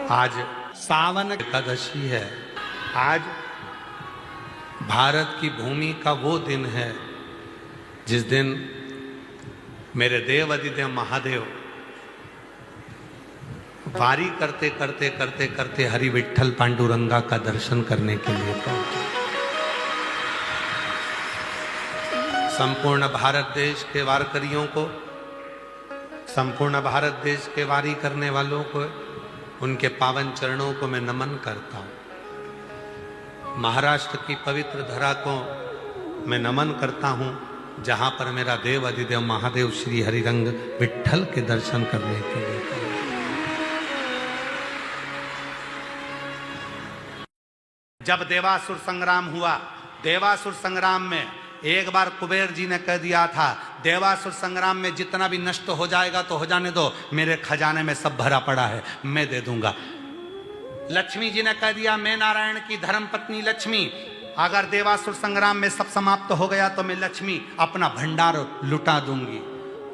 आज सावन एकादशी है। आज भारत की भूमि का वो दिन है जिस दिन मेरे देव अधिदेव महादेव वारी करते करते करते करते हरि विठ्ठल पांडुरंगा का दर्शन करने के लिए पहुंचे। संपूर्ण भारत देश के वारकरियों को, संपूर्ण भारत देश के वारी करने वालों को, उनके पावन चरणों को मैं नमन करता हूँ। महाराष्ट्र की पवित्र धरा को मैं नमन करता हूँ, जहाँ पर मेरा देव अधिदेव महादेव श्री हरिरंग विठ्ठल के दर्शन करने के लिए। जब देवासुर संग्राम हुआ, देवासुर संग्राम में एक बार कुबेर जी ने कह दिया था, देवासुर संग्राम में जितना भी नष्ट हो जाएगा तो हो जाने दो, मेरे खजाने में सब भरा पड़ा है, मैं दे दूंगा। लक्ष्मी जी ने कह दिया, मैं नारायण की धर्म पत्नी लक्ष्मी, अगर देवासुर संग्राम में सब समाप्त हो गया तो मैं लक्ष्मी अपना भंडार लुटा दूंगी।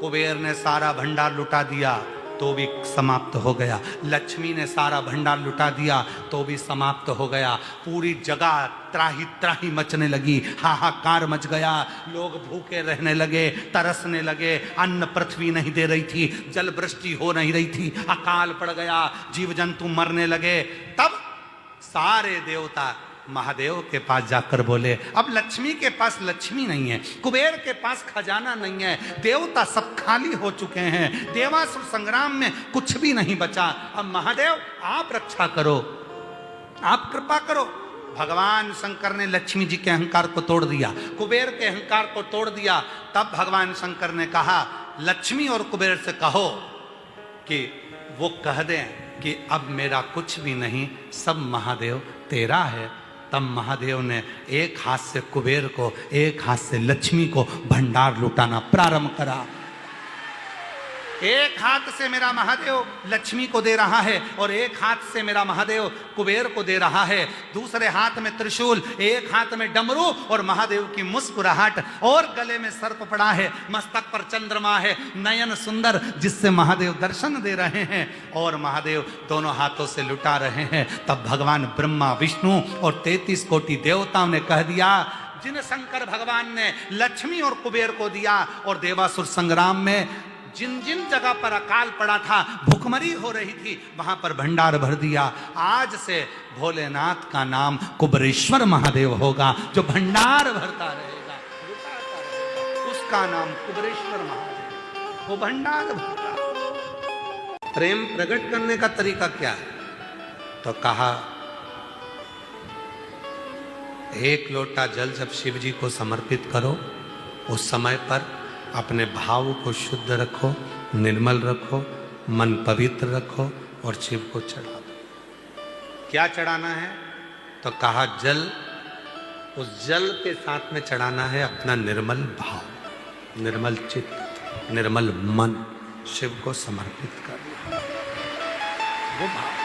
कुबेर ने सारा भंडार लुटा दिया तो भी समाप्त हो गया। लक्ष्मी ने सारा भंडार लुटा दिया तो भी समाप्त हो गया। पूरी जगह त्राही त्राही मचने लगी, हाहाकार मच गया। लोग भूखे रहने लगे, तरसने लगे, अन्न पृथ्वी नहीं दे रही थी, जल वृष्टि हो नहीं रही थी, अकाल पड़ गया, जीव जंतु मरने लगे। तब सारे देवता महादेव के पास जाकर बोले, अब लक्ष्मी के पास लक्ष्मी नहीं है, कुबेर के पास खजाना नहीं है, देवता सब खाली हो चुके हैं, देवासुर संग्राम में कुछ भी नहीं बचा, अब महादेव आप रक्षा करो, आप कृपा करो। भगवान शंकर ने लक्ष्मी जी के अहंकार को तोड़ दिया, कुबेर के अहंकार को तोड़ दिया। तब भगवान शंकर ने कहा, लक्ष्मी और कुबेर से कहो कि वो कह दें कि अब मेरा कुछ भी नहीं, सब महादेव तेरा है। तब महादेव ने एक हाथ से कुबेर को, एक हाथ से लक्ष्मी को भंडार लुटाना प्रारंभ करा। एक हाथ से मेरा महादेव लक्ष्मी को दे रहा है और एक हाथ से मेरा महादेव कुबेर को दे रहा है। दूसरे हाथ में त्रिशूल, एक हाथ में डमरू और महादेव की मुस्कुराहट, और गले में सर्प पड़ा है, मस्तक पर चंद्रमा है, नयन सुंदर जिससे महादेव दर्शन दे रहे हैं और महादेव दोनों हाथों से लुटा रहे हैं। तब भगवान ब्रह्मा, विष्णु और 33 कोटि देवताओं ने कह दिया, जिन शंकर भगवान ने लक्ष्मी और कुबेर को दिया और देवासुर संग्राम में जिन जिन जगह पर अकाल पड़ा था, भूखमरी हो रही थी, वहां पर भंडार भर दिया। आज से भोलेनाथ का नाम कुबेरेश्वर महादेव होगा, जो भंडार भरता रहेगा, उसका नाम कुबेरेश्वर महादेव, वो भंडार भरता। प्रेम प्रकट करने का तरीका क्या है? तो कहा, एक लोटा जल जब शिव जी को समर्पित करो, उस समय पर अपने भाव को शुद्ध रखो, निर्मल रखो, मन पवित्र रखो और शिव को चढ़ा दो। क्या चढ़ाना है? तो कहा, जल, उस जल के साथ में चढ़ाना है अपना निर्मल भाव, निर्मल चित्त, निर्मल मन, शिव को समर्पित करना, वो भाव।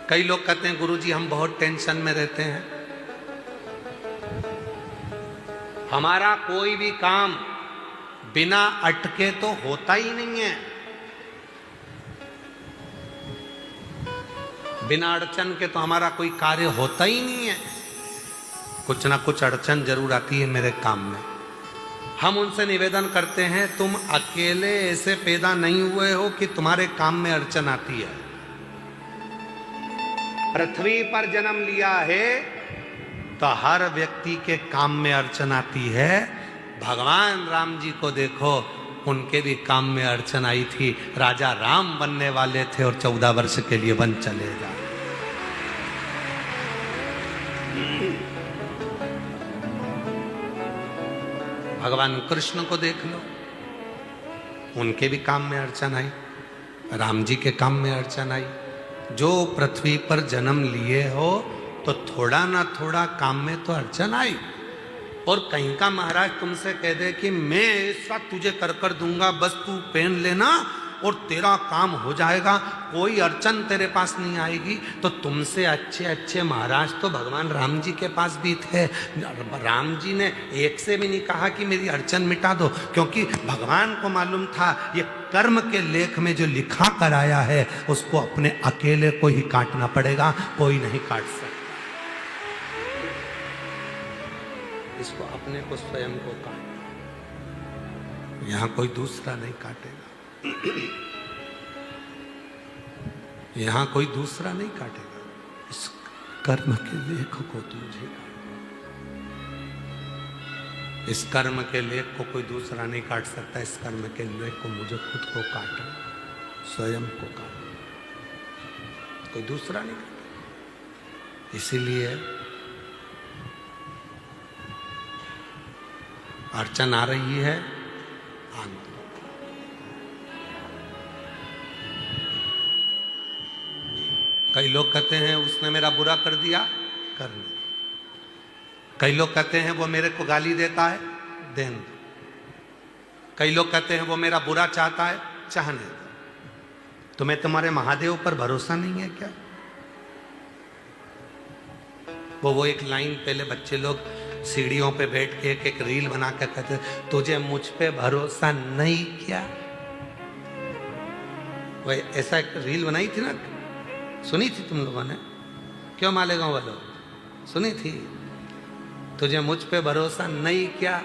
कई लोग कहते हैं, गुरुजी हम बहुत टेंशन में रहते हैं, हमारा कोई भी काम बिना अटके तो होता ही नहीं है, बिना अड़चन के तो हमारा कोई कार्य होता ही नहीं है, कुछ ना कुछ अड़चन जरूर आती है मेरे काम में। हम उनसे निवेदन करते हैं, तुम अकेले ऐसे पैदा नहीं हुए हो कि तुम्हारे काम में अड़चन आती है। पृथ्वी पर जन्म लिया है तो हर व्यक्ति के काम में अड़चन आती है। भगवान राम जी को देखो, उनके भी काम में अड़चन आई थी। राजा राम बनने वाले थे और 14 वर्ष के लिए वन चले जाए। भगवान कृष्ण को देख लो, उनके भी काम में अड़चन आई, राम जी के काम में अड़चन आई। जो पृथ्वी पर जन्म लिए हो तो थोड़ा ना थोड़ा काम में तो अड़चन आई। और कहीं का महाराज तुमसे कह दे कि मैं ऐसा तुझे कर दूंगा, बस तू पेन लेना, और तेरा काम हो जाएगा, कोई अड़चन तेरे पास नहीं आएगी। तो तुमसे अच्छे अच्छे महाराज तो भगवान राम जी के पास भी थे। राम जी ने एक से भी नहीं कहा कि मेरी अड़चन मिटा दो, क्योंकि भगवान को मालूम था ये कर्म के लेख में जो लिखा कराया है उसको अपने अकेले को ही काटना पड़ेगा, कोई नहीं काट सकता। इसको अपने को स्वयं को काटना, यहां कोई दूसरा नहीं काटेगा, यहां कोई दूसरा नहीं काटेगा। इस कर्म के लेख को तुझे काटना, इस कर्म के लेख को कोई दूसरा नहीं काट सकता। इस कर्म के लेख को मुझे खुद को काटना, स्वयं को काटना, कोई दूसरा नहीं काटेगा। इसीलिए अड़चन आ रही है, आने दो। कई लोग कहते हैं उसने मेरा बुरा कर दिया, करने दो। कई लोग कहते हैं वो मेरे को गाली देता है, देने दो। कई लोग कहते हैं वो मेरा बुरा चाहता है, चाहने दो। तुम्हें तुम्हारे महादेव पर भरोसा नहीं है क्या? वो एक लाइन पहले बच्चे लोग सीढ़ियों पे बैठ के एक रील बना कर कहते, तुझे मुझ पे भरोसा नहीं क्या? वही ऐसा एक रील बनाई थी ना, सुनी थी तुम लोगों ने? क्यों मालेगांव वालों, सुनी थी? तुझे मुझ पे भरोसा नहीं क्या,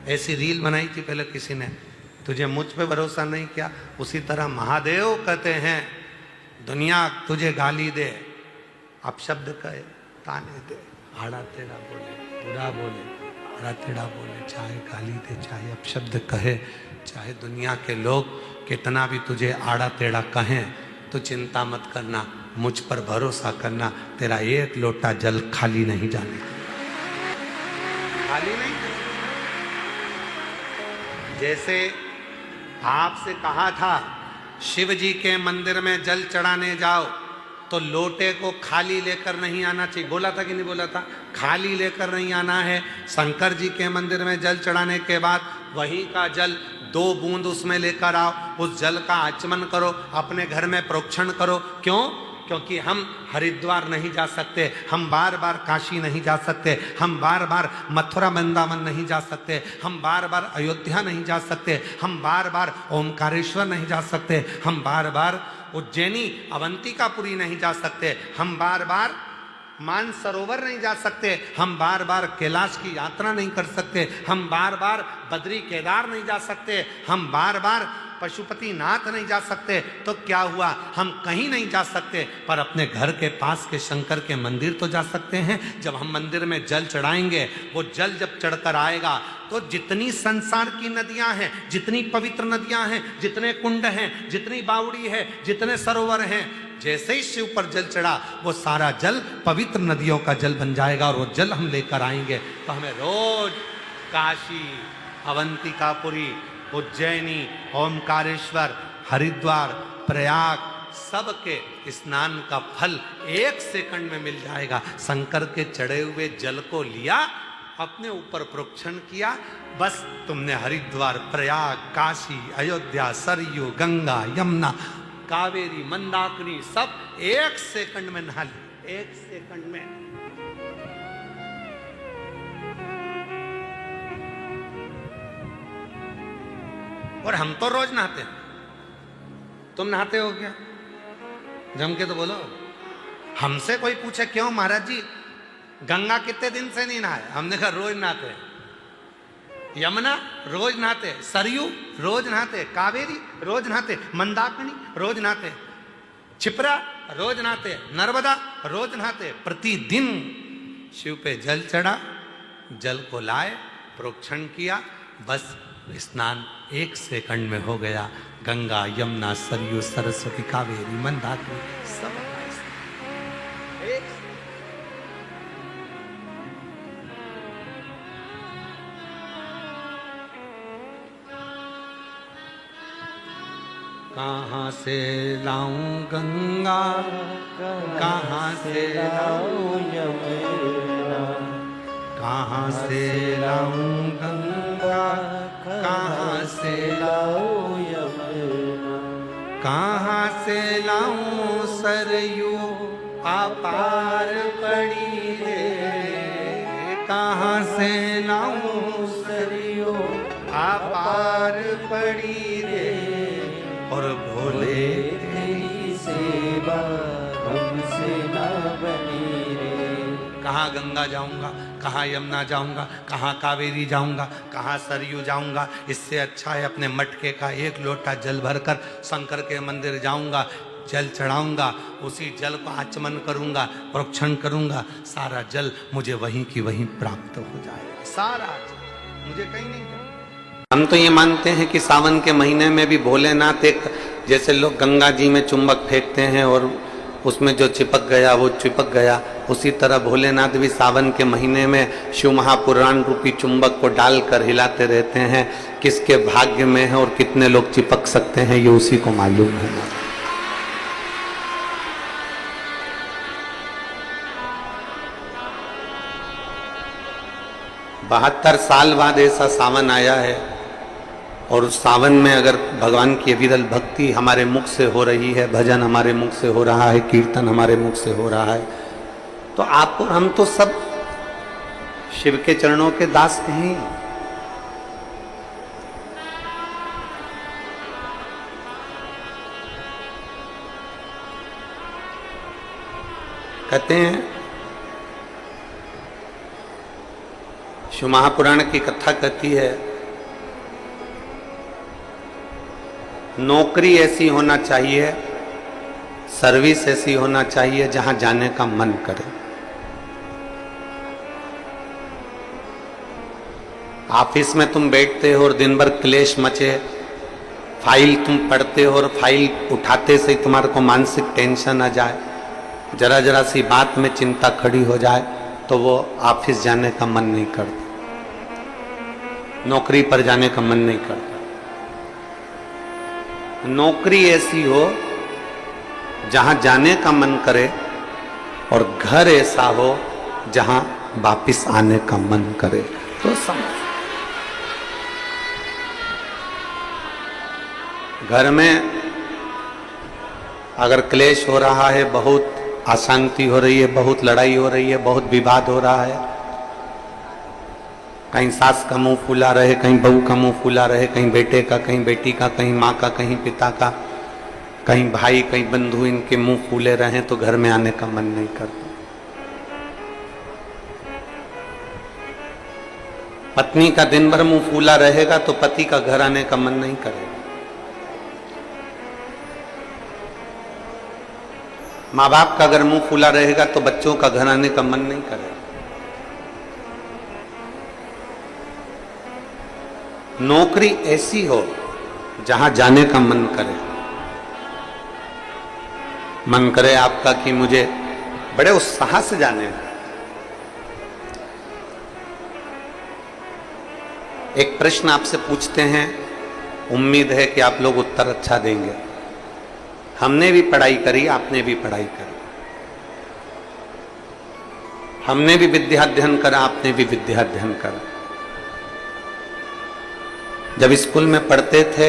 ऐसी रील बनाई थी पहले किसी ने, तुझे मुझ पे भरोसा नहीं क्या। उसी तरह महादेव कहते हैं दुनिया तुझे गाली दे, अपशब्द कहे, ताने दे, आड़ा टेढ़ा बोले, बुरा बोले, आड़ा टेढ़ा बोले, चाहे गाली दे, चाहे अपशब्द कहे, चाहे दुनिया के लोग कितना भी तुझे आड़ा टेढ़ा कहें, तो चिंता मत करना, मुझ पर भरोसा करना, तेरा एक लोटा जल खाली नहीं जाने, खाली नहीं। जैसे आपसे कहा था शिव जी के मंदिर में जल चढ़ाने जाओ तो लोटे को खाली लेकर नहीं आना चाहिए, बोला था कि नहीं बोला था? खाली लेकर नहीं आना है। शंकर जी के मंदिर में जल चढ़ाने के बाद वहीं का जल 2 बूंद उसमें लेकर आओ, उस जल का आचमन करो, अपने घर में प्रोक्षण करो। क्यों? क्योंकि हम हरिद्वार नहीं जा सकते, हम बार बार काशी नहीं जा सकते, हम बार बार मथुरा वृंदावन नहीं जा सकते, हम बार बार अयोध्या नहीं जा सकते, हम बार बार ओमकारेश्वर नहीं जा सकते, हम बार बार उज्जैनी अवंतिकापुरी नहीं जा सकते, हम बार बार मानसरोवर नहीं जा सकते, हम बार बार कैलाश की यात्रा नहीं कर सकते, हम बार बार बद्री केदार नहीं जा सकते, हम बार बार पशुपतिनाथ नहीं जा सकते। तो क्या हुआ? हम कहीं नहीं जा सकते, पर अपने घर के पास के शंकर के मंदिर तो जा सकते हैं। जब हम मंदिर में जल चढ़ाएंगे, वो जल जब चढ़कर आएगा तो जितनी संसार की नदियां हैं, जितनी पवित्र नदियां हैं, जितने कुंड हैं, जितनी बावड़ी है, जितने सरोवर हैं, जैसे ही शिव पर जल चढ़ा वो सारा जल पवित्र नदियों का जल बन जाएगा और वो जल हम लेकर आएंगे। तो हमें रोज काशी, अवंतिकापुरी, उज्जैनी, ओमकारेश्वर, हरिद्वार, प्रयाग सबके स्नान का फल 1 सेकंड में मिल जाएगा। शंकर के चढ़े हुए जल को लिया, अपने ऊपर प्रोक्षण किया, बस तुमने हरिद्वार, प्रयाग, काशी, अयोध्या, सरयू, गंगा, यमुना, कावेरी, मंदाकिनी सब 1 सेकंड में नहा ली, 1 सेकंड में। और हम तो रोज नहाते हैं, तुम नहाते हो क्या? जम के तो बोलो। हमसे कोई पूछे क्यों महाराज जी गंगा कितने दिन से नहीं नहाए, हमने कहा रोज नहाते हैं। यमुना रोज नहाते, सरयू रोज नहाते, कावेरी रोज नहाते, मंदाकिनी रोज नहाते, छिपरा रोज नहाते, नर्मदा रोज नहाते। प्रतिदिन शिव पे जल चढ़ा, जल को लाए, प्रोक्षण किया, बस स्नान 1 सेकंड में हो गया। गंगा, यमुना, सरयू, सरस्वती, कावेरी, मंदाकिनी सब कहाँ से लाऊं गंगा, कहाँ से लाऊं यमुना, कहाँ से लाऊं गंगा, कहाँ से लाऊं यमुना। कहाँ से लाऊं सरयू अपार पड़ी रे, कहाँ से लाऊं सरयू अपार पड़ी रे, और भोले तेरी सेवा हमसे ना बनी रे। कहाँ गंगा जाऊंगा, कहाँ यमुना जाऊंगा, कहाँ कावेरी जाऊंगा, कहाँ सरयू जाऊंगा। इससे अच्छा है अपने मटके का एक लोटा जल भरकर शंकर के मंदिर जाऊंगा, जल चढ़ाऊंगा, उसी जल को आचमन करूंगा, प्रोक्षण करूंगा, सारा जल मुझे वहीं की वहीं प्राप्त हो जाएगा। सारा जल मुझे कहीं नहीं जाना। हम तो ये मानते हैं कि सावन के महीने में भी भोलेनाथ एक, जैसे लोग गंगा जी में चुंबक फेंकते हैं और उसमें जो चिपक गया वो चिपक गया, उसी तरह भोलेनाथ भी सावन के महीने में शिव महापुराण रूपी चुंबक को डालकर हिलाते रहते हैं। किसके भाग्य में है और कितने लोग चिपक सकते हैं ये उसी को मालूम है। 72 साल बाद ऐसा सावन आया है, और उस सावन में अगर भगवान की विरल भक्ति हमारे मुख से हो रही है, भजन हमारे मुख से हो रहा है, कीर्तन हमारे मुख से हो रहा है, तो आप और हम तो सब शिव के चरणों के दास हैं। कहते हैं, शिव महापुराण की कथा कहती है, नौकरी ऐसी होना चाहिए, सर्विस ऐसी होना चाहिए जहां जाने का मन करे। ऑफिस में तुम बैठते हो और दिन भर क्लेश मचे, फाइल तुम पढ़ते हो और फाइल उठाते से तुम्हारे को मानसिक टेंशन आ जाए, जरा जरा सी बात में चिंता खड़ी हो जाए, तो वो ऑफिस जाने का मन नहीं करता, नौकरी पर जाने का मन नहीं करता। नौकरी ऐसी हो जहां जाने का मन करे, और घर ऐसा हो जहां वापिस आने का मन करे। तो समझ, घर में अगर क्लेश हो रहा है, बहुत अशांति हो रही है, बहुत लड़ाई हो रही है, बहुत विवाद हो रहा है, कहीं सास का मुंह फूला रहे, कहीं बहू का मुंह फूला रहे, कहीं बेटे का, कहीं बेटी का, कहीं माँ का, कहीं पिता का, कहीं भाई, कहीं बंधु, इनके मुंह फूले रहे तो घर में आने का मन नहीं करता। पत्नी का दिन भर मुंह फूला रहेगा तो पति का घर आने का मन नहीं करेगा। माँ बाप का अगर मुंह फूला रहेगा तो बच्चों का घर आने का मन नहीं करेगा। नौकरी ऐसी हो जहां जाने का मन करे, मन करे आपका कि मुझे बड़े उत्साह से जाने। एक प्रश्न आपसे पूछते हैं, उम्मीद है कि आप लोग उत्तर अच्छा देंगे। हमने भी पढ़ाई करी, आपने भी पढ़ाई करी, हमने भी विद्या अध्ययन करा, आपने भी विद्या अध्ययन करा। जब स्कूल में पढ़ते थे,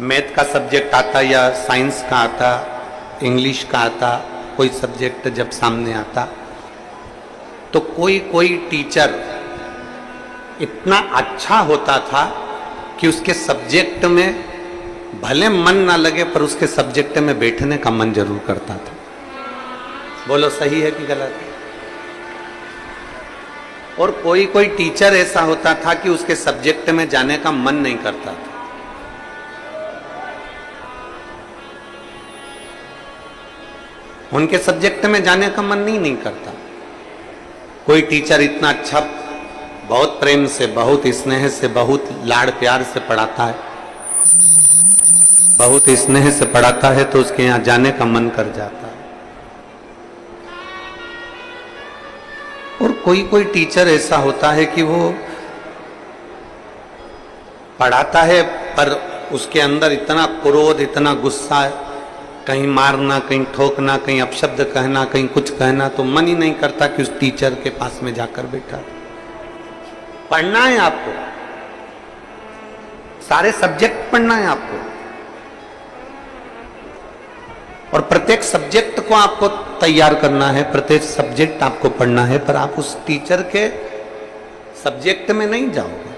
मैथ का सब्जेक्ट आता या साइंस का आता, इंग्लिश का आता, कोई सब्जेक्ट जब सामने आता, तो कोई कोई टीचर इतना अच्छा होता था कि उसके सब्जेक्ट में भले मन ना लगे पर उसके सब्जेक्ट में बैठने का मन जरूर करता था। बोलो सही है कि गलत है? और कोई कोई टीचर ऐसा होता था कि उसके सब्जेक्ट में जाने का मन नहीं करता था। उनके सब्जेक्ट में जाने का मन नहीं करता। कोई टीचर इतना अच्छा, बहुत प्रेम से, बहुत स्नेह से, बहुत लाड़ प्यार से पढ़ाता है, बहुत स्नेह से पढ़ाता है तो उसके यहां जाने का मन कर जाता है। और कोई कोई टीचर ऐसा होता है कि वो पढ़ाता है पर उसके अंदर इतना क्रोध, इतना गुस्सा है, कहीं मारना, कहीं ठोकना, कहीं अपशब्द कहना, कहीं कुछ कहना, तो मन ही नहीं करता कि उस टीचर के पास में जाकर बैठा। पढ़ना है आपको, सारे सब्जेक्ट पढ़ना है आपको, और प्रत्येक सब्जेक्ट को आपको तैयार करना है, प्रत्येक सब्जेक्ट आपको पढ़ना है, पर आप उस टीचर के सब्जेक्ट में नहीं जाओगे।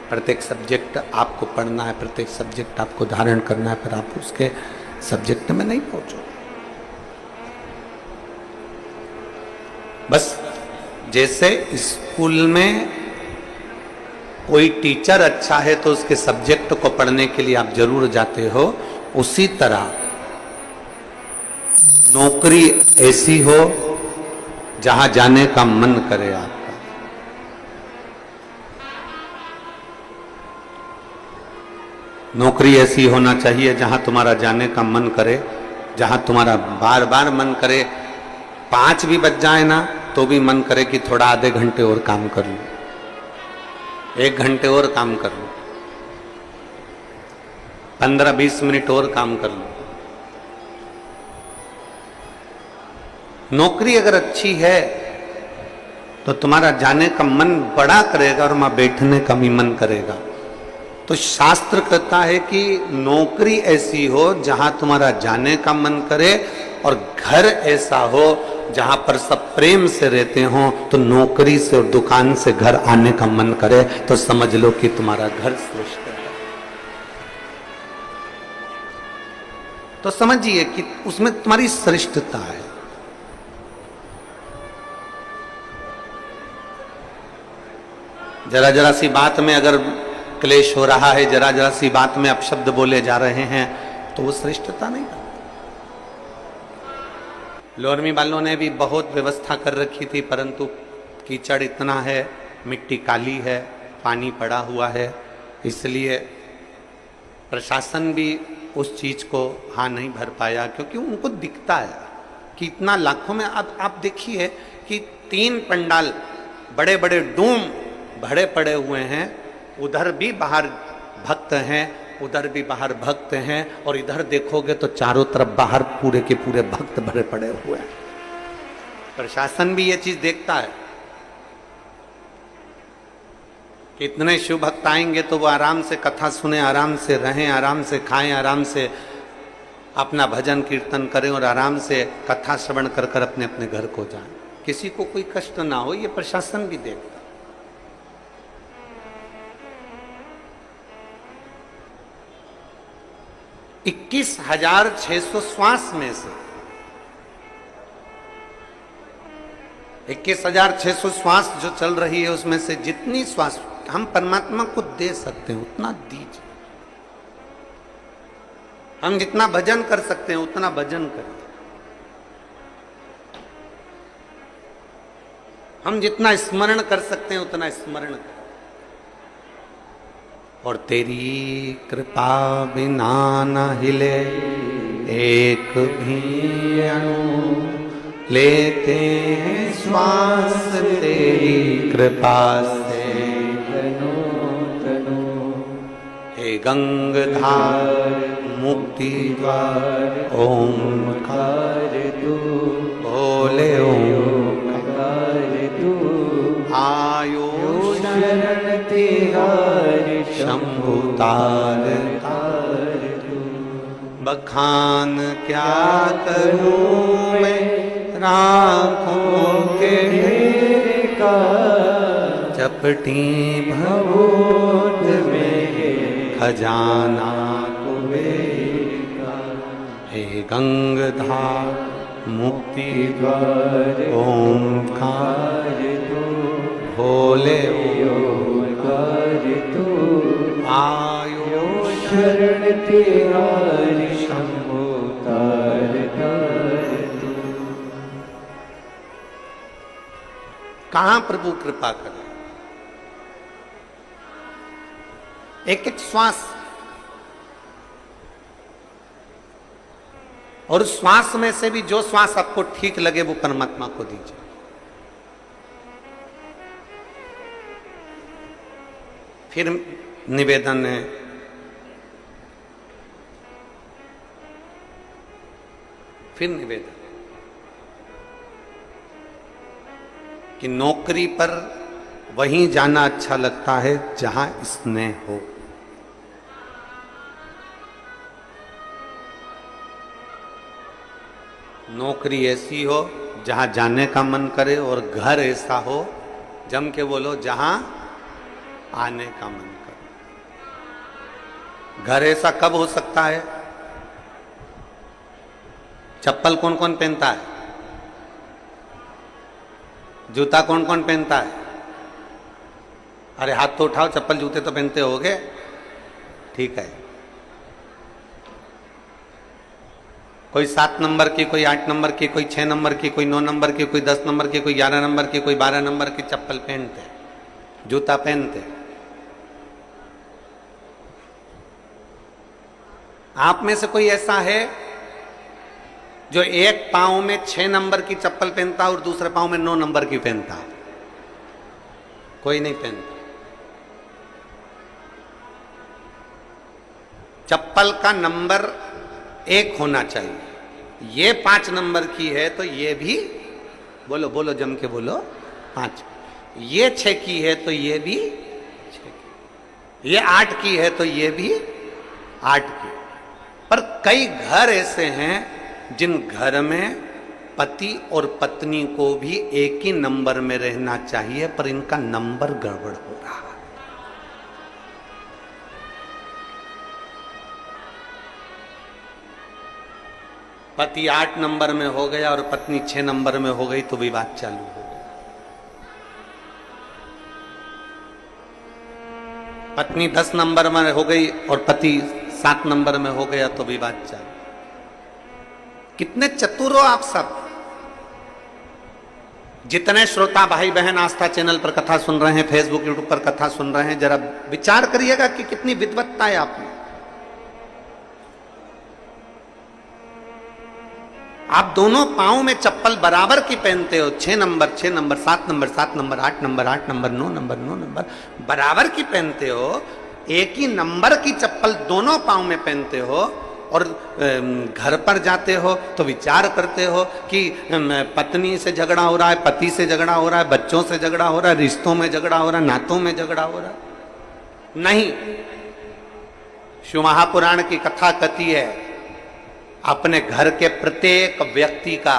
प्रत्येक सब्जेक्ट आपको पढ़ना है, प्रत्येक सब्जेक्ट आपको धारण करना है, पर आप उसके सब्जेक्ट में नहीं पहुंचोगे। बस जैसे स्कूल में कोई टीचर अच्छा है तो उसके सब्जेक्ट को पढ़ने के लिए आप जरूर जाते हो, उसी तरह नौकरी ऐसी हो जहां जाने का मन करे आपका। नौकरी ऐसी होना चाहिए जहां तुम्हारा जाने का मन करे, जहां तुम्हारा बार बार मन करे, 5 भी बज जाए ना तो भी मन करे कि थोड़ा आधे घंटे और काम कर लूं, 1 घंटे और काम कर लूं, 15-20 मिनट और काम कर लूं। नौकरी अगर अच्छी है तो तुम्हारा जाने का मन बड़ा करेगा और वहां बैठने का भी मन करेगा। तो शास्त्र कहता है कि नौकरी ऐसी हो जहां तुम्हारा जाने का मन करे, और घर ऐसा हो जहां पर सब प्रेम से रहते हो, तो नौकरी से और दुकान से घर आने का मन करे तो समझ लो कि तुम्हारा घर श्रेष्ठ है। तो समझिए कि उसमें तुम्हारी श्रेष्ठता है। जरा जरा सी बात में अगर क्लेश हो रहा है, जरा जरा सी बात में अपशब्द बोले जा रहे हैं, तो वो श्रेष्ठता नहीं है। लोरमी वालों ने भी बहुत व्यवस्था कर रखी थी, परंतु कीचड़ इतना है, मिट्टी काली है, पानी पड़ा हुआ है, इसलिए प्रशासन भी उस चीज को हाँ नहीं भर पाया, क्योंकि उनको दिखता है कि इतना लाखों में। अब आप देखिए कि 3 पंडाल बड़े बड़े डूम भरे पड़े हुए हैं, उधर भी बाहर भक्त हैं, उधर भी बाहर भक्त हैं, और इधर देखोगे तो चारों तरफ बाहर पूरे के पूरे भक्त भरे पड़े हुए हैं। प्रशासन भी ये चीज देखता है कि इतने शिव भक्त आएंगे तो वो आराम से कथा सुने, आराम से रहें, आराम से खाएं, आराम से अपना भजन कीर्तन करें और आराम से कथा श्रवण कर कर अपने अपने घर को जाएं, किसी को कोई कष्ट ना हो। ये प्रशासन भी देखता। 21,600 श्वास में से 21,600 श्वास जो चल रही है, उसमें से जितनी श्वास हम परमात्मा को दे सकते हैं उतना दीजिए। हम जितना भजन कर सकते हैं उतना भजन करें, हम जितना स्मरण कर सकते हैं उतना स्मरण करें। और तेरी कृपा बिना न हिले एक भी अणु, लेते हैं श्वास तेरी कृपा से तनो तनो। हे गंगाधार मुक्ति द्वार ओंकार तू, बोले ओंकार तू। आयो शरण तिहारी शंभु तार तार तू। बखान क्या करूं मैं राखों के ढेर का, चपटी भभूत में खजाना कुबेर का। हे गंगाधार मुक्ति द्वार ओंकार तू, भोले ओंकार तू। आयो शरण तिहारी शंभु तार तार तू। कहां प्रभु कृपा करे? एक एक श्वास, और श्वास में से भी जो श्वास आपको ठीक लगे वो परमात्मा को दीजिए। फिर निवेदन है, फिर निवेदन कि नौकरी पर वहीं जाना अच्छा लगता है जहां स्नेह हो। नौकरी ऐसी हो जहां जाने का मन करे, और घर ऐसा हो, जम के बोलो, जहां आने का मन करे। घर ऐसा कब हो सकता है? चप्पल कौन कौन पहनता है? जूता कौन कौन पहनता है? अरे हाथ तो उठाओ, चप्पल जूते तो पहनते होगे, ठीक है। कोई 7 नंबर की, कोई 8 नंबर की, कोई 6 नंबर की, कोई 9 नंबर की, कोई 10 नंबर की, कोई 11 नंबर की, कोई 12 नंबर की चप्पल पहनते, जूता पहनते। आप में से कोई ऐसा है जो एक पांव में 6 नंबर की चप्पल पहनता और दूसरे पांव में 9 नंबर की पहनता? कोई नहीं पहनता। चप्पल का नंबर 1 होना चाहिए। ये 5 नंबर की है तो ये भी, बोलो बोलो जम के बोलो, 5। ये 6 की है तो ये भी 6 की। ये 8 की है तो ये भी 8 की। पर कई घर ऐसे हैं जिन घर में पति और पत्नी को भी एक ही नंबर में रहना चाहिए, पर इनका नंबर गड़बड़ हो रहा है। पति 8 नंबर में हो गया और पत्नी 6 नंबर में हो गई तो विवाद चालू हो गया। पत्नी 10 नंबर में हो गई और पति 7 नंबर में हो गया तो विवाद चालू। कितने चतुर हो आप सब। जितने श्रोता भाई बहन आस्था चैनल पर कथा सुन रहे हैं, फेसबुक यूट्यूब पर कथा सुन रहे हैं, जरा विचार करिएगा कि कितनी विद्वत्ता है आप में। आप दोनों पांव में चप्पल बराबर की पहनते हो, 6 number 6 number, 7 number 7 number, 8 number 8 number, 9 number 9 number, बराबर की पहनते हो। एक ही नंबर की चप्पल दोनों पांव में पहनते हो और घर पर जाते हो तो विचार करते हो कि पत्नी से झगड़ा हो रहा है, पति से झगड़ा हो रहा है, बच्चों से झगड़ा हो रहा है, रिश्तों में झगड़ा हो रहा है, नातों में झगड़ा हो रहा है। नहीं, शिव महापुराण की कथा कहती है अपने घर के प्रत्येक व्यक्ति का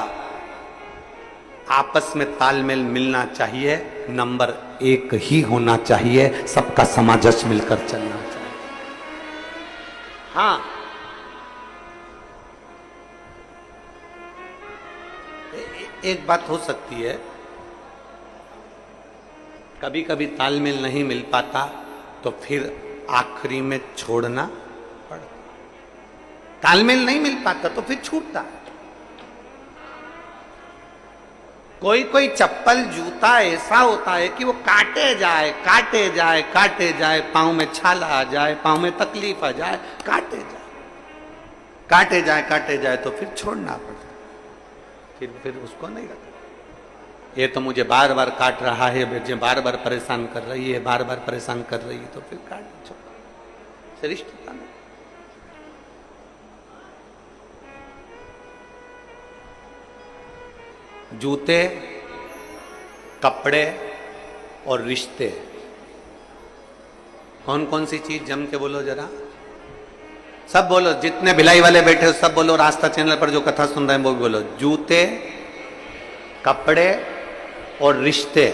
आपस में तालमेल मिलना चाहिए, नंबर 1 ही होना चाहिए, सबका सामंजस्य मिलकर चलना चाहिए। हाँ, एक बात हो सकती है, कभी कभी तालमेल नहीं मिल पाता तो फिर आखिरी में छोड़ना पड़ता। तालमेल नहीं मिल पाता तो फिर छूटता है। कोई कोई चप्पल जूता ऐसा होता है कि वो काटे जाए काटे जाए काटे जाए, पांव में छाला आ जाए, पांव में तकलीफ आ जाए, काटे जाए काटे जाए काटे जाए तो फिर छोड़ना पड़ता, फिर उसको नहीं रखना। ये तो मुझे बार बार काट रहा है, मुझे बार बार परेशान कर रही है, बार बार परेशान कर रही है, तो फिर काट छोड़ से रिश्ता नहीं। जूते, कपड़े और रिश्ते, कौन कौन सी चीज जम के बोलो जरा, सब बोलो, जितने भिलाई वाले बैठे हो सब बोलो, आस्था चैनल पर जो कथा सुन रहे हैं वो भी बोलो। जूते, कपड़े और रिश्ते,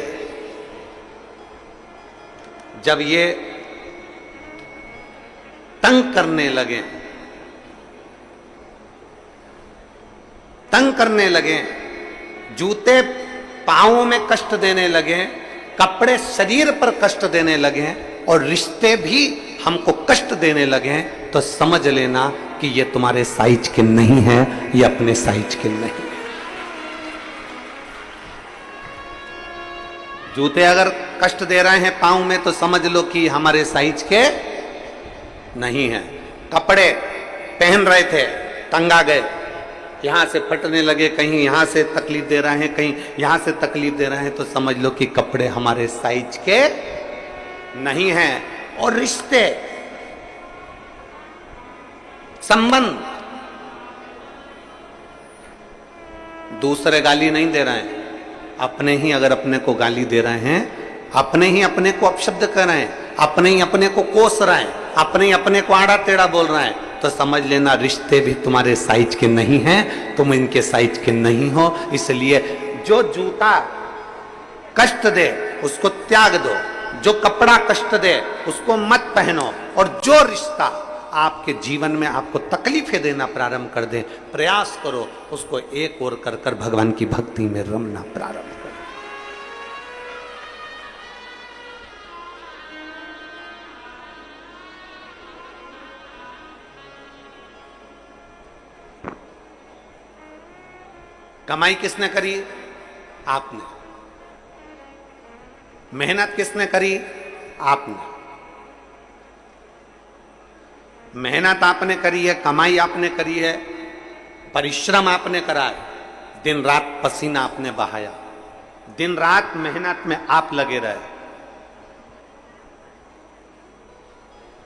जब ये तंग करने लगे, तंग करने लगे, जूते पांवों में कष्ट देने लगे, कपड़े शरीर पर कष्ट देने लगे और रिश्ते भी हमको कष्ट देने लगे, तो समझ लेना कि ये तुम्हारे साइज के नहीं है, ये अपने साइज के नहीं। जूते अगर कष्ट दे रहे हैं पांव में तो समझ लो कि हमारे साइज के नहीं है। कपड़े पहन रहे थे, टंगा गए, यहां से फटने लगे, कहीं यहां से तकलीफ दे रहे हैं, कहीं यहां से तकलीफ दे रहे हैं, तो समझ लो कि कपड़े हमारे साइज के नहीं हैं। और रिश्ते, संबंध, दूसरे गाली नहीं दे रहे हैं, अपने ही अगर अपने को गाली दे रहे हैं अपने ही अपने को अपशब्द कर रहे हैं, अपने ही अपने को कोस रहे हैं, अपने ही अपने को आड़ा टेढ़ा बोल रहे हैं, तो समझ लेना रिश्ते भी तुम्हारे साइज के नहीं हैं, तुम इनके साइज के नहीं हो। इसलिए जो जूता कष्ट दे उसको त्याग दो, जो कपड़ा कष्ट दे उसको मत पहनो, और जो रिश्ता आपके जीवन में आपको तकलीफें देना प्रारंभ कर दे, प्रयास करो उसको एक ओर कर कर भगवान की भक्ति में रमना प्रारंभ करो। कमाई किसने करी? आपने। मेहनत किसने करी? आपने। मेहनत आपने करी है, कमाई आपने करी है, परिश्रम आपने करा है, दिन रात पसीना आपने बहाया, दिन रात मेहनत में आप लगे रहे,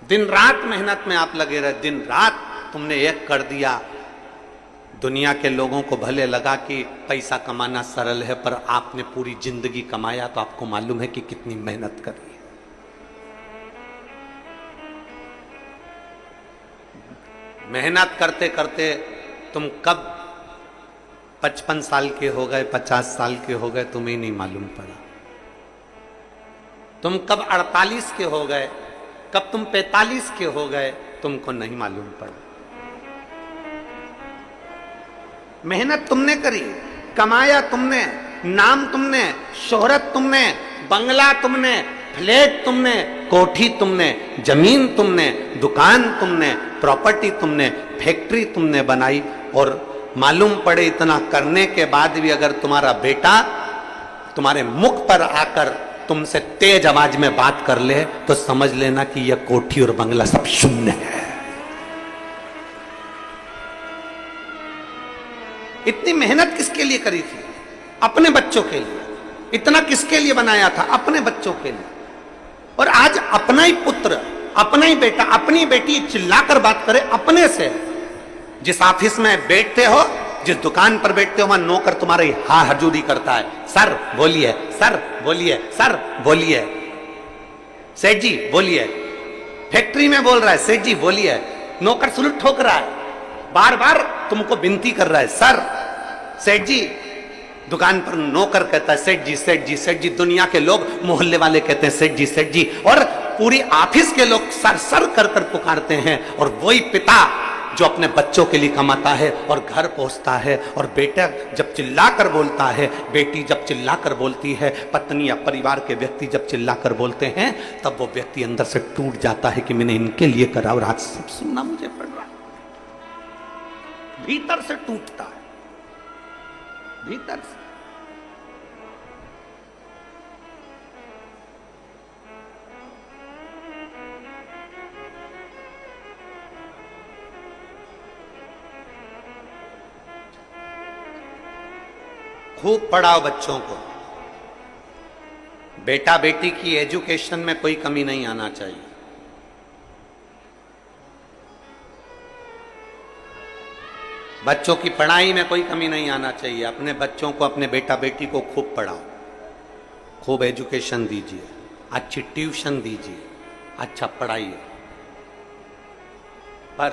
दिन रात मेहनत में आप लगे रहे, दिन रात तुमने एक कर दिया। दुनिया के लोगों को भले लगा कि पैसा कमाना सरल है, पर आपने पूरी जिंदगी कमाया तो आपको मालूम है कि कितनी मेहनत करी है। मेहनत करते करते तुम कब 55 साल के हो गए, 50 साल के हो गए, तुम्हें नहीं मालूम पड़ा। तुम कब 48 के हो गए, कब तुम 45 के हो गए, तुमको नहीं मालूम पड़ा। मेहनत तुमने करी, कमाया तुमने, नाम तुमने, शोहरत तुमने, बंगला तुमने, फ्लैट तुमने, कोठी तुमने, जमीन तुमने, दुकान तुमने, प्रॉपर्टी तुमने, फैक्ट्री तुमने बनाई। और मालूम पड़े इतना करने के बाद भी अगर तुम्हारा बेटा तुम्हारे मुख पर आकर तुमसे तेज आवाज में बात कर ले तो समझ लेना कि यह कोठी और बंगला सब शून्य है। इतनी मेहनत किसके लिए करी थी? अपने बच्चों के लिए। इतना किसके लिए बनाया था? अपने बच्चों के लिए। और आज अपना ही पुत्र, अपना ही बेटा, अपनी बेटी चिल्लाकर बात करे अपने से। जिस ऑफिस में बैठते हो, जिस दुकान पर बैठते हो, वहां नौकर तुम्हारी हाँ हजूरी करता है, सर बोलिए, सर बोलिए, सर बोलिए, सेठ जी बोलिए। फैक्ट्री में बोल रहा है, सेठ जी बोलिए। नौकर सुलट ठोक रहा है, बार बार तुमको विनती कर रहा है, सर, सेठ जी। दुकान पर नौकर कहता है सेठ जी, सेठ जी, सेठ जी। दुनिया के लोग, मोहल्ले वाले कहते हैं सेठ जी, सेठ जी। और पूरी ऑफिस के लोग सर सर कर कर पुकारते हैं। और वही पिता जो अपने बच्चों के लिए कमाता है और घर पहुंचता है, और बेटा जब चिल्लाकर बोलता है, बेटी जब चिल्लाकर बोलती है, पत्नी या परिवार के व्यक्ति जब चिल्लाकर बोलते हैं, तब वो व्यक्ति अंदर से टूट जाता है कि मैंने इनके लिए करा और आज सब सुनना मुझे पड़ रहा है। भीतर से टूटता है, भीतर से। खूब पढ़ाओ बच्चों को। बेटा बेटी की एजुकेशन में कोई कमी नहीं आना चाहिए। बच्चों की पढ़ाई में कोई कमी नहीं आना चाहिए। अपने बच्चों को, अपने बेटा बेटी को खूब पढ़ाओ, खूब एजुकेशन दीजिए, अच्छी ट्यूशन दीजिए, अच्छा पढ़ाइए। पर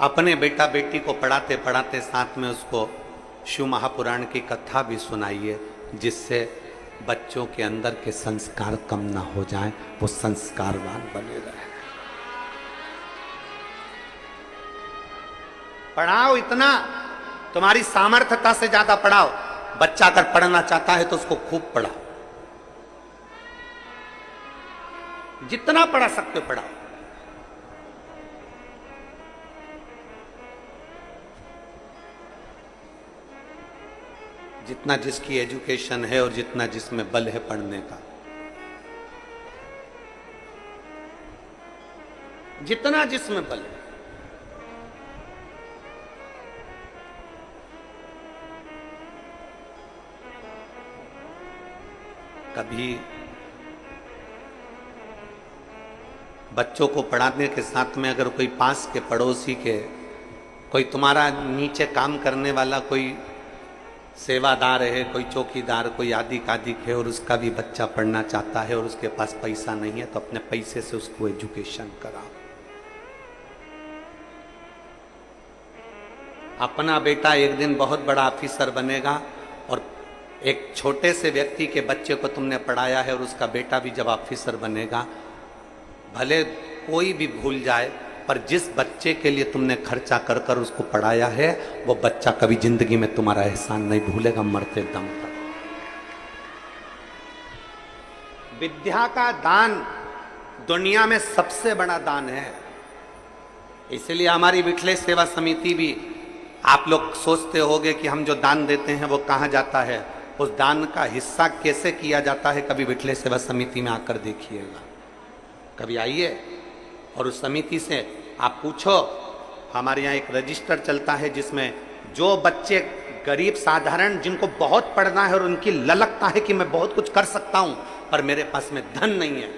अपने बेटा बेटी को पढ़ाते पढ़ाते साथ में उसको शिव महापुराण की कथा भी सुनाइए, जिससे बच्चों के अंदर के संस्कार कम ना हो जाएं, वो संस्कारवान बने रहे। पढ़ाओ इतना, तुम्हारी सामर्थ्यता से ज्यादा पढ़ाओ। बच्चा अगर पढ़ना चाहता है तो उसको खूब पढ़ाओ, जितना पढ़ा सकते हो पढ़ाओ। जितना जिसकी एजुकेशन है और जितना जिसमें बल है पढ़ने का, जितना जिसमें बल है। कभी बच्चों को पढ़ाने के साथ में अगर कोई पास के पड़ोसी के, कोई तुम्हारा नीचे काम करने वाला कोई सेवादार है, कोई चौकीदार, कोई आदि कादिक है और उसका भी बच्चा पढ़ना चाहता है और उसके पास पैसा नहीं है, तो अपने पैसे से उसको एजुकेशन कराओ। अपना बेटा एक दिन बहुत बड़ा ऑफिसर बनेगा और एक छोटे से व्यक्ति के बच्चे को तुमने पढ़ाया है और उसका बेटा भी जब ऑफिसर बनेगा, भले कोई भी भूल जाए, पर जिस बच्चे के लिए तुमने खर्चा कर कर उसको पढ़ाया है, वो बच्चा कभी जिंदगी में तुम्हारा एहसान नहीं भूलेगा मरते दम तक। विद्या का दान दुनिया में सबसे बड़ा दान है। इसलिए हमारी विठलेश सेवा समिति भी, आप लोग सोचते होंगे कि हम जो दान देते हैं वो कहाँ जाता है, उस दान का हिस्सा कैसे किया जाता है, कभी विठलेश सेवा समिति में आकर देखिएगा। कभी आइए और उस समिति से आप पूछो। हमारे यहाँ एक रजिस्टर चलता है जिसमें जो बच्चे गरीब साधारण जिनको बहुत पढ़ना है और उनकी ललकता है कि मैं बहुत कुछ कर सकता हूं पर मेरे पास में धन नहीं है,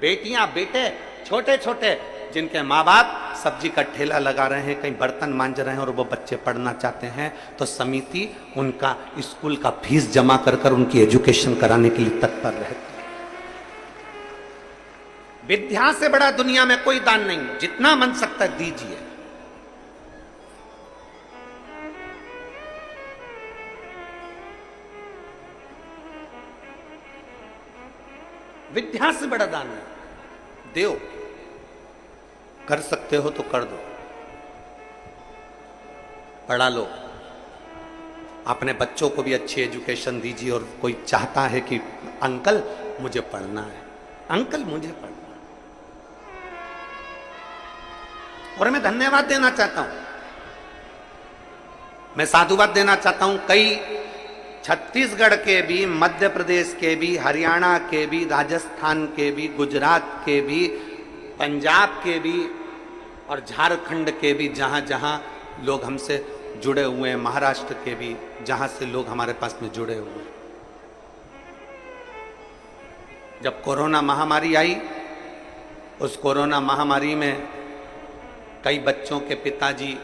बेटियां बेटे छोटे छोटे जिनके माँ बाप सब्जी का ठेला लगा रहे हैं, कहीं बर्तन मांज रहे हैं और वो बच्चे पढ़ना चाहते हैं, तो समिति उनका स्कूल का फीस जमा कर कर उनकी एजुकेशन कराने के लिए तत्पर रहती है। विद्या से बड़ा दुनिया में कोई दान नहीं, जितना मन सकता है दीजिए। विद्या से बड़ा दान है, देव कर सकते हो तो कर दो, पढ़ा लो, अपने बच्चों को भी अच्छी एजुकेशन दीजिए। और कोई चाहता है कि अंकल मुझे पढ़ना है, अंकल मुझे पढ़ना है, और मैं धन्यवाद देना चाहता हूं, मैं साधुवाद देना चाहता हूं। कई छत्तीसगढ़ के भी, मध्य प्रदेश के भी, हरियाणा के भी, राजस्थान के भी, गुजरात के भी, पंजाब के भी और झारखंड के भी, जहां जहां लोग हमसे जुड़े हुए हैं, महाराष्ट्र के भी, जहां से लोग हमारे पास में जुड़े हुए हैं। जब कोरोना महामारी आई, उस कोरोना महामारी में कई बच्चों के पिताजी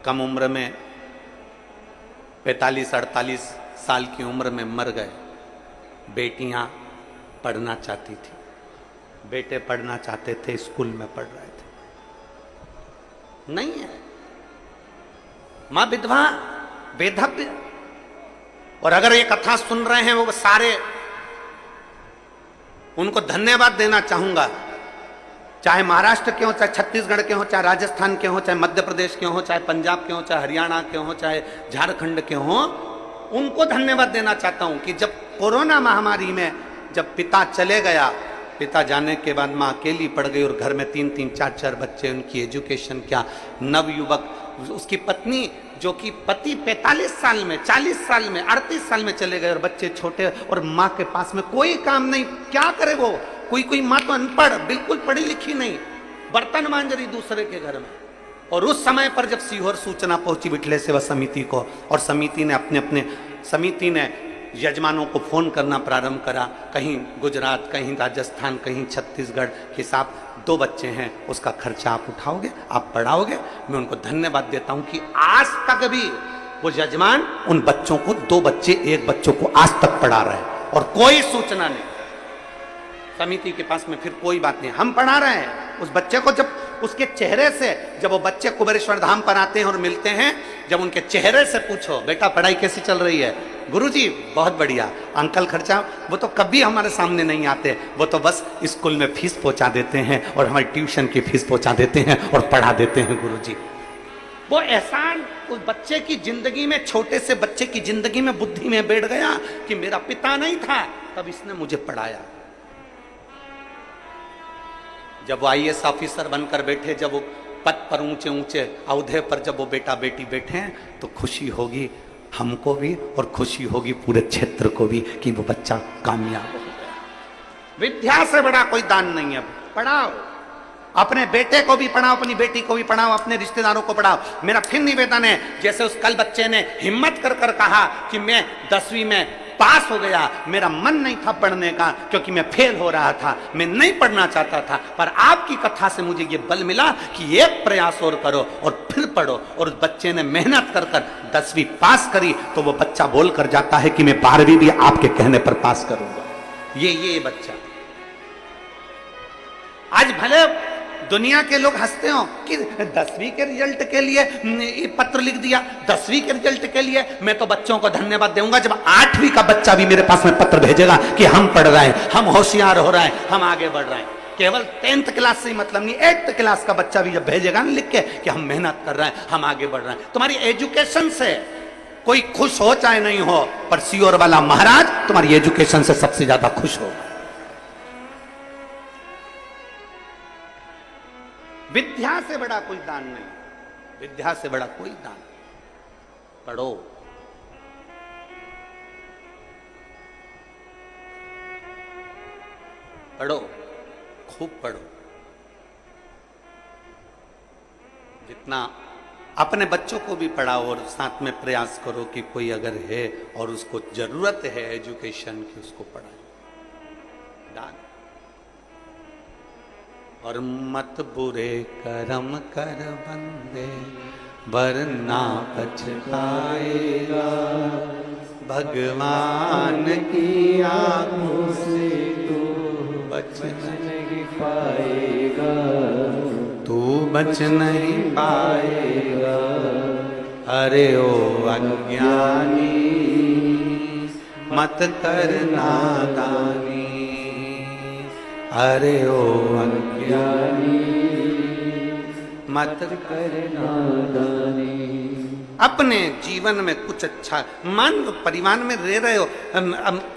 कम उम्र में 45-48 साल की उम्र में मर गए। बेटियां पढ़ना चाहती थी, बेटे पढ़ना चाहते थे, स्कूल में पढ़ रहे थे, नहीं है। मां विधवा बेधव्य। और अगर ये कथा सुन रहे हैं वो सारे, उनको धन्यवाद देना चाहूंगा, चाहे महाराष्ट्र के हो, चाहे छत्तीसगढ़ के हो, चाहे राजस्थान के हो, चाहे मध्य प्रदेश के हो, चाहे पंजाब के हो, चाहे हरियाणा के हो, चाहे झारखंड के हो, उनको धन्यवाद देना चाहता हूं कि जब कोरोना महामारी में जब पिता चले गया, पिता जाने के बाद मां अकेली पड़ गई और घर में 3-3, 4-4 बच्चे, उनकी एजुकेशन क्या। नवयुवक, उसकी पत्नी जो कि पति 45 साल में, 40 साल में, 38 साल में चले गए और बच्चे छोटे, और मां के पास में कोई काम नहीं, क्या करे वो। कोई मां तो अनपढ़, बिल्कुल पढ़ी लिखी नहीं, बर्तन मांज रही दूसरे के घर में। और उस समय पर जब सीहोर सूचना पहुंची विठलेश सेवा समिति को, और समिति ने यजमानों को फोन करना प्रारंभ करा, कहीं गुजरात, कहीं राजस्थान, कहीं छत्तीसगढ़ कि साहब 2 बच्चे हैं, उसका खर्चा आप उठाओगे, आप पढ़ाओगे। मैं उनको धन्यवाद देता हूं कि आज तक भी वो यजमान उन बच्चों को, 2 बच्चे, 1 बच्चों को आज तक पढ़ा रहे हैं और कोई सूचना नहीं। समिति के पास में फिर कोई बात नहीं, हम पढ़ा रहे हैं उस बच्चे को। जब उसके चेहरे से, जब वो बच्चे कुबेरेश्वर धाम पर आते हैं और मिलते हैं, जब उनके चेहरे से पूछो बेटा पढ़ाई कैसी चल रही है, गुरुजी बहुत बढ़िया, अंकल खर्चा, वो तो कभी हमारे सामने नहीं आते, वो तो बस स्कूल में फीस पहुंचा देते हैं और हमारी ट्यूशन की फीस पहुंचा देते हैं और पढ़ा देते हैं गुरुजी। वो एहसान उस बच्चे की जिंदगी में, छोटे से बच्चे की जिंदगी में, बुद्धि में बैठ गया कि मेरा पिता नहीं था तब इसने मुझे पढ़ाया। जब वो IAS ऑफिसर बनकर बैठे, जब वो पद पर ऊंचे ऊंचे औहदे पर जब वो बेटा बेटी बैठे हैं, तो खुशी होगी हमको भी और खुशी होगी पूरे क्षेत्र को भी कि वो बच्चा कामयाब हो गया। विद्या से बड़ा कोई दान नहीं है। पढ़ाओ, अपने बेटे को भी पढ़ाओ, अपनी बेटी को भी पढ़ाओ, अपने रिश्तेदारों को पढ़ाओ। मेरा फिर निवेदन है, जैसे उस कल बच्चे ने हिम्मत कर कर कहा कि मैं 10वीं में पास हो गया। मेरा मन नहीं था पढ़ने का क्योंकि मैं फेल हो रहा था, मैं नहीं पढ़ना चाहता था, पर आपकी कथा से मुझे ये बल मिला कि एक प्रयास और करो और फिर पढ़ो। और उस बच्चे ने मेहनत कर कर 10वीं पास करी, तो वो बच्चा बोल कर जाता है कि मैं 12वीं भी आपके कहने पर पास करूंगा। ये बच्चा आज भले दुनिया के लोग हंसते हो कि 10वीं के रिजल्ट के लिए पत्र लिख दिया, 10वीं के रिजल्ट के लिए। मैं तो बच्चों को धन्यवाद दूंगा जब 8वीं का बच्चा भी मेरे पास में पत्र भेजेगा कि हम पढ़ रहे हैं, हम होशियार हो रहे हैं, हम आगे बढ़ रहे हैं। केवल 10th क्लास से ही मतलब नहीं, 8th क्लास का बच्चा भी जब भेजेगा ना लिख के कि हम मेहनत कर रहे हैं, हम आगे बढ़ रहे हैं। तुम्हारी एजुकेशन से कोई खुश हो चाहे नहीं हो, पर सियोर वाला महाराज तुम्हारी एजुकेशन से सबसे ज्यादा खुश होगा। विद्या से बड़ा कोई दान नहीं, विद्या से बड़ा कोई दान नहीं। पढ़ो, पढ़ो, खूब पढ़ो। जितना अपने बच्चों को भी पढ़ाओ और साथ में प्रयास करो कि कोई अगर है और उसको जरूरत है एजुकेशन की, उसको पढ़ाए। दान। और मत बुरे कर्म कर बंदे वरना पछताएगा, भगवान की आंखों से तू बच नहीं पाएगा, तू बच नहीं पाएगा। अरे ओ अज्ञानी मत कर नादानी, अरे ओ अज्ञानी मत कर नादानी। अपने जीवन में कुछ अच्छा मान लो, परिवार में रह रहे हो,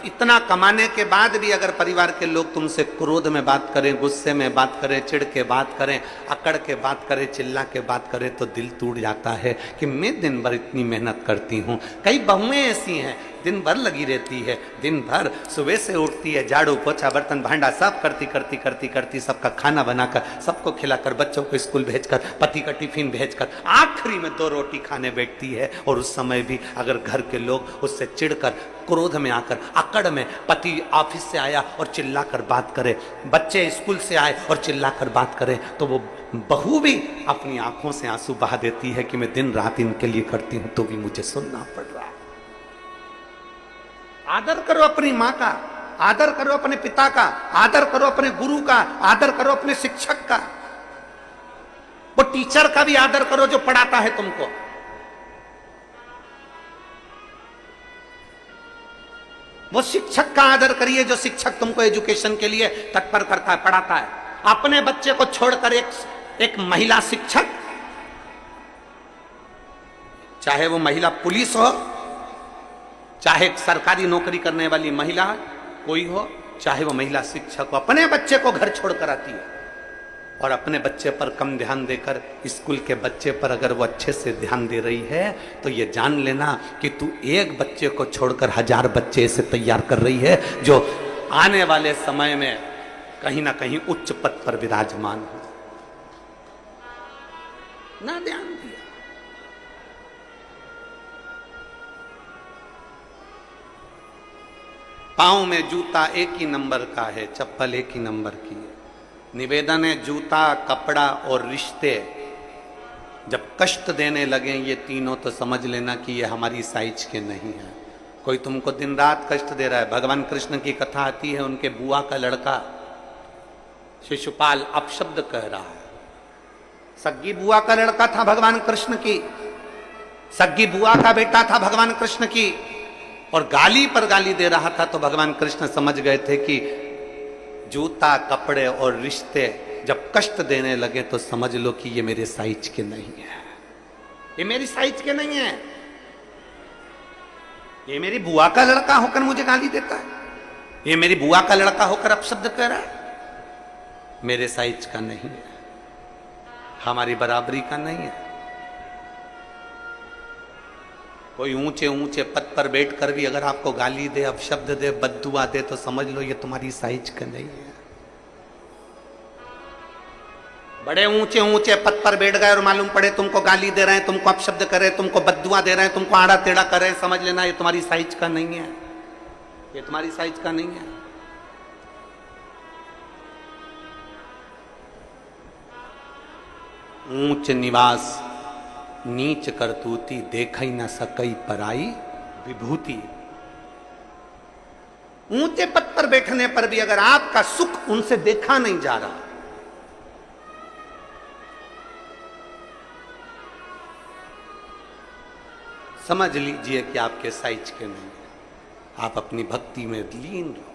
इतना कमाने के बाद भी अगर परिवार के लोग तुमसे क्रोध में बात करें, गुस्से में बात करें, चिढ़ के बात करें, अकड़ के बात करें, चिल्ला के बात करें, तो दिल टूट जाता है कि मैं दिन भर इतनी मेहनत करती हूँ। कई बहुएं ऐसी हैं दिन भर लगी रहती है, दिन भर सुबह से उठती है, झाड़ू पोछा बर्तन भांडा सब करती करती करती करती, सबका खाना बनाकर, सबको खिलाकर, बच्चों को स्कूल भेजकर, पति का टिफिन भेजकर, आखिरी में 2 रोटी खाने बैठती है। और उस समय भी अगर घर के लोग उससे चिढ़कर, क्रोध में आकर, अकड़ में, पति ऑफिस से आया और चिल्लाकर बात करे, बच्चे स्कूल से आए और चिल्लाकर बात करें, तो वो बहू भी अपनी आंखों से आंसू बहा देती है कि मैं दिन रात इनके लिए करती हूं तो भी मुझे सुनना पड़ रहा है। आदर करो अपनी माँ का, आदर करो अपने पिता का, आदर करो अपने गुरु का, आदर करो अपने शिक्षक का। वो टीचर का भी आदर करो जो पढ़ाता है तुमको। वो शिक्षक का आदर करिए जो शिक्षक तुमको एजुकेशन के लिए तत्पर करता है, पढ़ाता है। अपने बच्चे को छोड़कर एक महिला शिक्षक, चाहे वो महिला पुलिस हो, चाहे सरकारी नौकरी करने वाली महिला कोई हो, चाहे वो महिला शिक्षक हो, अपने बच्चे को घर छोड़कर आती है और अपने बच्चे पर कम ध्यान देकर स्कूल के बच्चे पर अगर वो अच्छे से ध्यान दे रही है तो ये जान लेना कि तू एक बच्चे को छोड़कर 1000 बच्चे ऐसे तैयार कर रही है जो आने वाले समय में कहीं ना कहीं उच्च पद पर विराजमान हो। ना ध्यान दिया। पांव में जूता एक ही नंबर का है, चप्पल एक ही नंबर की है। निवेदन है, जूता, कपड़ा और रिश्ते जब कष्ट देने लगे ये तीनों, तो समझ लेना कि ये हमारी साइज के नहीं है। कोई तुमको दिन रात कष्ट दे रहा है। भगवान कृष्ण की कथा आती है, उनके बुआ का लड़का शिशुपाल अपशब्द कह रहा है। सग्गी बुआ का लड़का था भगवान कृष्ण की, सग्गी बुआ का बेटा था भगवान कृष्ण की, और गाली पर गाली दे रहा था। तो भगवान कृष्ण समझ गए थे कि जूता, कपड़े और रिश्ते जब कष्ट देने लगे तो समझ लो कि ये मेरे साइज के नहीं है, ये मेरी साइज के नहीं है। ये मेरी बुआ का लड़का होकर मुझे गाली देता है, ये मेरी बुआ का लड़का होकर अपशब्द कह रहा है, मेरे साइज का नहीं है, हमारी बराबरी का नहीं है। कोई ऊंचे ऊंचे पद पर बैठकर भी अगर आपको गाली दे, अपशब्द दे, बद्दुआ दे, तो समझ लो ये तुम्हारी साइज का नहीं है। बड़े ऊंचे ऊंचे पद पर बैठ गए और मालूम पड़े तुमको गाली दे रहे हैं, तुमको अपशब्द कर रहे हैं, तुमको बद्दुआ दे रहे हैं, तुमको आड़ा टेढ़ा कर रहे हैं, समझ लेना ये तुम्हारी साइज का नहीं है। ये तुम्हारी साइज का नहीं है। ऊंच निवास नीच करतूती, देखई न सकई पराई विभूति। ऊंचे पद पर बैठने पर भी अगर आपका सुख उनसे देखा नहीं जा रहा, समझ लीजिए कि आपके साइज के नहीं है। आप अपनी भक्ति में लीन रहो,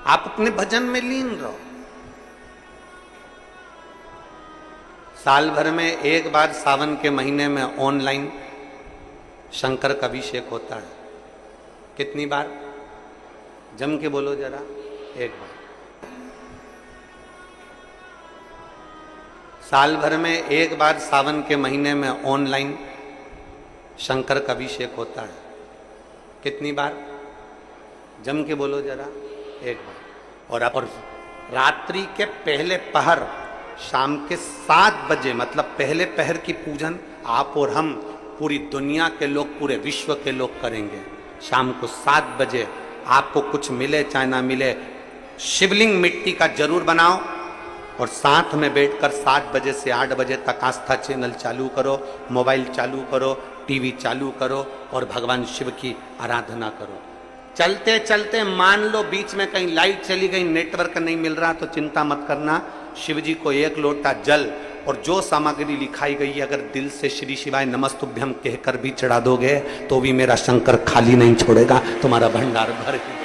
आप अपने भजन में लीन रहो। साल भर में एक बार सावन के महीने में ऑनलाइन शंकर का अभिषेक होता है। कितनी बार? जम के बोलो जरा। एक बार। साल भर में एक बार सावन के महीने में ऑनलाइन शंकर का अभिषेक होता है। कितनी बार? जम के बोलो जरा। एक बार। और रात्रि के पहले पहर शाम के 7 बजे, मतलब पहले पहर की पूजन आप और हम, पूरी दुनिया के लोग, पूरे विश्व के लोग करेंगे। शाम को 7 बजे आपको कुछ मिले चाहे ना मिले, शिवलिंग मिट्टी का जरूर बनाओ और साथ में बैठकर 7 बजे से 8 बजे तक आस्था चैनल चालू करो, मोबाइल चालू करो, टीवी चालू करो और भगवान शिव की आराधना करो। चलते चलते मान लो बीच में कहीं लाइट चली गई, नेटवर्क नहीं मिल रहा, तो चिंता मत करना। शिव जी को 1 लोटा जल और जो सामग्री लिखाई गई है, अगर दिल से श्री शिवाय नमस्तुभ्यम कहकर भी चढ़ा दोगे तो भी मेरा शंकर खाली नहीं छोड़ेगा, तुम्हारा भंडार भर के।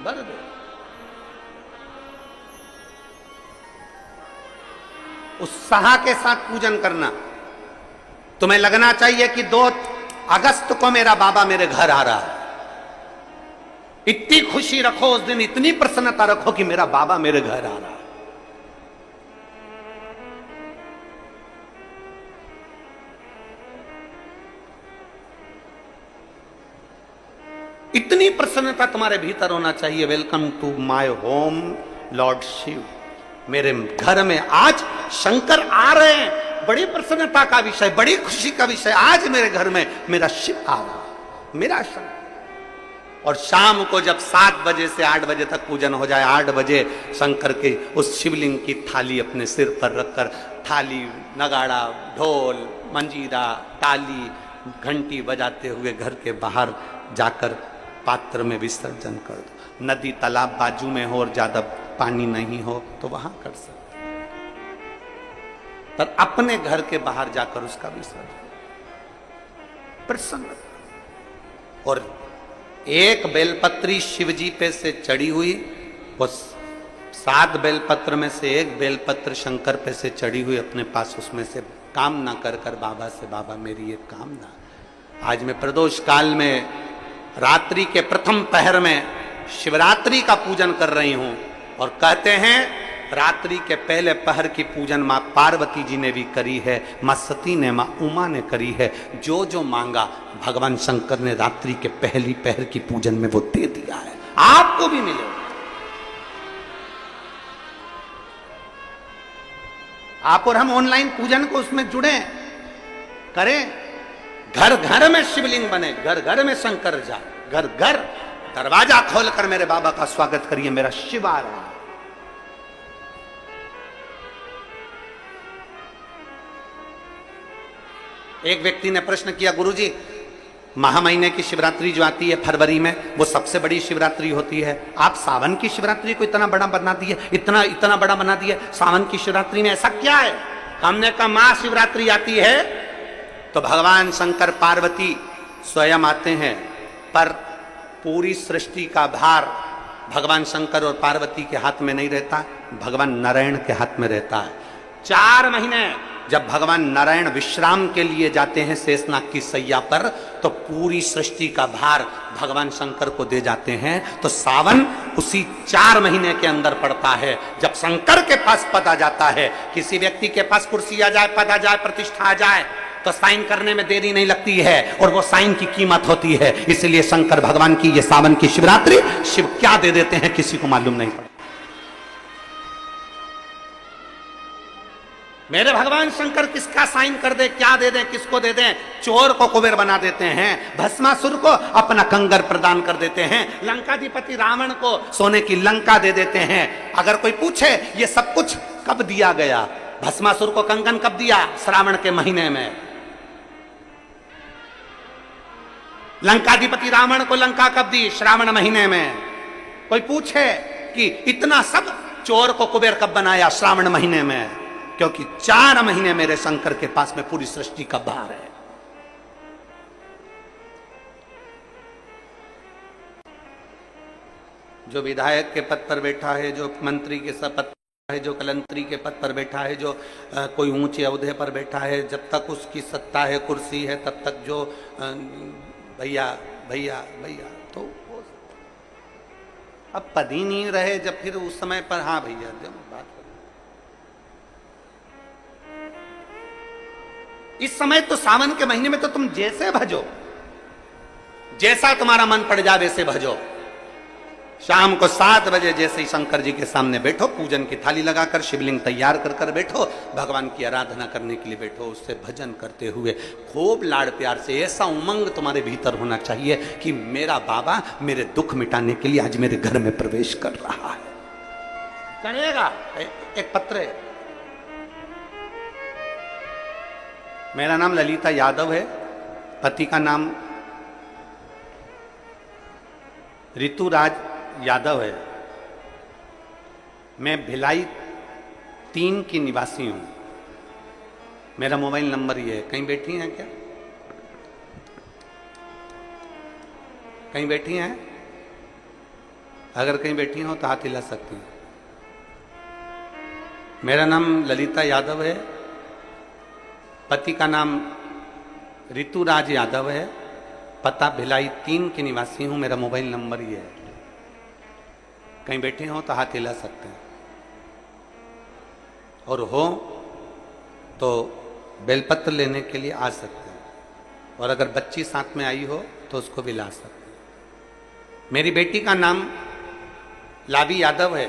भर दो। उत्साह के साथ पूजन करना। तुम्हें लगना चाहिए कि 2 अगस्त को मेरा बाबा मेरे घर आ रहा है। इतनी खुशी रखो उस दिन, इतनी प्रसन्नता रखो कि मेरा बाबा मेरे घर आ रहा है। इतनी प्रसन्नता तुम्हारे भीतर होना चाहिए। Welcome to my home lord Shiva. मेरे घर में आज शंकर आ रहे हैं, बड़ी प्रसन्नता का विषय, बड़ी खुशी का विषय। आज मेरे घर में मेरा शिव आ रहा है, मेरा शंकर। और शाम को जब 7 बजे से 8 बजे तक पूजन हो जाए, 8 बजे शंकर के उस शिवलिंग की थाली अपने सिर पर रखकर, थाली, नगाड़ा, ढोल, मंजीरा, ताली, घंटी बजाते हुए घर के बाहर जाकर पात्र में विसर्जन कर दो। नदी तालाब बाजू में हो और ज्यादा पानी नहीं हो तो वहां कर सकते, पर अपने घर के बाहर जाकर उसका विसर्जन प्रसन्न। और एक बेलपत्री शिवजी पे से चढ़ी हुई, वो 7 बेलपत्र में से एक बेलपत्र शंकर पे से चढ़ी हुई अपने पास, उसमें से कामना कर कर बाबा से, बाबा मेरी ये कामना, आज मैं प्रदोष काल में रात्रि के प्रथम पहर में शिवरात्रि का पूजन कर रही हूं। और कहते हैं रात्रि के पहले पहर की पूजन मां पार्वती जी ने भी करी है, मां सती ने, मां उमा ने करी है। जो जो मांगा भगवान शंकर ने रात्रि के पहली पहर की पूजन में वो दे दिया है, आपको भी मिलेगा। आप और हम ऑनलाइन पूजन को उसमें जुड़े करें, घर घर में शिवलिंग बने, घर घर में शंकर जाए, घर घर दरवाजा खोलकर मेरे बाबा का स्वागत करिए, मेरा शिव आ रहा है। एक व्यक्ति ने प्रश्न किया, गुरुजी महा महीने की शिवरात्रि जो आती है फरवरी में, वो सबसे बड़ी शिवरात्रि होती है, आप सावन की शिवरात्रि को इतना बड़ा बना दिए, इतना बड़ा बना दिए, सावन की शिवरात्रि में ऐसा क्या है? हमने कहा महाशिवरात्रि आती है तो भगवान शंकर पार्वती स्वयं आते हैं, पर पूरी सृष्टि का भार भगवान शंकर और पार्वती के हाथ में नहीं रहता, भगवान नारायण के हाथ में रहता है। 4 महीने जब भगवान नारायण विश्राम के लिए जाते हैं शेषनाग की सैया पर, तो पूरी सृष्टि का भार भगवान शंकर को दे जाते हैं। तो सावन उसी 4 महीने के अंदर पड़ता है। जब शंकर के पास पद आ जाता है, किसी व्यक्ति के पास कुर्सी आ जाए, पद आ जाए, प्रतिष्ठा आ जाए, तो साइन करने में देरी नहीं लगती है, और वो साइन की कीमत होती है। इसलिए शंकर भगवान की ये सावन की शिवरात्रि शिव क्या दे देते हैं किसी को मालूम नहीं पड़ता। मेरे भगवान शंकर किसका साइन कर दे, क्या दे दें, किसको दे दें? चोर को कुबेर बना देते हैं, भस्मासुर को अपना कंगर प्रदान कर देते हैं, लंकाधिपति रावण को सोने की लंका दे देते हैं। अगर कोई पूछे ये सब कुछ कब दिया गया, भस्मासुर को कंगन कब दिया? श्रावण के महीने में। लंकाधिपति रावण को लंका कब दी? श्रावण महीने में। कोई पूछे कि इतना सब चोर को कुबेर कब बनाया? श्रावण महीने में। क्योंकि 4 महीने मेरे शंकर के पास में पूरी सृष्टि का भार है। जो विधायक के पद पर बैठा है, जो मंत्री के पद पर है, जो कलंतरी के पद पर बैठा है, जो कोई ऊंचे ओहदे पर बैठा है, जब तक उसकी सत्ता है, कुर्सी है, तब तक जो भैया भैया भैया, तो वो अब पद ही नहीं रहे, जब फिर उस समय पर हाँ भैया बात। इस समय तो सावन के महीने में तो तुम जैसे भजो, जैसा तुम्हारा मन पड़ जाए वैसे भजो। शाम को 7 बजे जैसे ही शंकर जी के सामने बैठो, पूजन की थाली लगाकर शिवलिंग तैयार कर कर बैठो, भगवान की आराधना करने के लिए बैठो, उससे भजन करते हुए खूब लाड़ प्यार से। ऐसा उमंग तुम्हारे भीतर होना चाहिए कि मेरा बाबा मेरे दुख मिटाने के लिए आज मेरे घर में प्रवेश कर रहा है। करेगा। एक पत्र है, मेरा नाम ललिता यादव है, पति का नाम ऋतुराज यादव है, मैं भिलाई 3 की निवासी हूं। मेरा मोबाइल नंबर ये है। कहीं बैठी हैं क्या? कहीं बैठी हैं? अगर कहीं बैठी हो तो हाथ हिला सकती हैं। मेरा नाम ललिता यादव है, पति का नाम ऋतुराज यादव है, पता भिलाई 3 की निवासी हूं, मेरा मोबाइल नंबर ये है। कहीं बैठे हो तो हाथ हिला सकते हैं, और हो तो बेलपत्र लेने के लिए आ सकते हैं, और अगर बच्ची साथ में आई हो तो उसको भी ला सकते हैं। मेरी बेटी का नाम लाभी यादव है,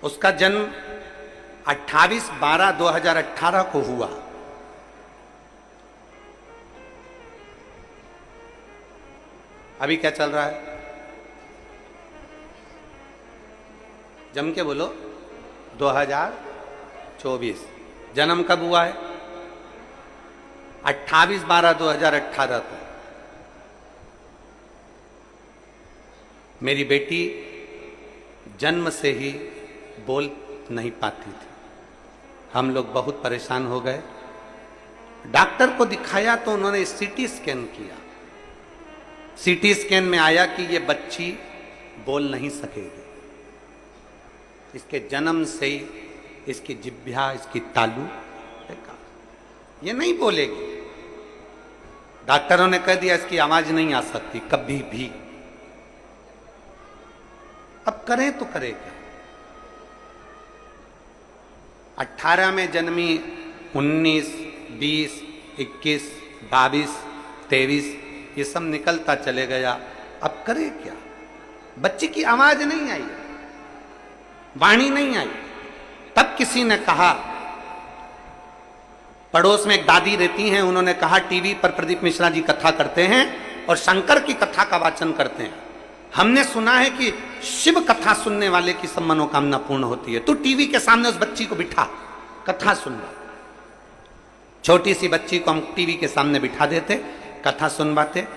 उसका जन्म 28/12/2018 को हुआ। अभी क्या चल रहा है? जम के बोलो। 2024। जन्म कब हुआ है? 28/12/2018 को। मेरी बेटी जन्म से ही बोल नहीं पाती थी। हम लोग बहुत परेशान हो गए, डॉक्टर को दिखाया तो उन्होंने सीटी स्कैन किया। सीटी स्कैन में आया कि ये बच्ची बोल नहीं सकेगी, इसके जन्म से ही इसकी जिह्वा, इसकी तालू बेकार, ये नहीं बोलेगी। डॉक्टरों ने कह दिया इसकी आवाज नहीं आ सकती कभी भी। अब करें तो करें क्या? 18 में जन्मी, 19, 20, 21, 22, 23 ये सब निकलता चले गया। अब करे क्या? बच्चे की आवाज नहीं आई, वाणी नहीं आई। तब किसी ने कहा, पड़ोस में एक दादी रहती हैं, उन्होंने कहा टीवी पर प्रदीप मिश्रा जी कथा करते हैं और शंकर की कथा का वाचन करते हैं। हमने सुना है कि शिव कथा सुनने वाले की सब मनोकामना पूर्ण होती है। तू टीवी के सामने उस बच्ची को बिठा, कथा सुनवा। छोटी सी बच्ची को हम टीवी के सामने बिठा देते, कथा सुनवाते।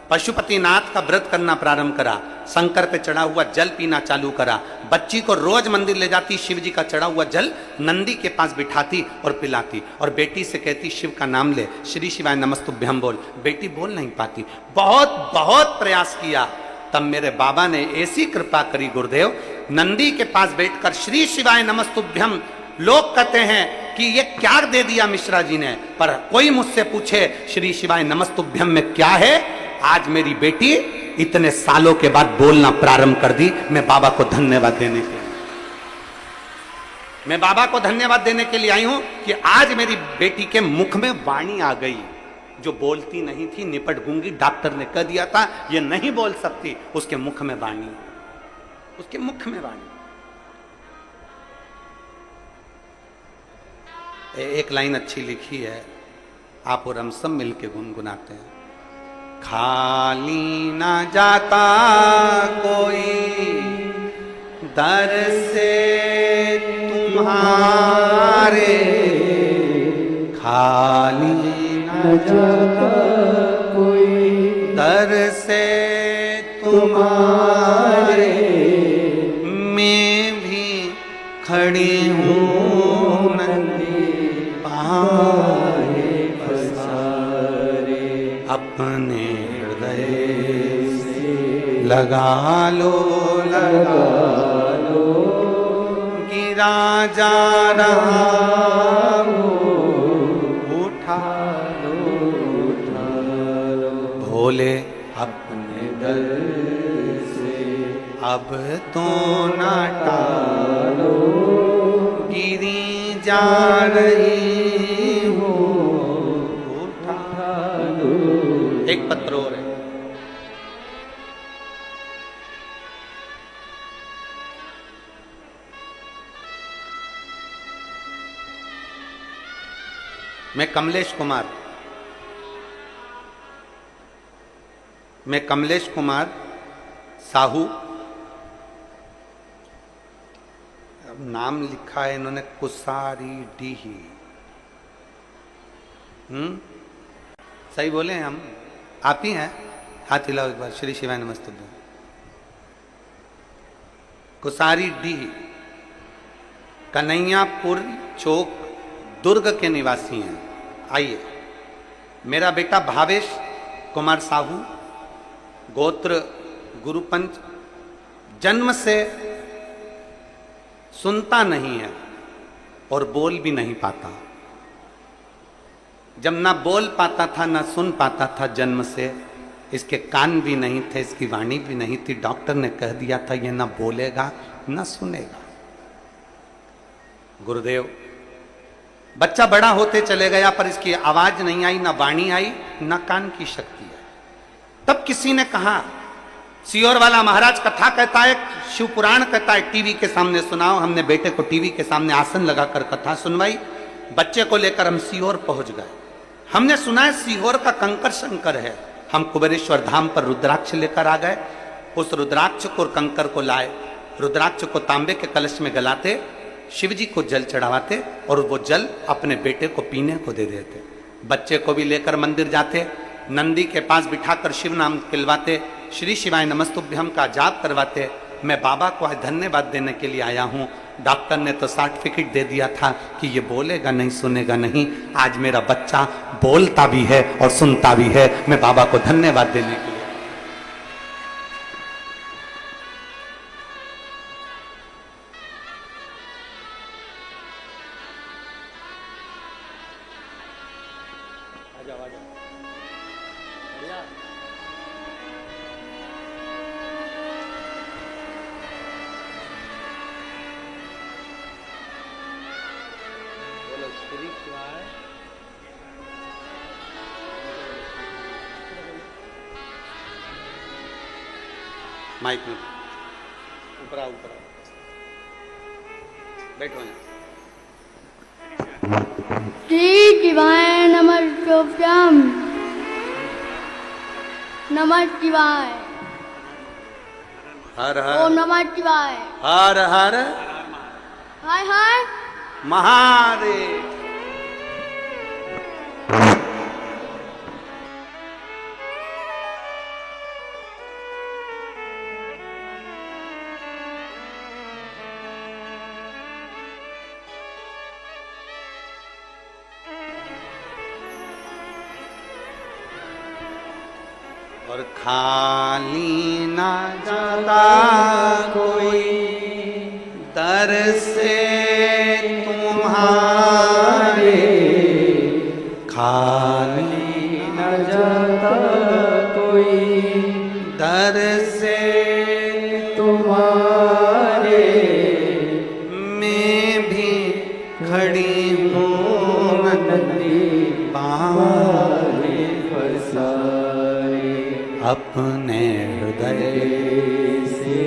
पशुपतिनाथ का व्रत करना प्रारंभ करा, शंकर पे चढ़ा हुआ जल पीना चालू करा। बच्ची को रोज मंदिर ले जाती, शिव जी का चढ़ा हुआ जल नंदी के पास बिठाती और पिलाती, और बेटी से कहती शिव का नाम ले, श्री शिवाय नमस्तुभ्यम बोल। बेटी बोल नहीं पाती, बहुत बहुत प्रयास किया। तब मेरे बाबा ने ऐसी कृपा करी गुरुदेव, नंदी के पास बैठकर श्री शिवाय नमस्तुभ्यम। लोग कहते हैं कि ये क्या दे दिया मिश्रा जी ने, पर कोई मुझसे पूछे श्री शिवाय नमस्तुभ्यम में क्या है, आज मेरी बेटी इतने सालों के बाद बोलना प्रारंभ कर दी। मैं बाबा को धन्यवाद देने के लिए, मैं बाबा को धन्यवाद देने के लिए आई हूं कि आज मेरी बेटी के मुख में वाणी आ गई। जो बोलती नहीं थी, निपट गूंगी, डॉक्टर ने कह दिया था ये नहीं बोल सकती, उसके मुख में वाणी, उसके मुख में वाणी। एक लाइन अच्छी लिखी है, आप और हम सब मिलके गुनगुनाते हैं। खाली ना जाता कोई दर से तुम्हारे, खाली ना जाता कोई दर से तुम्हारे, मैं भी खड़ी हूँ नंदी पाए पसारे, अपने हृदय से लगा लो गिरा जा रहा उठा लो भोले अपने दर से अब तो ना टालो, गिरी जा रही हो उठा लो। एक पत्र और है, मैं कमलेश कुमार साहू, नाम लिखा है इन्होंने कुसारी डीही। सही बोले हैं हम? आप ही हैं? हाथ हिलाओ एक बार। श्री शिवाय नमस्तुभ्यं। कुसारी डीही, कन्हैयापुर चौक, दुर्ग के निवासी हैं। आइए, मेरा बेटा भावेश कुमार साहू, गोत्र गुरुपंच, जन्म से सुनता नहीं है और बोल भी नहीं पाता। जब ना बोल पाता था ना सुन पाता था जन्म से, इसके कान भी नहीं थे, इसकी वाणी भी नहीं थी। डॉक्टर ने कह दिया था ये ना बोलेगा ना सुनेगा। गुरुदेव, बच्चा बड़ा होते चले गया पर इसकी आवाज नहीं आई, ना वाणी आई, ना कान की शक्ति आई। तब किसी ने कहा, सियोर वाला महाराज कथा कहता है, शिव पुराण कहता है, टीवी के सामने सुनाओ। हमने बेटे को टीवी के सामने आसन लगाकर कथा सुनवाई। बच्चे को लेकर हम सीहोर पहुंच गए। हमने सुना है सीहोर का कंकर शंकर है। हम कुबेरेश्वर धाम पर रुद्राक्ष लेकर आ गए। उस रुद्राक्ष को और कंकर को लाए, रुद्राक्ष को तांबे के कलश में गलाते, शिव जी को जल चढ़ावाते और वो जल अपने बेटे को पीने को दे देते। बच्चे को भी लेकर मंदिर जाते, नंदी के पास बिठाकर शिव नाम खिलवाते, श्री शिवाय नमस्तुभ्यम का जाप करवाते। मैं बाबा को आज धन्यवाद देने के लिए आया हूँ। डॉक्टर ने तो सर्टिफिकेट दे दिया था कि ये बोलेगा नहीं, सुनेगा नहीं। आज मेरा बच्चा बोलता भी है और सुनता भी है। मैं बाबा को धन्यवाद देने के लिए। माइक में ऊपर आओ, ऊपर आओ, बैठो। श्री शिवाय नमस्तुभ्यं। नमः शिवाय। हर हर ओम नमः शिवाय। हर हर हाय हाय महादेव। और खाली ना जाता कोई दर से तुम्हारे, खाली न जाता कोई दर से तुम्हारे, मैं भी खड़ी हूँ नंदी पाए पसारे, अपने हृदय से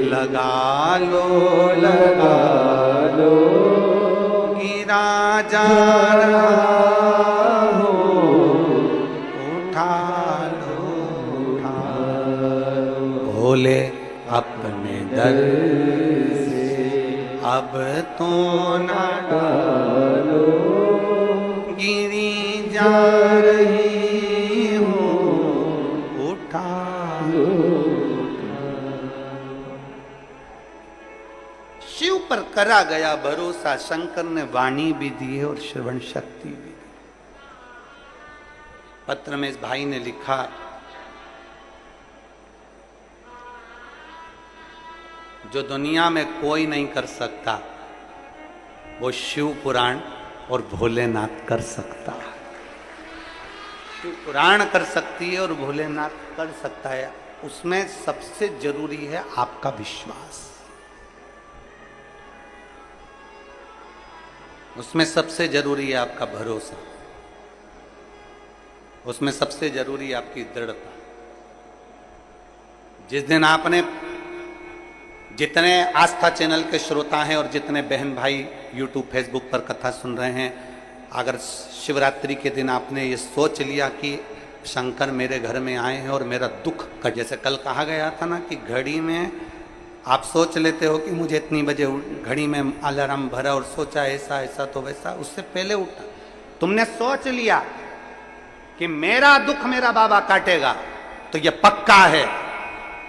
लगा लो लगा लो गिरा उठा जा रहा हो, उठा लो, उठा भोले अपने दर से अब तो ना डालो, गिरी जा रही हो, उठा लो। शिव पर करा गया भरोसा, शंकर ने वाणी भी दी है और श्रवण शक्ति भी दी। पत्र में इस भाई ने लिखा, जो दुनिया में कोई नहीं कर सकता वो शिव पुराण और भोलेनाथ कर सकता है। शिव पुराण कर सकती है और भोलेनाथ कर सकता है। उसमें सबसे जरूरी है आपका विश्वास, उसमें सबसे जरूरी है आपका भरोसा, उसमें सबसे जरूरी है आपकी दृढ़ता। जिस दिन आपने, जितने आस्था चैनल के श्रोता हैं और जितने बहन भाई यूट्यूब फेसबुक पर कथा सुन रहे हैं, अगर शिवरात्रि के दिन आपने ये सोच लिया कि शंकर मेरे घर में आए हैं और मेरा दुख कट, जैसे कल कहा गया था ना कि घड़ी में आप सोच लेते हो कि मुझे इतनी बजे घड़ी में अलार्म भरा और सोचा ऐसा ऐसा तो वैसा, उससे पहले उठा, तुमने सोच लिया कि मेरा दुख मेरा बाबा काटेगा, तो यह पक्का है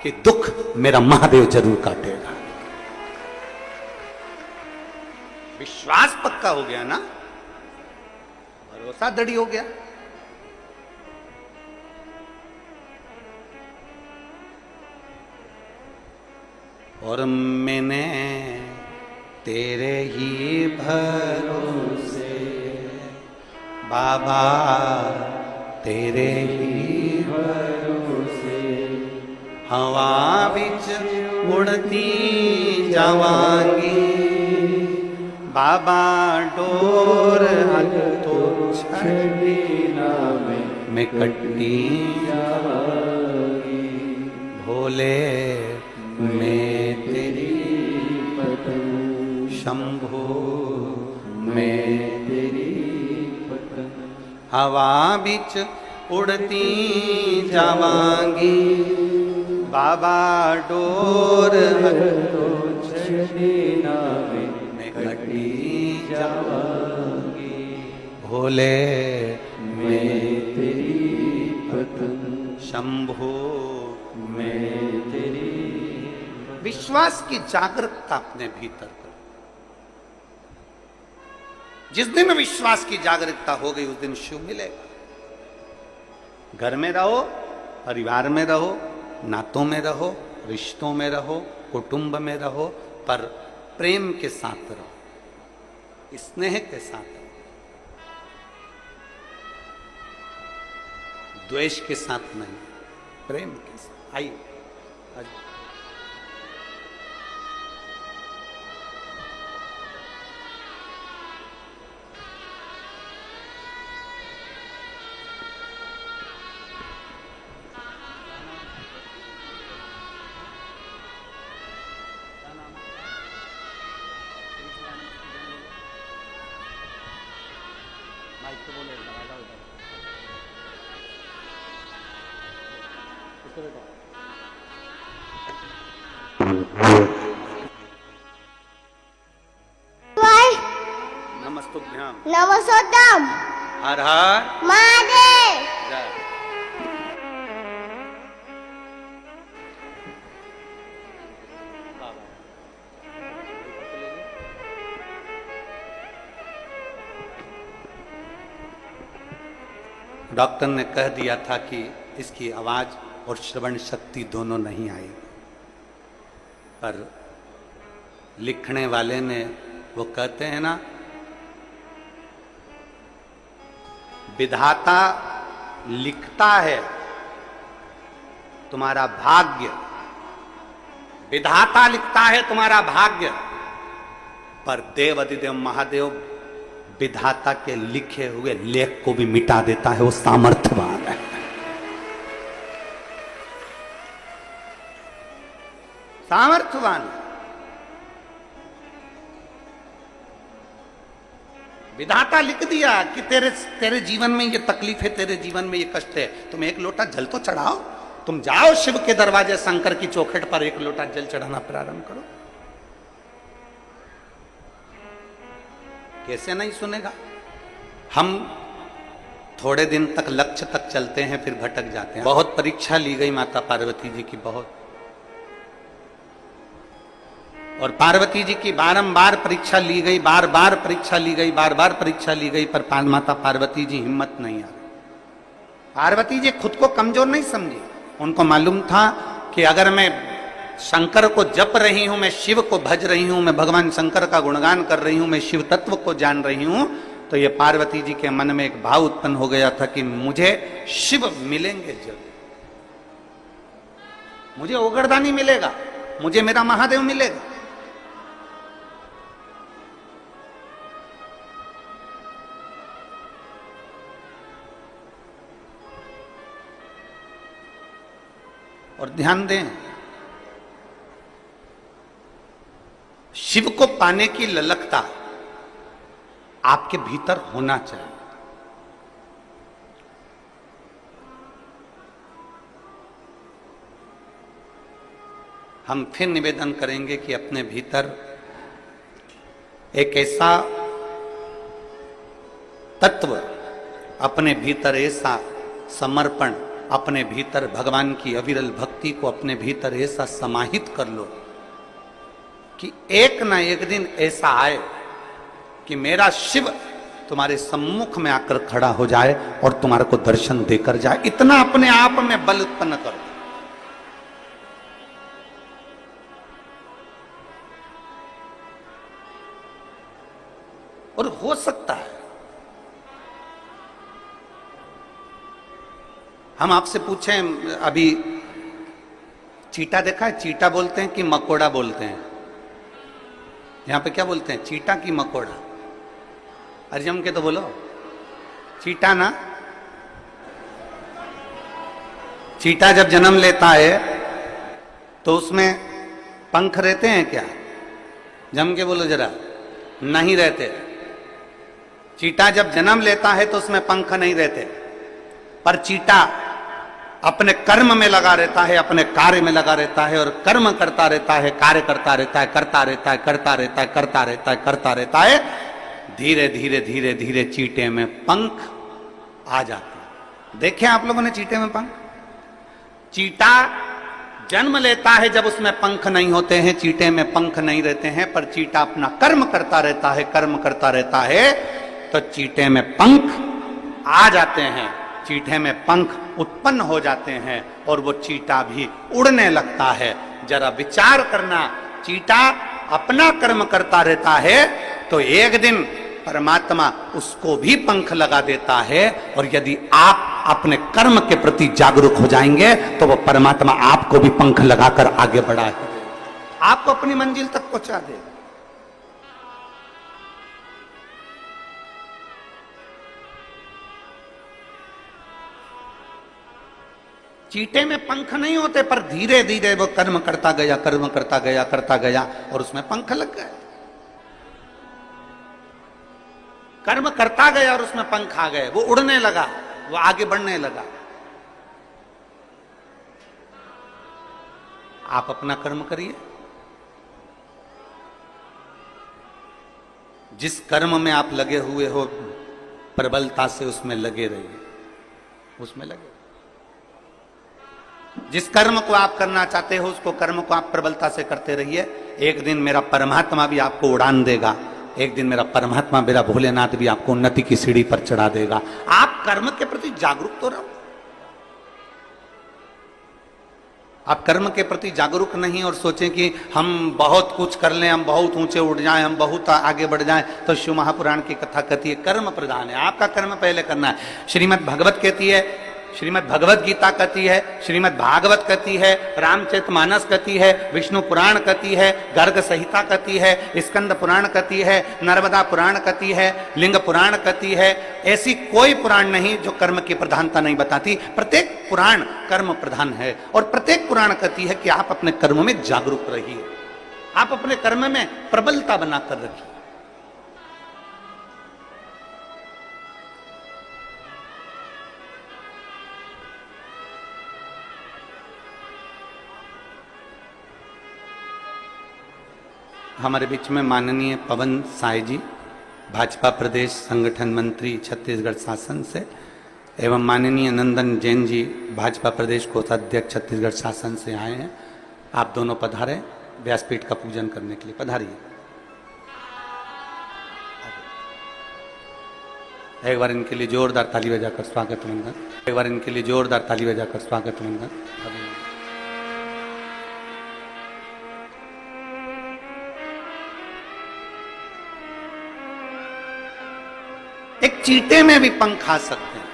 कि दुख मेरा महादेव जरूर काटेगा। विश्वास पक्का हो गया ना, भरोसा दृढ़ हो गया। और मैंने तेरे ही भरोसे बाबा, तेरे ही भरोसे हवा बिच उड़ती जावांगी, बाबा डोर तो छड़ी में कट्टी जावांगी, भोले मैं तेरी पतंग, शंभो मैं तेरी पतंग, हवा बिच उड़ती जावांगी, बाबा डोर तो छड़ीना में कटी जावांगी, भोले मैं तेरी पतंग, शंभो मैं तेरी। विश्वास की जागरूकता अपने भीतर करो। जिस दिन विश्वास की जागरूकता हो गई उस दिन शिव मिलेगा। घर में रहो, परिवार में रहो, नातों में रहो, रिश्तों में रहो, कुटुंब में रहो, पर प्रेम के साथ रहो, स्नेह के साथ रहो, द्वेष के साथ नहीं, प्रेम के साथ। आइए नमस्तुभ्याम, नमस्तोत्तम, हर हर महादेव। जय। डॉक्टर ने कह दिया था कि इसकी आवाज और श्रवण शक्ति दोनों नहीं आई, पर लिखने वाले ने, वो कहते हैं ना, विधाता लिखता है तुम्हारा भाग्य, विधाता लिखता है तुम्हारा भाग्य, पर देव अधिदेव महादेव विधाता के लिखे हुए लेख को भी मिटा देता है। वो सामर्थ्यवान है, सामर्थ्यवान। विधाता लिख दिया कि तेरे तेरे जीवन में ये तकलीफ है, तेरे जीवन में ये कष्ट है, तुम एक लोटा जल तो चढ़ाओ। तुम जाओ शिव के दरवाजे, शंकर की चौखट पर एक लोटा जल चढ़ाना प्रारंभ करो। कैसे नहीं सुनेगा? हम थोड़े दिन तक लक्ष्य तक चलते हैं, फिर भटक जाते हैं। बहुत परीक्षा ली गई माता पार्वती जी की, बहुत। और पार्वती जी की बारंबार परीक्षा ली गई, बार बार परीक्षा ली गई, बार बार परीक्षा ली गई, पर माता पार्वती जी हिम्मत नहीं आ रही। पार्वती जी खुद को कमजोर नहीं समझी। उनको मालूम था कि अगर मैं शंकर को जप रही हूं, मैं शिव को भज रही हूं, मैं भगवान शंकर का गुणगान कर रही हूं, मैं शिव तत्व को जान रही हूं, तो ये पार्वती जी के मन में एक भाव उत्पन्न हो गया था कि मुझे शिव मिलेंगे जब, मुझे ओगरदानी मिलेगा, मुझे मेरा महादेव मिलेगा। और ध्यान दें, शिव को पाने की ललकता आपके भीतर होना चाहिए। हम फिर निवेदन करेंगे कि अपने भीतर एक ऐसा तत्व, अपने भीतर ऐसा समर्पण, अपने भीतर भगवान की अविरल भक्ति को अपने भीतर ऐसा समाहित कर लो कि एक ना एक दिन ऐसा आए कि मेरा शिव तुम्हारे सम्मुख में आकर खड़ा हो जाए और तुम्हारे को दर्शन देकर जाए। इतना अपने आप में बल उत्पन्न करो। और हो सकता है, हम आपसे पूछें, अभी चीटा देखा है? चीटा बोलते हैं कि मकोड़ा बोलते हैं? यहां पे क्या बोलते हैं, चीटा की मकोड़ा? अरे जम के तो बोलो, चीटा ना। चीटा जब जन्म लेता है तो उसमें पंख रहते हैं क्या? जम के बोलो जरा। नहीं रहते। चीटा जब जन्म लेता है तो उसमें पंख नहीं रहते, पर चीटा अपने कर्म में लगा रहता है, अपने कार्य में लगा रहता है और कर्म करता रहता है, कार्य करता रहता है, करता रहता है, करता रहता है, करता रहता है, करता रहता है। धीरे धीरे धीरे धीरे चीटे में पंख आ जाते हैं। देखे आप लोगों ने चीटे में पंख? चीटा जन्म लेता है जब उसमें पंख नहीं होते हैं, चीटे में पंख नहीं रहते हैं, पर चीटा अपना कर्म करता रहता है, कर्म करता रहता है, तो चीटे में पंख आ जाते हैं, चीटे में पंख उत्पन्न हो जाते हैं और वो चीटा भी उड़ने लगता है। जरा विचार करना, चीटा अपना कर्म करता रहता है तो एक दिन परमात्मा उसको भी पंख लगा देता है, और यदि आप अपने कर्म के प्रति जागरूक हो जाएंगे तो वो परमात्मा आपको भी पंख लगाकर आगे बढ़ा है, आपको अपनी मंजिल तक पहुंचा दे। चीटे में पंख नहीं होते, पर धीरे धीरे वो कर्म करता गया, कर्म करता गया, करता गया और उसमें पंख लग गए। कर्म करता गया और उसमें पंख आ गए, वो उड़ने लगा, वो आगे बढ़ने लगा। आप अपना कर्म करिए, जिस कर्म में आप लगे हुए हो प्रबलता से उसमें लगे रहिए, उसमें लगे। जिस कर्म को आप करना चाहते हो उसको कर्म को आप प्रबलता से करते रहिए। एक दिन मेरा परमात्मा भी आपको उड़ान देगा, एक दिन मेरा परमात्मा, मेरा भोलेनाथ भी आपको उन्नति की सीढ़ी पर चढ़ा देगा। आप कर्म के प्रति जागरूक तो रहो। आप कर्म के प्रति जागरूक नहीं और सोचें कि हम बहुत कुछ कर लें, हम बहुत ऊंचे उठ जाएं, हम बहुत आगे बढ़ जाएं, तो शिव महापुराण की कथा कहती है कर्म प्रधान है, आपका कर्म पहले करना है। श्रीमद् भागवत कहती है, श्रीमद् भगवत गीता कहती है, श्रीमद् भागवत कहती है, रामचरितमानस कहती है, विष्णु पुराण कहती है, गर्ग संहिता कहती है, स्कंद पुराण कहती है, नर्मदा पुराण कहती है, लिंग पुराण कहती है। ऐसी कोई पुराण नहीं जो कर्म की प्रधानता नहीं बताती। प्रत्येक पुराण कर्म प्रधान है और प्रत्येक पुराण कहती है कि आप अपने कर्म में जागरूक रहिए, आप अपने कर्म में प्रबलता बनाकर रखिए। हमारे बीच में माननीय पवन साय जी, भाजपा प्रदेश संगठन मंत्री छत्तीसगढ़ शासन से, एवं माननीय नंदन जैन जी, भाजपा प्रदेश कोषाध्यक्ष छत्तीसगढ़ शासन से आए हैं। आप दोनों पधारे व्यासपीठ का पूजन करने के लिए, पधारिए। एक बार इनके लिए जोरदार ताली बजाकर स्वागत वंदन, एक बार इनके लिए जोरदार ताली बजाकर स्वागत वंदन। एक चींटे में भी पंख आ सकते हैं,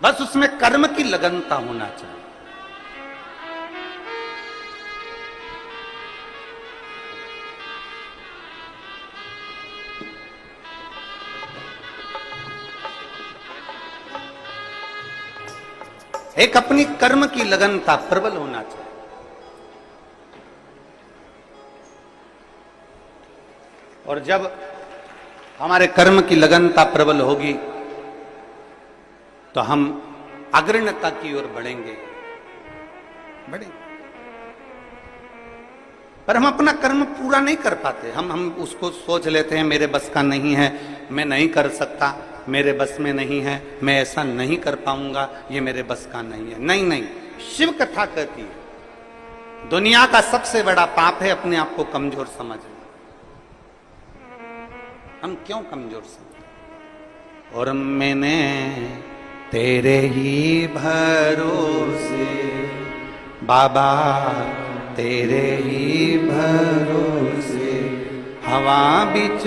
बस उसमें कर्म की लगनता होना चाहिए। एक अपनी कर्म की लगनता प्रबल होना चाहिए। और जब हमारे कर्म की लगनता प्रबल होगी तो हम अग्रणता की ओर बढ़ेंगे। पर हम अपना कर्म पूरा नहीं कर पाते। हम उसको सोच लेते हैं मेरे बस का नहीं है, मैं नहीं कर सकता, मेरे बस में नहीं है, मैं ऐसा नहीं कर पाऊंगा, ये मेरे बस का नहीं है। नहीं नहीं, शिव कथा कहती है दुनिया का सबसे बड़ा पाप है अपने आप को कमजोर समझना। हम क्यों कमजोर समझते? और मैंने तेरे ही भरोसे बाबा, तेरे ही भरोसे हवा बिच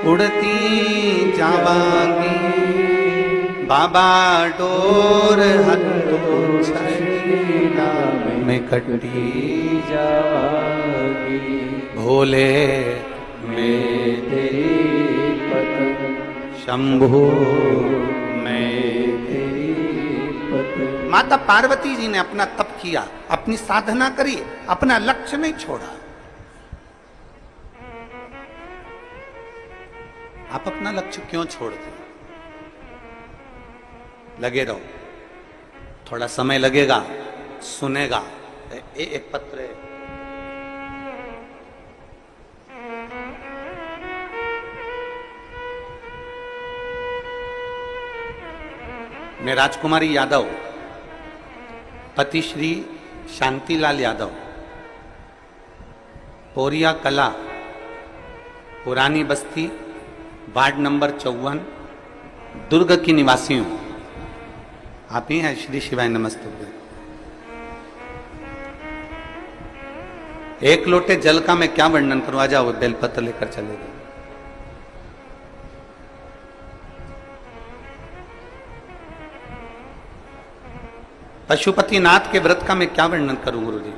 उड़ती जावांगी बाबा, डोर हथों छड़ीना में कटी जावागी भोले मैं तेरी पतंग, शंभु मैं तेरी पतंग। माता पार्वती जी ने अपना तप किया, अपनी साधना करी, अपना लक्ष्य नहीं छोड़ा। आप अपना लक्ष्य क्यों छोड़ते? लगे रहो, थोड़ा समय लगेगा, सुनेगा। एक पत्र है, मैं राजकुमारी यादव, पति श्री शांतिलाल यादव, पोरिया कला, पुरानी बस्ती, वार्ड नंबर 54, दुर्ग की निवासी हूं। आप ही हैं? श्री शिवाय नमस्ते। एक लोटे जल का मैं क्या वर्णन करूं? आ जाओ, बेलपत्र लेकर चले गए। पशुपतिनाथ के व्रत का मैं क्या वर्णन करूं गुरु जी?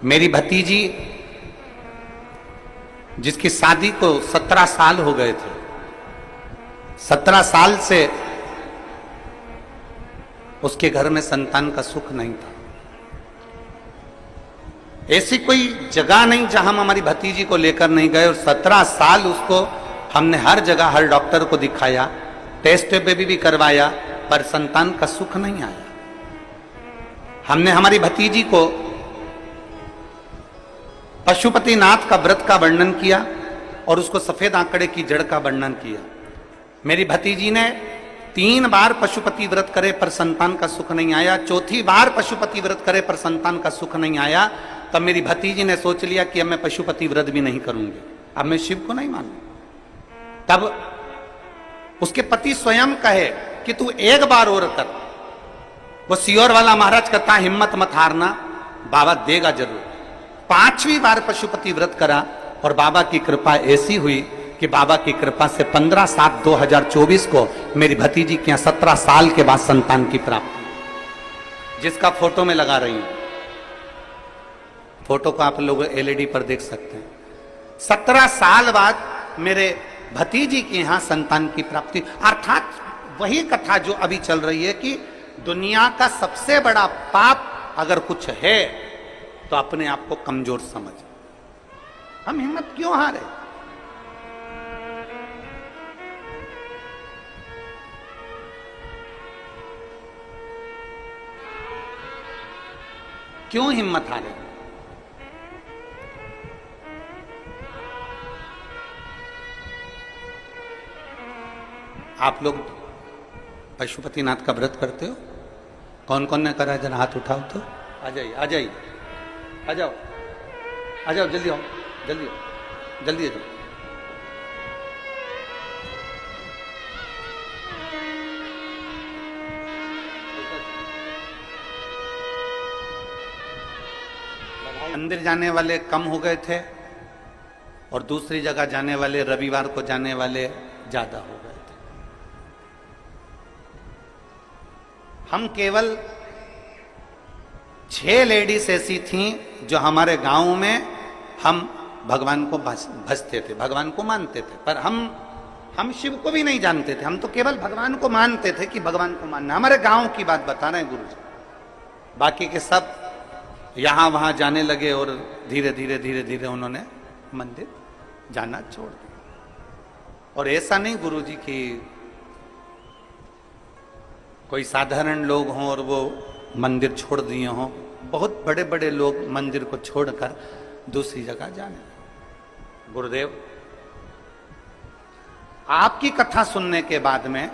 मेरी भतीजी जिसकी शादी को 17 साल हो गए थे, 17 साल से उसके घर में संतान का सुख नहीं था। ऐसी कोई जगह नहीं जहां हम हमारी भतीजी को लेकर नहीं गए, और 17 साल उसको हमने हर जगह हर डॉक्टर को दिखाया, टेस्ट बेबी भी करवाया, पर संतान का सुख नहीं आया। हमने हमारी भतीजी को पशुपतिनाथ का व्रत का वर्णन किया और उसको सफेद आंकड़े की जड़ का वर्णन किया। मेरी भतीजी ने 3 बार पशुपति व्रत करे पर संतान का सुख नहीं आया, चौथी बार पशुपति व्रत करे पर संतान का सुख नहीं आया। तब मेरी भतीजी ने सोच लिया कि अब मैं पशुपति व्रत भी नहीं करूंगी, अब मैं शिव को नहीं मानूंगी। तब उसके पति स्वयं कहे कि तू एक बार और कर। वो सियोर वाला महाराज कहता, हिम्मत मत हारना, बाबा देगा जरूर। 5वीं बार पशुपति व्रत करा और बाबा की कृपा ऐसी हुई कि बाबा की कृपा से 15/7/2024 को मेरी भतीजी के यहाँ 17 साल के बाद संतान की प्राप्ति, जिसका फोटो में लगा रही हूं। फोटो को आप लोग LED पर देख सकते हैं। 17 साल बाद मेरे भतीजी के यहां संतान की प्राप्ति। अर्थात वही कथा जो अभी चल रही है कि दुनिया का सबसे बड़ा पाप अगर कुछ है तो अपने आप को कमजोर समझ। हम हिम्मत क्यों हारे? क्यों हिम्मत हारे? आप लोग पशुपतिनाथ का व्रत करते हो? कौन कौन ने करा है? जरा हाथ उठाओ तो। आ जाइए, आ जाइए, आ जाओ, आ जाओ, जल्दी आओ, जल्दी आओ, जल्दी आ जाओ। मंदिर जाने वाले कम हो गए थे और दूसरी जगह जाने वाले, रविवार को जाने वाले ज्यादा हो गए थे। हम केवल 6 लेडीज ऐसी थीं जो हमारे गांव में हम भगवान को भजते थे, भगवान को मानते थे, पर हम शिव को भी नहीं जानते थे। हम तो केवल भगवान को मानते थे कि भगवान को मानना। हमारे गांव की बात बता रहे हैं गुरु जी। बाकी के सब यहां वहां जाने लगे और धीरे धीरे धीरे धीरे उन्होंने मंदिर जाना छोड़ दिया। और ऐसा नहीं गुरु जी कि कोई साधारण लोग हों और वो मंदिर छोड़ दिए हों। बहुत बड़े बड़े लोग मंदिर को छोड़कर दूसरी जगह जाने लगे। गुरुदेव, आपकी कथा सुनने के बाद में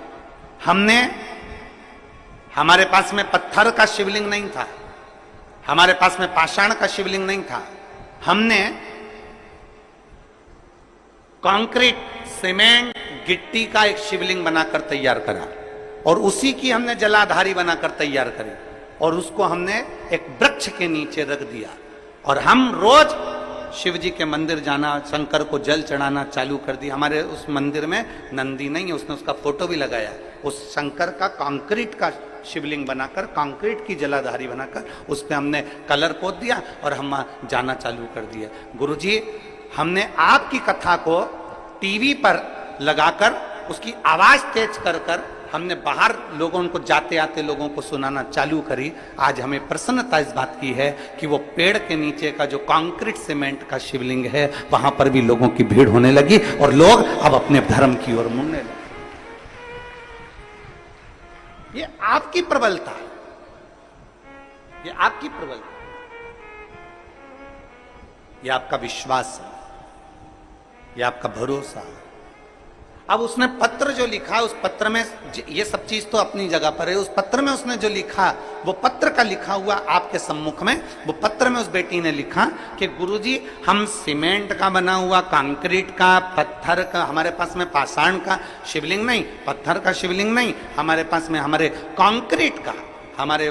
हमारे पास में पत्थर का शिवलिंग नहीं था, हमारे पास में पाषाण का शिवलिंग नहीं था। हमने कंक्रीट, सीमेंट, गिट्टी का एक शिवलिंग बनाकर तैयार करा और उसी की हमने जलाधारी बनाकर तैयार करी और उसको हमने एक वृक्ष के नीचे रख दिया। और हम रोज शिव जी के मंदिर जाना, शंकर को जल चढ़ाना चालू कर दी। हमारे उस मंदिर में नंदी नहीं है, उसने उसका फोटो भी लगाया। उस शंकर का कंक्रीट का शिवलिंग बनाकर, कंक्रीट की जलाधारी बनाकर उस पर हमने कलर पोत दिया और हम जाना चालू कर दिया। गुरुजी, हमने आपकी कथा को टीवी पर लगाकर उसकी आवाज तेज कर हमने बाहर लोगों को, जाते आते लोगों को सुनाना चालू करी। आज हमें प्रसन्नता इस बात की है कि वो पेड़ के नीचे का जो कंक्रीट सीमेंट का शिवलिंग है वहां पर भी लोगों की भीड़ होने लगी और लोग अब अपने धर्म की ओर मुड़ने लगे। ये आपकी प्रबलता है, ये आपकी प्रबलता, ये आपका विश्वास है, ये आपका भरोसा है। अब उसने पत्र जो लिखा, उस पत्र में ये सब चीज तो अपनी जगह पर है। उस पत्र में उसने जो लिखा, वो पत्र का लिखा हुआ आपके सम्मुख में, वो पत्र में उस बेटी ने लिखा कि गुरुजी, हम सीमेंट का बना हुआ, कंक्रीट का, पत्थर का, हमारे पास में पाषाण का शिवलिंग नहीं, पत्थर का शिवलिंग नहीं, हमारे पास में हमारे कंक्रीट का, हमारे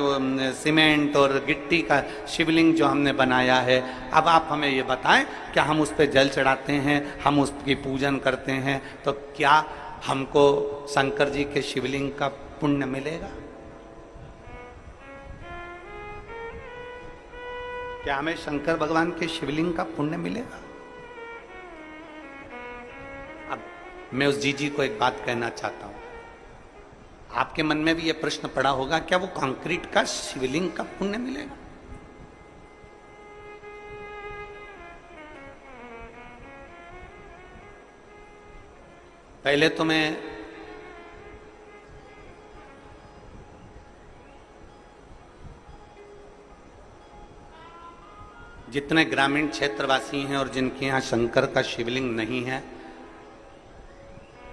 सीमेंट और गिट्टी का शिवलिंग जो हमने बनाया है। अब आप हमें ये बताएं, क्या हम उस पर जल चढ़ाते हैं, हम उसकी पूजन करते हैं, तो क्या हमको शंकर जी के शिवलिंग का पुण्य मिलेगा? क्या हमें शंकर भगवान के शिवलिंग का पुण्य मिलेगा? अब मैं उस जीजी को एक बात कहना चाहता हूं। आपके मन में भी यह प्रश्न पड़ा होगा, क्या वो कंक्रीट का शिवलिंग का पुण्य मिलेगा? पहले तो मैं जितने ग्रामीण क्षेत्रवासी हैं और जिनके यहां शंकर का शिवलिंग नहीं है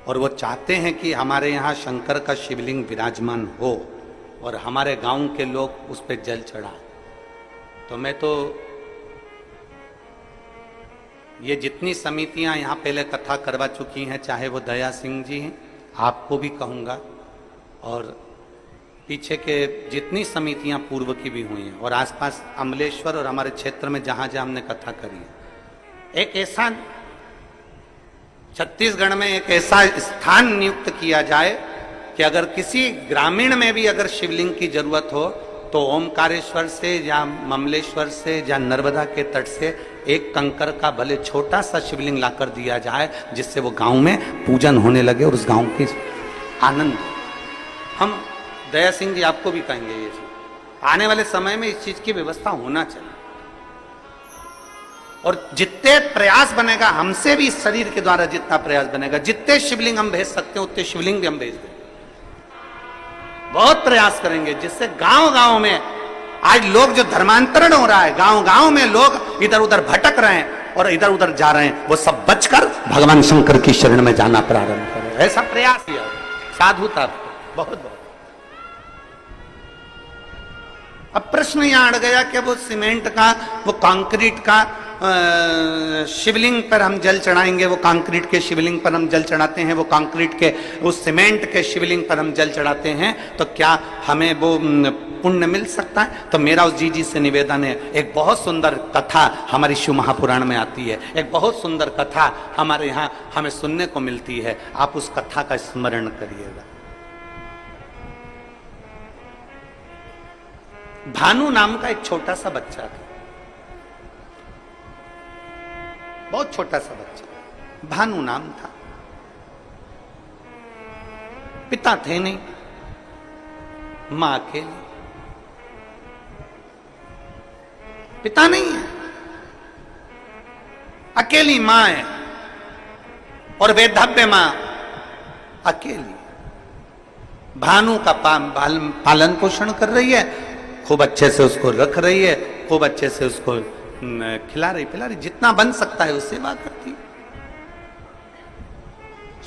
और वो चाहते हैं कि हमारे यहाँ शंकर का शिवलिंग विराजमान हो और हमारे गांव के लोग उस पर जल चढ़ाएं, तो मैं तो ये जितनी समितियां यहाँ पहले कथा करवा चुकी हैं, चाहे वो दया सिंह जी हैं, आपको भी कहूँगा, और पीछे के जितनी समितियां पूर्व की भी हुई हैं और आसपास अमलेश्वर और हमारे क्षेत्र में जहाँ जहाँ हमने कथा करी है, एक ऐसा छत्तीसगढ़ में एक ऐसा स्थान नियुक्त किया जाए कि अगर किसी ग्रामीण में भी अगर शिवलिंग की जरूरत हो तो ओमकारेश्वर से या ममलेश्वर से या नर्मदा के तट से एक कंकर का भले छोटा सा शिवलिंग लाकर दिया जाए, जिससे वो गांव में पूजन होने लगे और उस गांव की आनंद। हम दया सिंह जी आपको भी कहेंगे, ये आने वाले समय में इस चीज की व्यवस्था होना चाहिए और जितने प्रयास बनेगा हमसे भी, इस शरीर के द्वारा जितना प्रयास बनेगा, जितने शिवलिंग हम भेज सकते हैं उतने शिवलिंग भी हम भेज देंगे। बहुत प्रयास करेंगे जिससे गांव गांव में आज लोग जो धर्मांतरण हो रहा है, गांव गांव में लोग इधर उधर भटक रहे हैं और इधर उधर जा रहे हैं, वो सब बचकर भगवान शंकर की शरण में जाना प्रारंभ करें। ऐसा प्रयास किया साधुता, बहुत बहुत। अब प्रश्न यहां अड़ गया कि वो सीमेंट का, वो कंक्रीट का शिवलिंग पर हम जल चढ़ाएंगे, वो कंक्रीट के शिवलिंग पर हम जल चढ़ाते हैं, वो कंक्रीट के, उस सीमेंट के शिवलिंग पर हम जल चढ़ाते हैं, तो क्या हमें वो पुण्य मिल सकता है? तो मेरा उस जी से निवेदन है, एक बहुत सुंदर कथा हमारी शिव महापुराण में आती है, एक बहुत सुंदर कथा हमारे यहाँ हमें सुनने को मिलती है, आप उस कथा का स्मरण करिएगा। भानु नाम का एक छोटा सा बच्चा था, बहुत छोटा सा बच्चा, भानु नाम था। पिता थे नहीं, मां अकेली, पिता नहीं है, अकेली मां है, और वेधव्य मां अकेली। भानु का पालन पोषण कर रही है, खूब अच्छे से उसको रख रही है, खूब अच्छे से उसको खिला रही पिला रही, जितना बन सकता है उससे सेवा करती।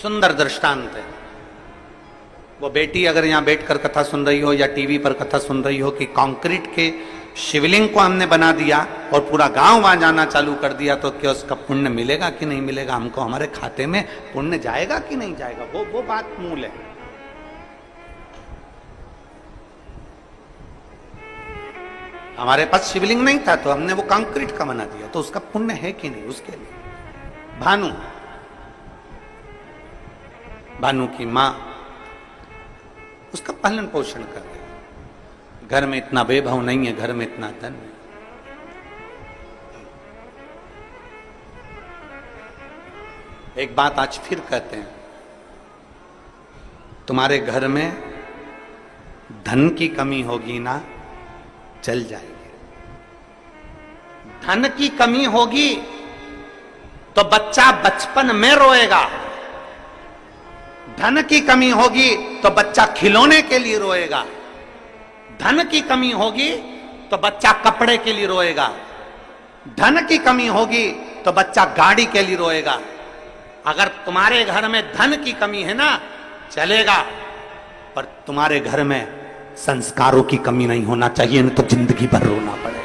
सुंदर दृष्टांत है। वो बेटी अगर यहां बैठकर कथा सुन रही हो या टीवी पर कथा सुन रही हो कि कंक्रीट के शिवलिंग को हमने बना दिया और पूरा गांव वहां जाना चालू कर दिया, तो क्या उसका पुण्य मिलेगा कि नहीं मिलेगा? हमको हमारे खाते में पुण्य जाएगा कि नहीं जाएगा? वो बात मूल है। हमारे पास शिवलिंग नहीं था तो हमने वो कंक्रीट का बना दिया, तो उसका पुण्य है कि नहीं? उसके लिए भानु की मां उसका पालन पोषण कर रही। घर में इतना वैभव नहीं है, घर में इतना धन नहीं। एक बात आज फिर कहते हैं, तुम्हारे घर में धन की कमी होगी ना, चल जाएगी। धन की कमी होगी तो बच्चा बचपन में रोएगा, धन की कमी होगी तो बच्चा खिलौने के लिए रोएगा, धन की कमी होगी तो बच्चा कपड़े के लिए रोएगा, धन की कमी होगी तो बच्चा गाड़ी के लिए रोएगा। अगर तुम्हारे घर में धन की कमी है ना, चलेगा, पर तुम्हारे घर में संस्कारों की कमी नहीं होना चाहिए, नहीं तो जिंदगी भर रोना पड़ेगा।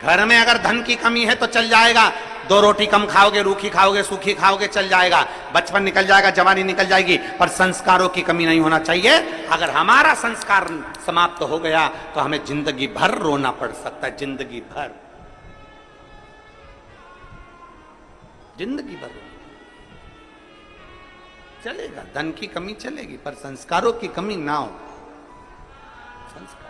घर में अगर धन की कमी है तो चल जाएगा, 2 रोटी कम खाओगे, रूखी खाओगे, सूखी खाओगे, चल जाएगा, बचपन निकल जाएगा, जवानी निकल जाएगी, पर संस्कारों की कमी नहीं होना चाहिए। अगर हमारा संस्कार समाप्त हो गया तो हमें जिंदगी भर रोना पड़ सकता है, जिंदगी भर, जिंदगी भर चलेगा। धन की कमी चलेगी पर संस्कारों की कमी ना हो। संस्कार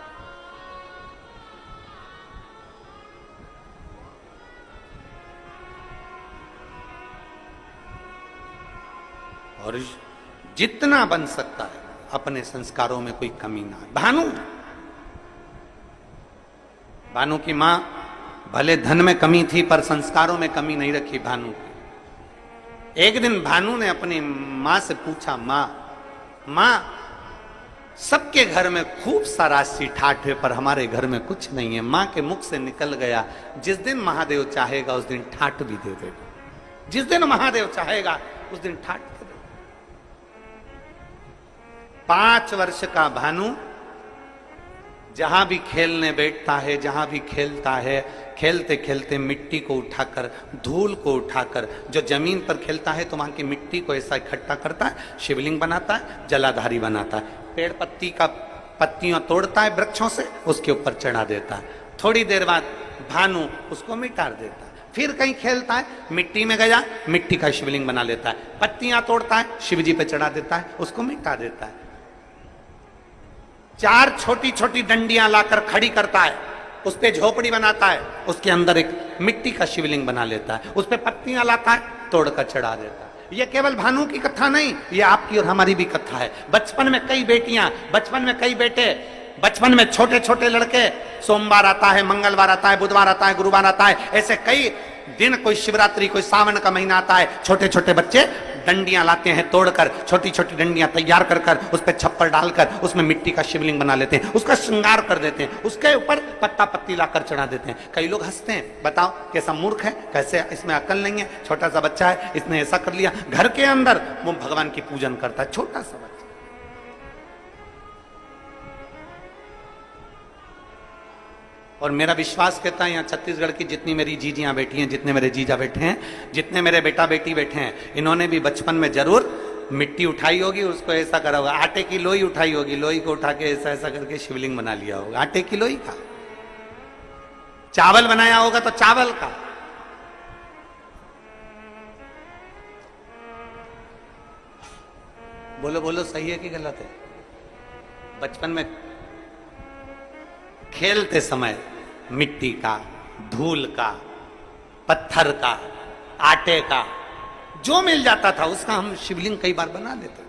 और जितना बन सकता है अपने संस्कारों में कोई कमी ना है। भानु की मां भले धन में कमी थी पर संस्कारों में कमी नहीं रखी भानु की। एक दिन भानु ने अपनी मां से पूछा, मां सबके घर में खूब सा राशि ठाठ है पर हमारे घर में कुछ नहीं है। मां के मुख से निकल गया, जिस दिन महादेव चाहेगा उस दिन ठाठ भी दे देगा, जिस दिन महादेव चाहेगा उस दिन ठाठ दे देगा। 5 वर्ष का भानु जहां भी खेलने बैठता है, जहां भी खेलता है, खेलते खेलते मिट्टी को उठाकर, धूल को उठाकर, जो जमीन पर खेलता है तो वहां की मिट्टी को ऐसा इकट्ठा करता है, शिवलिंग बनाता है, जलाधारी बनाता है, पेड़ पत्ती का पत्तियां तोड़ता है वृक्षों से, उसके ऊपर चढ़ा देता है। थोड़ी देर बाद भानु उसको मिटा देता है। फिर कहीं खेलता है, मिट्टी में गया, मिट्टी का शिवलिंग बना लेता है, पत्तियां तोड़ता है, शिवजी पे चढ़ा देता है, उसको मिटा देता है। 4 छोटी छोटी डंडियां लाकर खड़ी करता है, उस पे झोपड़ी बनाता है, उसके अंदर एक मिट्टी का शिवलिंग बना लेता है, उस पे पत्तियां लाता है, तोड़कर चढ़ा देता है। ये केवल भानु की कथा नहीं, ये आपकी और हमारी भी कथा है। बचपन में कई बेटियां, बचपन में कई बेटे, बचपन में छोटे छोटे लड़के, सोमवार आता है, मंगलवार आता है, बुधवार आता है, गुरुवार आता है, ऐसे कई दिन, कोई शिवरात्रि, कोई सावन का महीना आता है, छोटे छोटे बच्चे डंडियां लाते हैं तोड़कर, छोटी छोटी डंडियां तैयार कर कर उस पर छप्पर डालकर उसमें मिट्टी का शिवलिंग बना लेते हैं, उसका श्रृंगार कर देते हैं, उसके ऊपर पत्ता पत्ती लाकर चढ़ा देते हैं। कई लोग हंसते हैं, बताओ कैसा मूर्ख है, कैसे इसमें अकल नहीं है, छोटा सा बच्चा है इसने ऐसा कर लिया। घर के अंदर वो भगवान की पूजन करता है, छोटा सा बच्चा। और मेरा विश्वास कहता है यहाँ छत्तीसगढ़ की जितनी मेरी जीजियां बैठी हैं, जितने मेरे जीजा बैठे हैं, जितने मेरे बेटा बेटी बैठे हैं, इन्होंने भी बचपन में जरूर मिट्टी उठाई होगी, उसको ऐसा करा होगा, आटे की लोई उठाई होगी, लोई को उठा के ऐसा ऐसा करके शिवलिंग बना लिया होगा, आटे की लोई का। चावल बनाया होगा तो चावल का। बोलो बोलो, सही है कि गलत है? बचपन में खेलते समय मिट्टी का, धूल का, पत्थर का, आटे का जो मिल जाता था उसका हम शिवलिंग कई बार बना देते।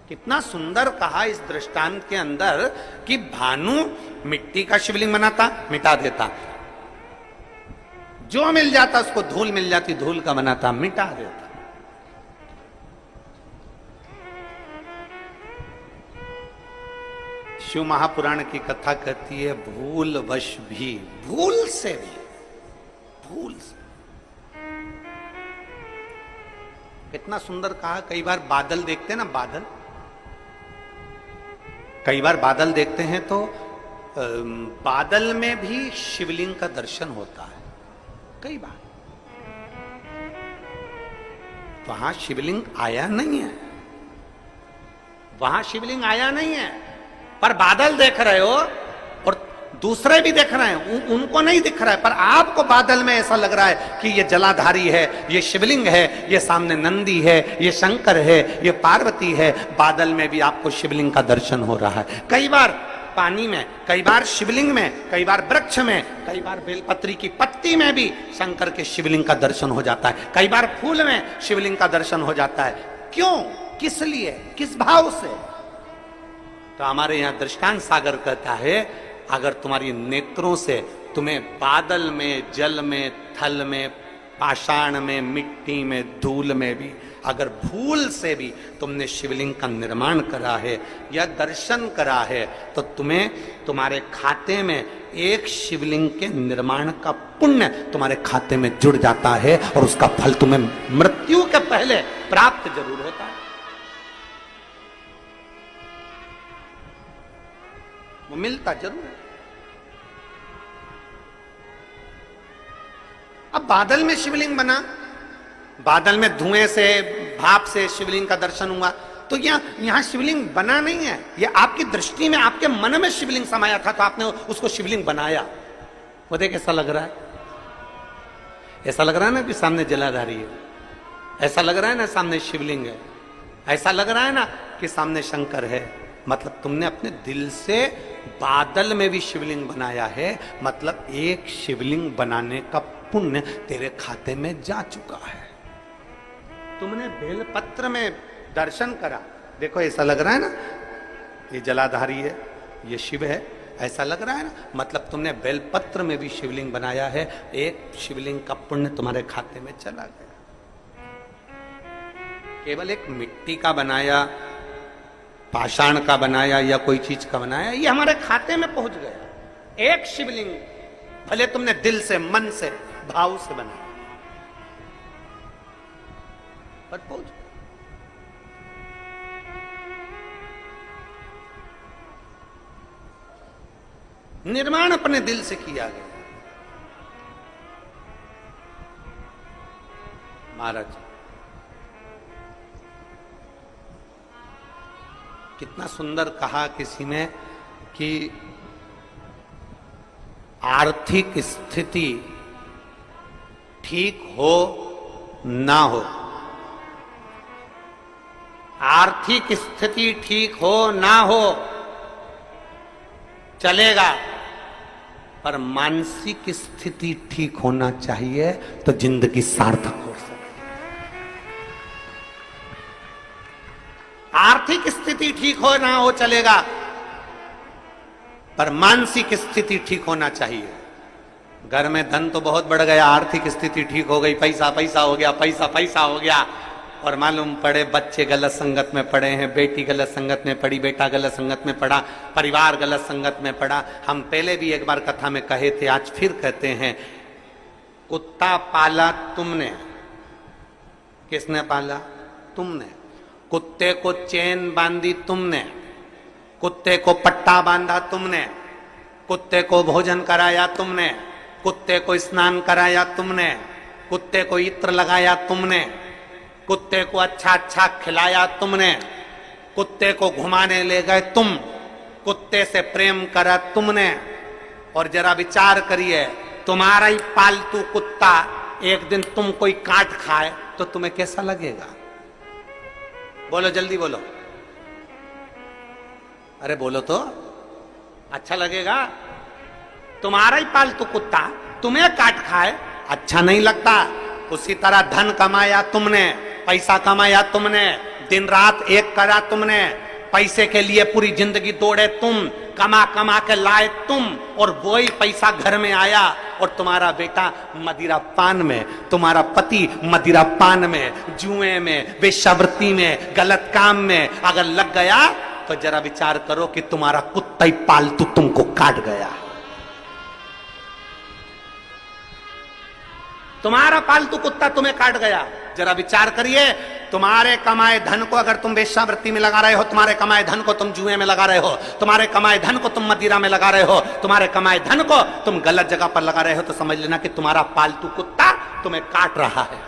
कितना सुंदर कहा इस दृष्टांत के अंदर कि भानु मिट्टी का शिवलिंग बनाता, मिटा देता, जो मिल जाता उसको, धूल मिल जाती धूल का बनाता, मिटा देता। शिव महापुराण की कथा कहती है भूल वश भी, भूल से भी, भूल से। कितना सुंदर कहा। कई बार बादल देखते हैं ना, बादल, कई बार बादल देखते हैं तो बादल में भी शिवलिंग का दर्शन होता है। कई बार वहां शिवलिंग आया नहीं है, वहां शिवलिंग आया नहीं है, पर बादल देख रहे हो और दूसरे भी देख रहे हैं, उनको नहीं दिख रहा है, पर आपको बादल में ऐसा लग रहा है कि ये जलाधारी है, ये शिवलिंग है, ये सामने नंदी है, ये शंकर है, ये पार्वती है। बादल में भी आपको शिवलिंग का दर्शन हो रहा है। कई बार पानी में, कई बार शिवलिंग में, कई बार वृक्ष में, कई बार बेलपत्री की पत्ती में भी शंकर के शिवलिंग का दर्शन हो जाता है। कई बार फूल में शिवलिंग का दर्शन हो जाता है। क्यों, किस लिए, किस भाव से? तो हमारे यहां दृष्टांत सागर कहता है अगर तुम्हारी नेत्रों से तुम्हें बादल में, जल में, थल में, पाषाण में, मिट्टी में, धूल में भी अगर भूल से भी तुमने शिवलिंग का निर्माण करा है या दर्शन करा है तो तुम्हें, तुम्हारे खाते में एक शिवलिंग के निर्माण का पुण्य तुम्हारे खाते में जुड़ जाता है और उसका फल तुम्हें मृत्यु के पहले प्राप्त जरूर होता है। वो मिलता जरूर है। अब बादल में शिवलिंग बना, बादल में धुएं से, भाप से शिवलिंग का दर्शन हुआ, तो यहां शिवलिंग बना नहीं है, ये आपकी दृष्टि में, आपके मन में शिवलिंग समाया था तो आपने उसको शिवलिंग बनाया। वो देख कैसा लग रहा है, ऐसा लग रहा है ना कि सामने जलाधारी है, ऐसा लग रहा है ना सामने शिवलिंग है, ऐसा लग रहा है ना कि सामने शंकर है। मतलब तुमने अपने दिल से बादल में भी शिवलिंग बनाया है, मतलब एक शिवलिंग बनाने का पुण्य तेरे खाते में जा चुका है। तुमने बेलपत्र में दर्शन करा, देखो ऐसा लग रहा है ना ये जलाधारी है, ये शिव है, ऐसा लग रहा है ना, मतलब तुमने बेलपत्र में भी शिवलिंग बनाया है, एक शिवलिंग का पुण्य तुम्हारे खाते में चला गया। केवल एक मिट्टी का बनाया, पाषाण का बनाया या कोई चीज का बनाया, ये हमारे खाते में पहुंच गया। एक शिवलिंग भले तुमने दिल से, मन से, भाव से बनाया, पर पहुंच गया। निर्माण अपने दिल से किया गया। महाराज कितना सुंदर कहा किसी ने कि आर्थिक स्थिति ठीक हो ना हो, आर्थिक स्थिति ठीक हो ना हो चलेगा, पर मानसिक स्थिति ठीक होना चाहिए तो जिंदगी सार्थक हो सके। आर्थिक स्थिति ठीक हो ना हो चलेगा, पर मानसिक स्थिति ठीक होना चाहिए। घर में धन तो बहुत बढ़ गया, आर्थिक स्थिति ठीक हो गई, पैसा पैसा हो गया, पैसा पैसा हो गया, और मालूम पड़े बच्चे गलत संगत में पड़े हैं, बेटी गलत संगत में पड़ी, बेटा गलत संगत में पड़ा, परिवार गलत संगत में पड़ा। हम पहले भी एक बार कथा में कहे थे, आज फिर कहते हैं, कुत्ता पाला तुमने। किसने पाला? तुमने। कुत्ते को चेन बांधी तुमने, कुत्ते को पट्टा बांधा तुमने, कुत्ते को भोजन कराया तुमने, कुत्ते को स्नान कराया तुमने, कुत्ते को इत्र लगाया तुमने, कुत्ते को अच्छा अच्छा खिलाया तुमने, कुत्ते को घुमाने ले गए तुम, कुत्ते से प्रेम करा तुमने। और जरा विचार करिए, तुम्हारा ही पालतू कुत्ता एक दिन तुम कोई काट खाए तो तुम्हें कैसा लगेगा? बोलो, जल्दी बोलो, अरे बोलो तो, अच्छा लगेगा? तुम्हारा ही पालतू कुत्ता तुम्हें काट खाए, अच्छा नहीं लगता। उसी तरह धन कमाया तुमने, पैसा कमाया तुमने, दिन रात एक करा तुमने, पैसे के लिए पूरी जिंदगी दौड़े तुम, कमा कमा के लाए तुम, और वही पैसा घर में आया और तुम्हारा बेटा मदिरा पान में, तुम्हारा पति मदिरा पान में, जुए में, वेश्यावृत्ति में, गलत काम में अगर लग गया तो जरा विचार करो कि तुम्हारा कुत्ता ही पालतू तुमको काट गया। तुम्हारा पालतू कुत्ता तुम्हें काट गया। जरा विचार करिए, तुम्हारे कमाए धन को अगर तुम वेश्यावृत्ति में लगा रहे हो, तुम्हारे कमाए धन को तुम जुए में लगा रहे हो, तुम्हारे कमाए धन को तुम मदिरा में लगा रहे हो, तुम्हारे कमाए धन को तुम गलत जगह पर लगा रहे हो, तो समझ लेना कि तुम्हारा पालतू कुत्ता तुम्हें काट रहा है।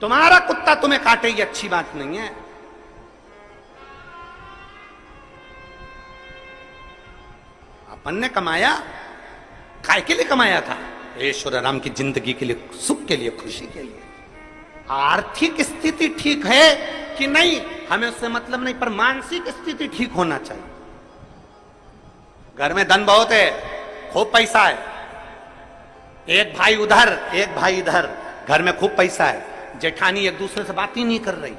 तुम्हारा कुत्ता तुम्हें काटे ये अच्छी बात नहीं है। अपन ने कमाया, काय के लिए कमाया था? ईश्वर राम की जिंदगी के लिए, सुख के लिए, खुशी के लिए। आर्थिक स्थिति ठीक है कि नहीं हमें उससे मतलब नहीं, पर मानसिक स्थिति ठीक होना चाहिए। घर में धन बहुत है, खूब पैसा है, एक भाई उधर एक भाई इधर, घर में खूब पैसा है, जेठानी एक दूसरे से बात ही नहीं कर रही,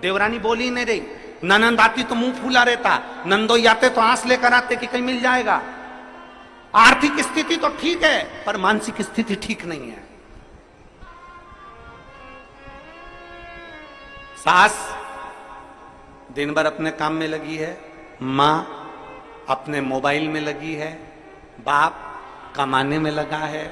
देवरानी बोली ही नहीं रही, ननंद आती तो मुंह फूला रहता, नंदोई आते तो आंस लेकर आते कि कहीं मिल जाएगा। आर्थिक स्थिति तो ठीक है पर मानसिक स्थिति ठीक नहीं है। सास दिन भर अपने काम में लगी है, मां अपने मोबाइल में लगी है, बाप कमाने में लगा है,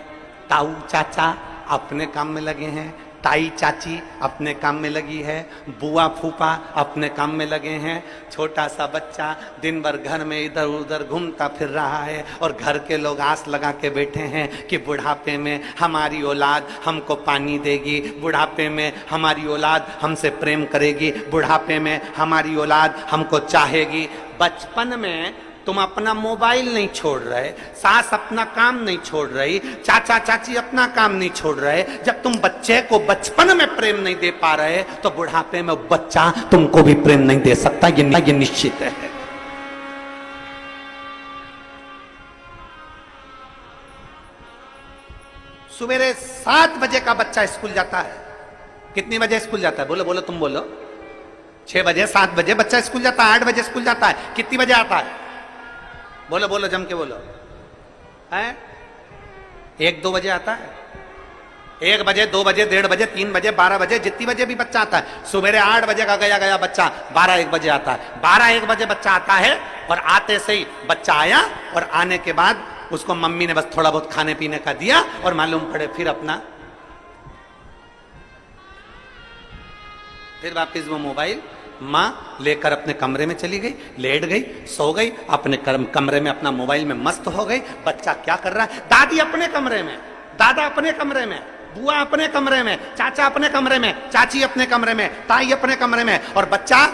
ताऊ चाचा अपने काम में लगे हैं, ताई चाची अपने काम में लगी है, बुआ फूफा अपने काम में लगे हैं, छोटा सा बच्चा दिन भर घर में इधर उधर घूमता फिर रहा है, और घर के लोग आस लगा के बैठे हैं कि बुढ़ापे में हमारी औलाद हमको पानी देगी, बुढ़ापे में हमारी औलाद हमसे प्रेम करेगी, बुढ़ापे में हमारी औलाद हमको चाहेगी। बचपन में तुम अपना मोबाइल नहीं छोड़ रहे, सास अपना काम नहीं छोड़ रही, चाचा चाची अपना काम नहीं छोड़ रहे। जब तुम बच्चे को बचपन में प्रेम नहीं दे पा रहे तो बुढ़ापे में बच्चा तुमको भी प्रेम नहीं दे सकता, ये निश्चित है। सवेरे 7 बजे का बच्चा स्कूल जाता है। कितनी बजे स्कूल जाता है? बोलो बोलो, तुम बोलो। 6 बजे 7 बजे बच्चा स्कूल जाता है, 8 बजे स्कूल जाता है। कितनी बजे आता है? बोलो बोलो, जम के बोलो। है 1-2 बजे आता है, 1 बजे, 2 बजे, 1:30 बजे, 3 बजे, 12 बजे, जितनी बजे भी बच्चा आता है। सुबह 8 बजे का गया बच्चा 12-1 बजे आता है, 12-1 बजे बच्चा आता है, और आते से ही बच्चा आया और आने के बाद उसको मम्मी ने बस थोड़ा बहुत खाने पीने का दिया और मालूम पड़े फिर वापिस वो मोबाइल माँ लेकर अपने कमरे में चली गई, लेट गई, सो गई, अपने कमरे में अपना मोबाइल में मस्त हो गई। बच्चा क्या कर रहा है? दादी अपने कमरे में, दादा अपने कमरे में, बुआ अपने कमरे में, चाचा अपने कमरे में, चाची अपने कमरे में, ताई अपने कमरे में, और बच्चा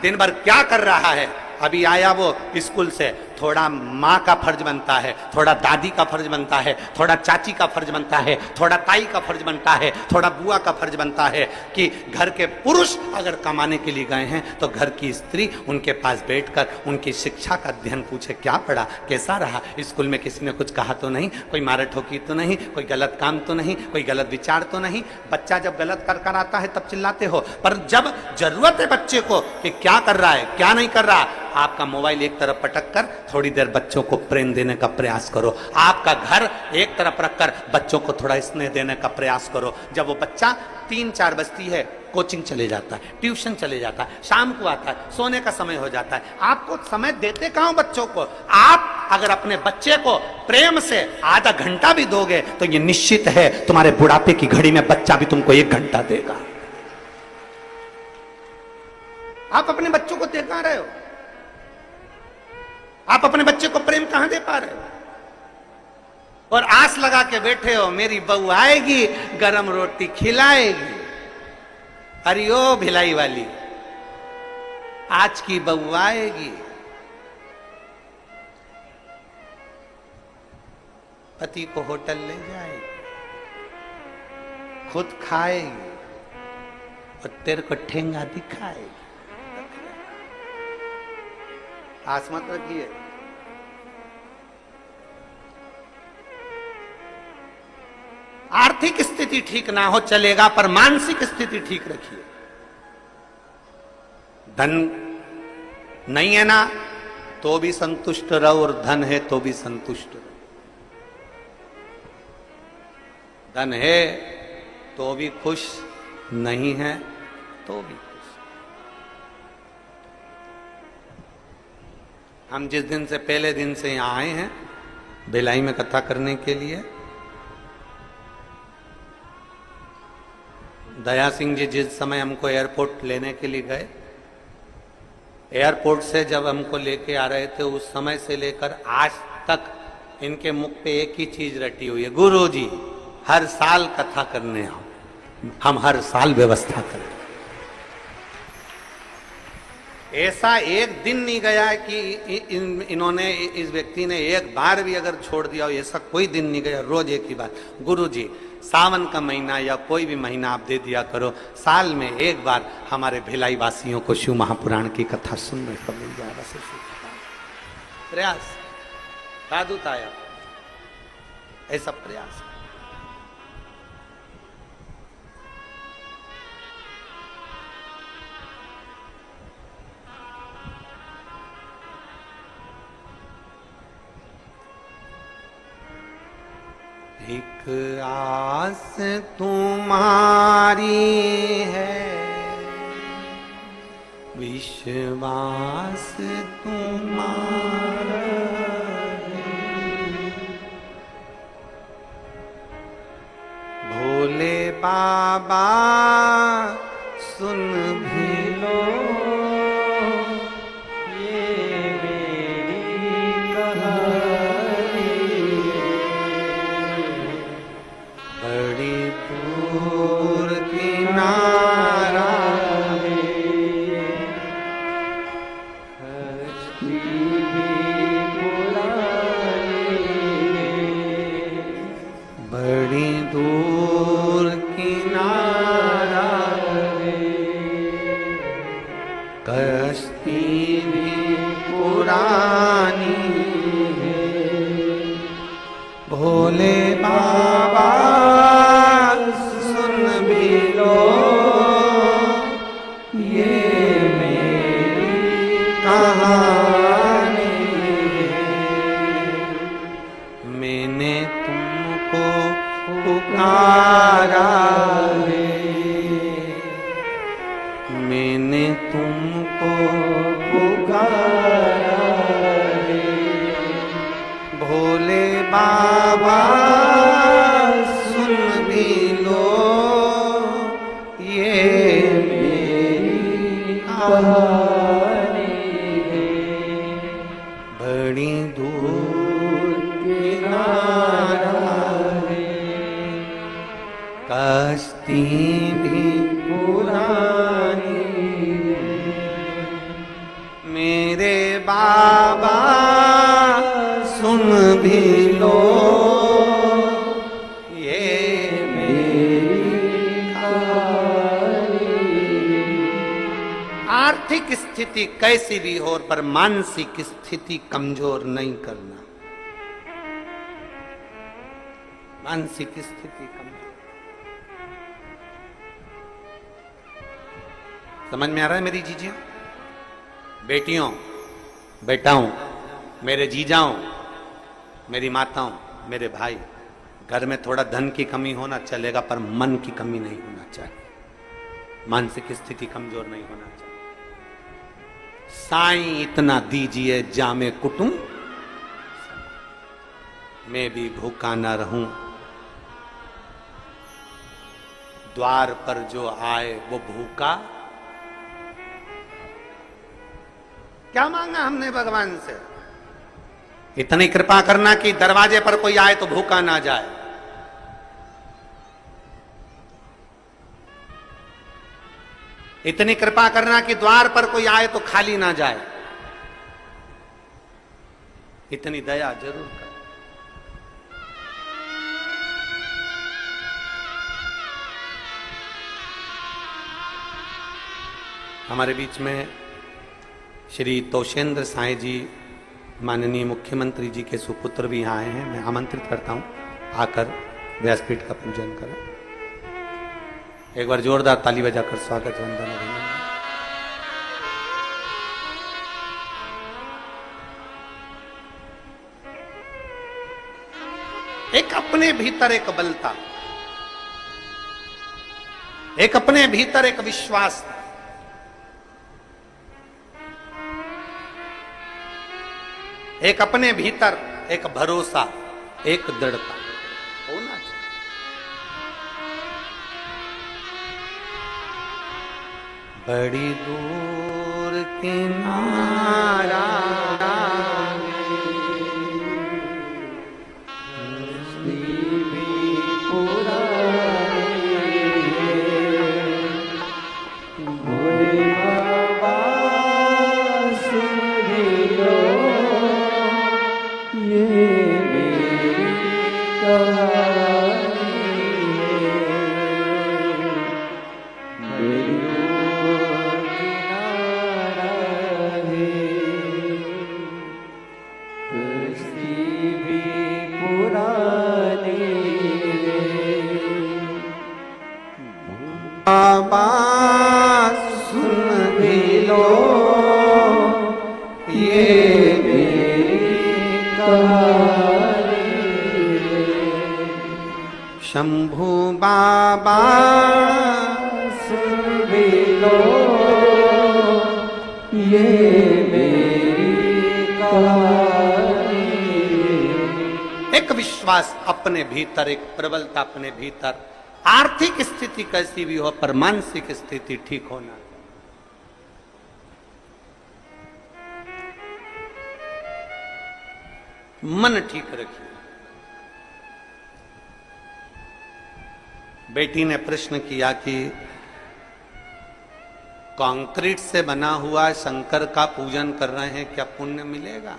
दिन भर क्या कर रहा है? अभी आया वो स्कूल से, थोड़ा माँ का फर्ज बनता है, थोड़ा दादी का फर्ज बनता है, थोड़ा चाची का फर्ज बनता है, थोड़ा ताई का फर्ज बनता है, थोड़ा बुआ का फर्ज बनता है कि घर के पुरुष अगर कमाने के लिए गए हैं तो घर की स्त्री उनके पास बैठकर उनकी शिक्षा का अध्ययन पूछे, क्या पढ़ा, कैसा रहा, स्कूल में किसी ने कुछ कहा तो नहीं, कोई मारा ठोकी तो नहीं, कोई गलत काम तो नहीं, कोई गलत विचार तो नहीं। बच्चा जब गलत कर आता है तब चिल्लाते हो, पर जब जरूरत है बच्चे को कि क्या कर रहा है क्या नहीं कर रहा, आपका मोबाइल एक तरफ पटक कर थोड़ी देर बच्चों को प्रेम देने का प्रयास करो। आपका घर एक तरफ रखकर बच्चों को थोड़ा स्नेह देने का प्रयास करो। जब वो बच्चा 3-4 बजती है, कोचिंग चले जाता है, ट्यूशन चले जाता है, शाम को आता है, सोने का समय हो जाता है, आपको समय देते कहां हो बच्चों को? आप अगर अपने बच्चे को प्रेम से आधा घंटा भी दोगे तो ये निश्चित है तुम्हारे बुढ़ापे की घड़ी में बच्चा भी तुमको 1 घंटा देगा। आप अपने बच्चों को दे कहां रहे हो? आप अपने बच्चे को प्रेम कहां दे पा रहे हो? और आस लगा के बैठे हो मेरी बहू आएगी, गरम रोटी खिलाएगी। अरे ओ भिलाई वाली, आज की बहू आएगी, पति को होटल ले जाएगी, खुद खाएगी और तेरे को ठेंगा दिखाएगी। आस मत रखिए। आर्थिक स्थिति ठीक ना हो चलेगा, पर मानसिक स्थिति ठीक रखिए। धन नहीं है ना तो भी संतुष्ट रहो, और धन है तो भी संतुष्ट रहो। धन है तो भी खुश, नहीं है तो भी खुश। हम जिस दिन से पहले दिन से यहां आए हैं भिलाई में कथा करने के लिए, दया सिंह जी जिस समय हमको एयरपोर्ट लेने के लिए गए, एयरपोर्ट से जब हमको लेके आ रहे थे उस समय से लेकर आज तक इनके मुख पे एक ही चीज रटी हुई है, गुरु जी हर साल कथा करने आओ, हम हर साल व्यवस्था करें। ऐसा एक दिन नहीं गया कि इन्होंने, इस व्यक्ति ने एक बार भी अगर छोड़ दिया हो, ऐसा कोई दिन नहीं गया। रोज एक ही बात, गुरु जी सावन का महीना या कोई भी महीना आप दे दिया करो, साल में एक बार हमारे भिलाई वासियों को शिव महापुराण की कथा सुनने को मिल जाए। बस प्रयास साधु ताया, ऐसा प्रयास। एक आस तुम्हारी है, विश्वास तुम्हारा है, भोले बाबा सुन भी लो ये मेरी कहानी, बड़ी दूर किनारा है, हस्ती भी पुरानी है, बड़ी दूर किनारा है, कश्ती भी पुरानी है, भोले बाबा सुन भी लो ये मेरी कहानी है, मैंने तुमको पुकारा है, मैंने तुमको पुकारा है, भोले बाबा सुन भी लो ये मेरी कहानी है, बड़ी दूर किनारा है, कश्ती भी पुरानी है, मेरे बाबा सुन भी लो ये मेरी कहानी। आर्थिक स्थिति कैसी भी हो पर मानसिक स्थिति कमजोर नहीं करना, मानसिक स्थिति कमजोर। समझ में आ रहा है मेरी चीजें? बेटियों बेटाओं, मेरे जीजाओं, मेरी माताओं, मेरे भाई, घर में थोड़ा धन की कमी होना चलेगा, पर मन की कमी नहीं होना चाहिए, मानसिक स्थिति कमजोर नहीं होना चाहिए। साईं इतना दीजिए जामे कुटुंब, मैं भी भूखा न रहूं, द्वार पर जो आए वो भूखा। क्या मांगा हमने भगवान से? इतनी कृपा करना कि दरवाजे पर कोई आए तो भूखा ना जाए। इतनी कृपा करना कि द्वार पर कोई आए तो खाली ना जाए। इतनी दया जरूर कर। हमारे बीच में श्री तोषेंद्र साई जी, माननीय मुख्यमंत्री जी के सुपुत्र भी यहाँ आए हैं। मैं आमंत्रित करता हूं आकर व्यासपीठ का पूजन करें। एक बार जोरदार ताली बजाकर स्वागत वंदन अभिनंदन। एक अपने भीतर एक बलता, एक अपने भीतर एक विश्वास, एक अपने भीतर एक भरोसा, एक दृढ़ता होना चाहिए। बड़ी दूर किनारा शंभू बाबा सुन भी लो ये मेरी कहानी। एक विश्वास अपने भीतर, एक प्रबलता अपने भीतर। आर्थिक स्थिति कैसी भी हो, पर मानसिक स्थिति ठीक होना। मन ठीक रखिए। बेटी ने प्रश्न किया कि कंक्रीट से बना हुआ शंकर का पूजन कर रहे हैं, क्या पुण्य मिलेगा?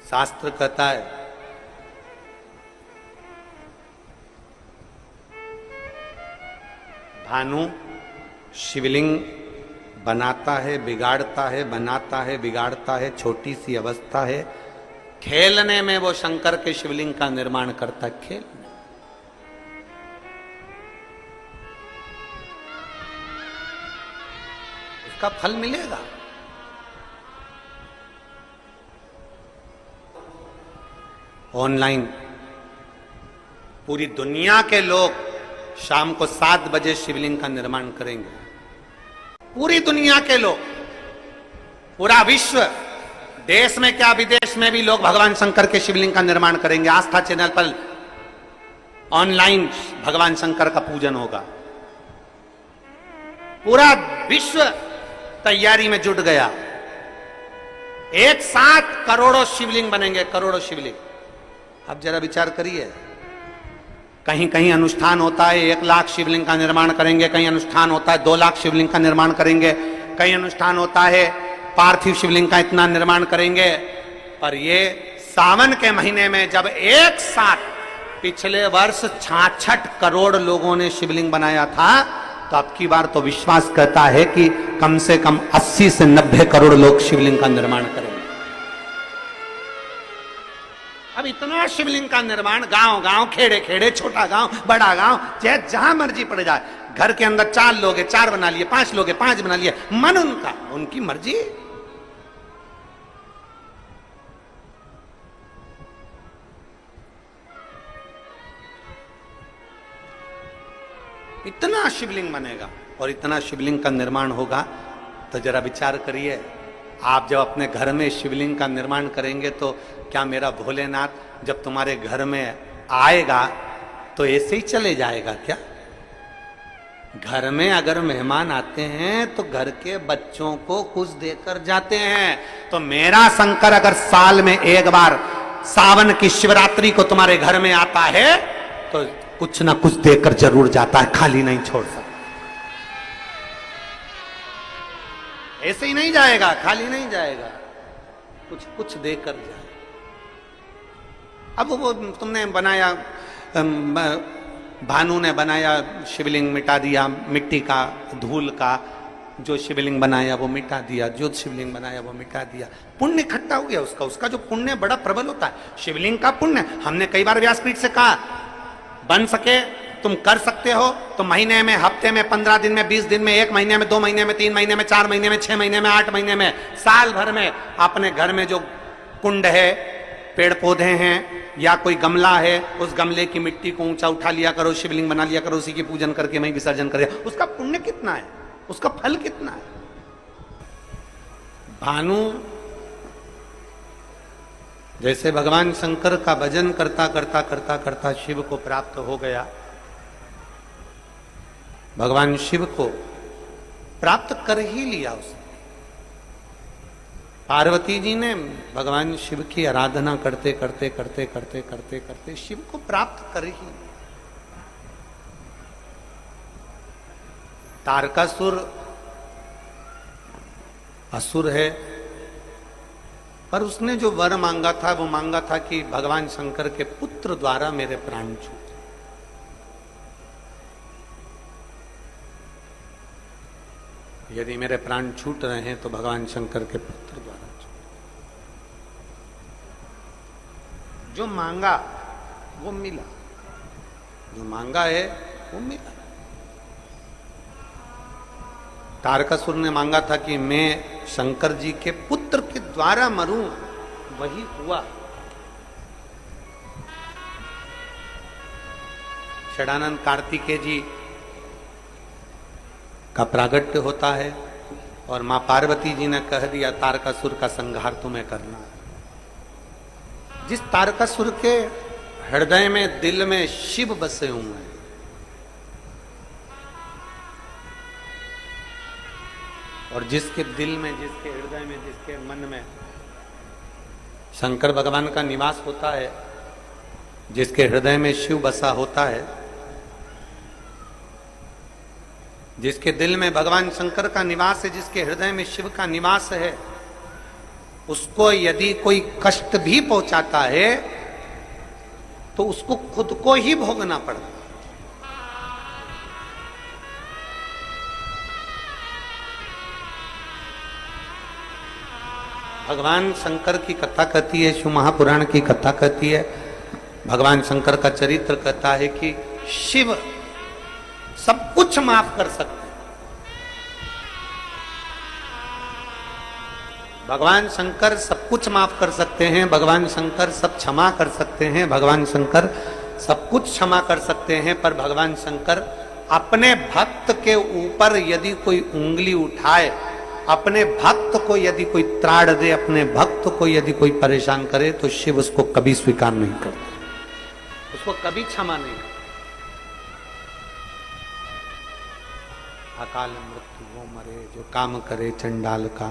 शास्त्र कहता है भानु शिवलिंग बनाता है, बिगाड़ता है, बनाता है, बिगाड़ता है, छोटी सी अवस्था है। खेलने में वो शंकर के शिवलिंग का निर्माण करता है, खेल में। उसका फल मिलेगा। ऑनलाइन पूरी दुनिया के लोग शाम को 7 बजे शिवलिंग का निर्माण करेंगे। पूरी दुनिया के लोग, पूरा विश्व, देश में क्या विदेश में भी लोग भगवान शंकर के शिवलिंग का निर्माण करेंगे। आस्था चैनल पर ऑनलाइन भगवान शंकर का पूजन होगा। पूरा विश्व तैयारी में जुट गया। एक साथ करोड़ों शिवलिंग बनेंगे, करोड़ों शिवलिंग। अब जरा विचार करिए, कहीं कहीं अनुष्ठान होता है 1 लाख शिवलिंग का निर्माण करेंगे, कहीं अनुष्ठान होता है 2 लाख शिवलिंग का निर्माण करेंगे, कहीं अनुष्ठान होता है पार्थिव शिवलिंग का इतना निर्माण करेंगे। पर ये सावन के महीने में जब एक साथ पिछले वर्ष 66 करोड़ लोगों ने शिवलिंग बनाया था, तो अब की बार तो विश्वास कहता है कि कम से कम 80 से 90 करोड़ लोग शिवलिंग का निर्माण करेंगे। अब इतना शिवलिंग का निर्माण गांव गांव, खेड़े खेड़े, छोटा गांव, बड़ा गांव, चाहे जहां मर्जी पड़ जाए। घर के अंदर 4 लोग 4 बना लिए, 5 लोग 5 बना लिए, मन उनका, उनकी मर्जी। इतना शिवलिंग बनेगा और इतना शिवलिंग का निर्माण होगा। तो जरा विचार करिए, आप जब अपने घर में शिवलिंग का निर्माण करेंगे तो क्या मेरा भोलेनाथ जब तुम्हारे घर में आएगा तो ऐसे ही चले जाएगा क्या? घर में अगर मेहमान आते हैं तो घर के बच्चों को कुछ देकर जाते हैं। तो मेरा शंकर अगर साल में एक बार सावन की शिवरात्रि को तुम्हारे घर में आता है तो कुछ ना कुछ देकर जरूर जाता है, खाली नहीं छोड़ सकता। ऐसे ही नहीं जाएगा, खाली नहीं जाएगा, कुछ कुछ देकर जाएगा। अब वो तुमने बनाया, भानु ने बनाया शिवलिंग, मिटा दिया मिट्टी का, धूल का, जो शिवलिंग बनाया वो मिटा दिया, जो शिवलिंग बनाया वो मिटा दिया, पुण्य इकट्ठा हो गया उसका। उसका जो पुण्य बड़ा प्रबल होता है, शिवलिंग का पुण्य। हमने कई बार व्यासपीठ से कहा, बन सके तुम कर सकते हो तो महीने में, हफ्ते में, 15 दिन में, 20 दिन में, 1 महीने में, 2 महीने में, 3 महीने में, 4 महीने में, 6 महीने में, 8 महीने में, साल भर में अपने घर में जो कुंड है, पेड़ पौधे हैं या कोई गमला है, उस गमले की मिट्टी को ऊंचा उठा लिया करो, शिवलिंग बना लिया करो, उसी की पूजन करके मैं विसर्जन कर दिया। उसका पुण्य कितना है, उसका फल कितना है? भानु जैसे भगवान शंकर का भजन करता करता करता करता शिव को प्राप्त हो गया, भगवान शिव को प्राप्त कर ही लिया उसने। पार्वती जी ने भगवान शिव की आराधना करते करते करते करते करते करते शिव को प्राप्त कर ही लिया। तारकासुर असुर है, पर उसने जो वर मांगा था वो मांगा था कि भगवान शंकर के पुत्र द्वारा मेरे प्राण छूटे। यदि मेरे प्राण छूट रहे हैं तो भगवान शंकर के पुत्र द्वारा छूटे। जो मांगा वो मिला, जो मांगा है वो मिला। तारकासुर ने मांगा था कि मैं शंकर जी के पुत्र के द्वारा मरूं, वही हुआ। षडानंद कार्तिकेय जी का प्रागट्य होता है और मां पार्वती जी ने कह दिया तारकासुर का संहार तुम्हें करना है। जिस तारकासुर के हृदय में, दिल में शिव बसे हुए हैं, और जिसके दिल में, जिसके हृदय में, जिसके मन में शंकर भगवान का निवास होता है, जिसके हृदय में शिव बसा होता है, जिसके दिल में भगवान शंकर का निवास है, जिसके हृदय में शिव का निवास है, उसको यदि कोई कष्ट भी पहुंचाता है तो उसको खुद को ही भोगना पड़ता है। भगवान शंकर की कथा कहती है, शिव महापुराण की कथा कहती है, भगवान शंकर का चरित्र कहता है कि शिव सब कुछ माफ कर सकते हैं। भगवान शंकर सब कुछ माफ कर सकते हैं, भगवान शंकर सब क्षमा कर सकते हैं, भगवान शंकर सब कुछ क्षमा कर सकते हैं, पर भगवान शंकर अपने भक्त के ऊपर यदि कोई उंगली उठाए, अपने भक्त को यदि कोई त्राड़ दे, अपने भक्त को यदि कोई परेशान करे तो शिव उसको कभी स्वीकार नहीं करते, उसको कभी क्षमा नहीं करते। अकाल मृत्यु वो मरे जो काम करे चंडाल का,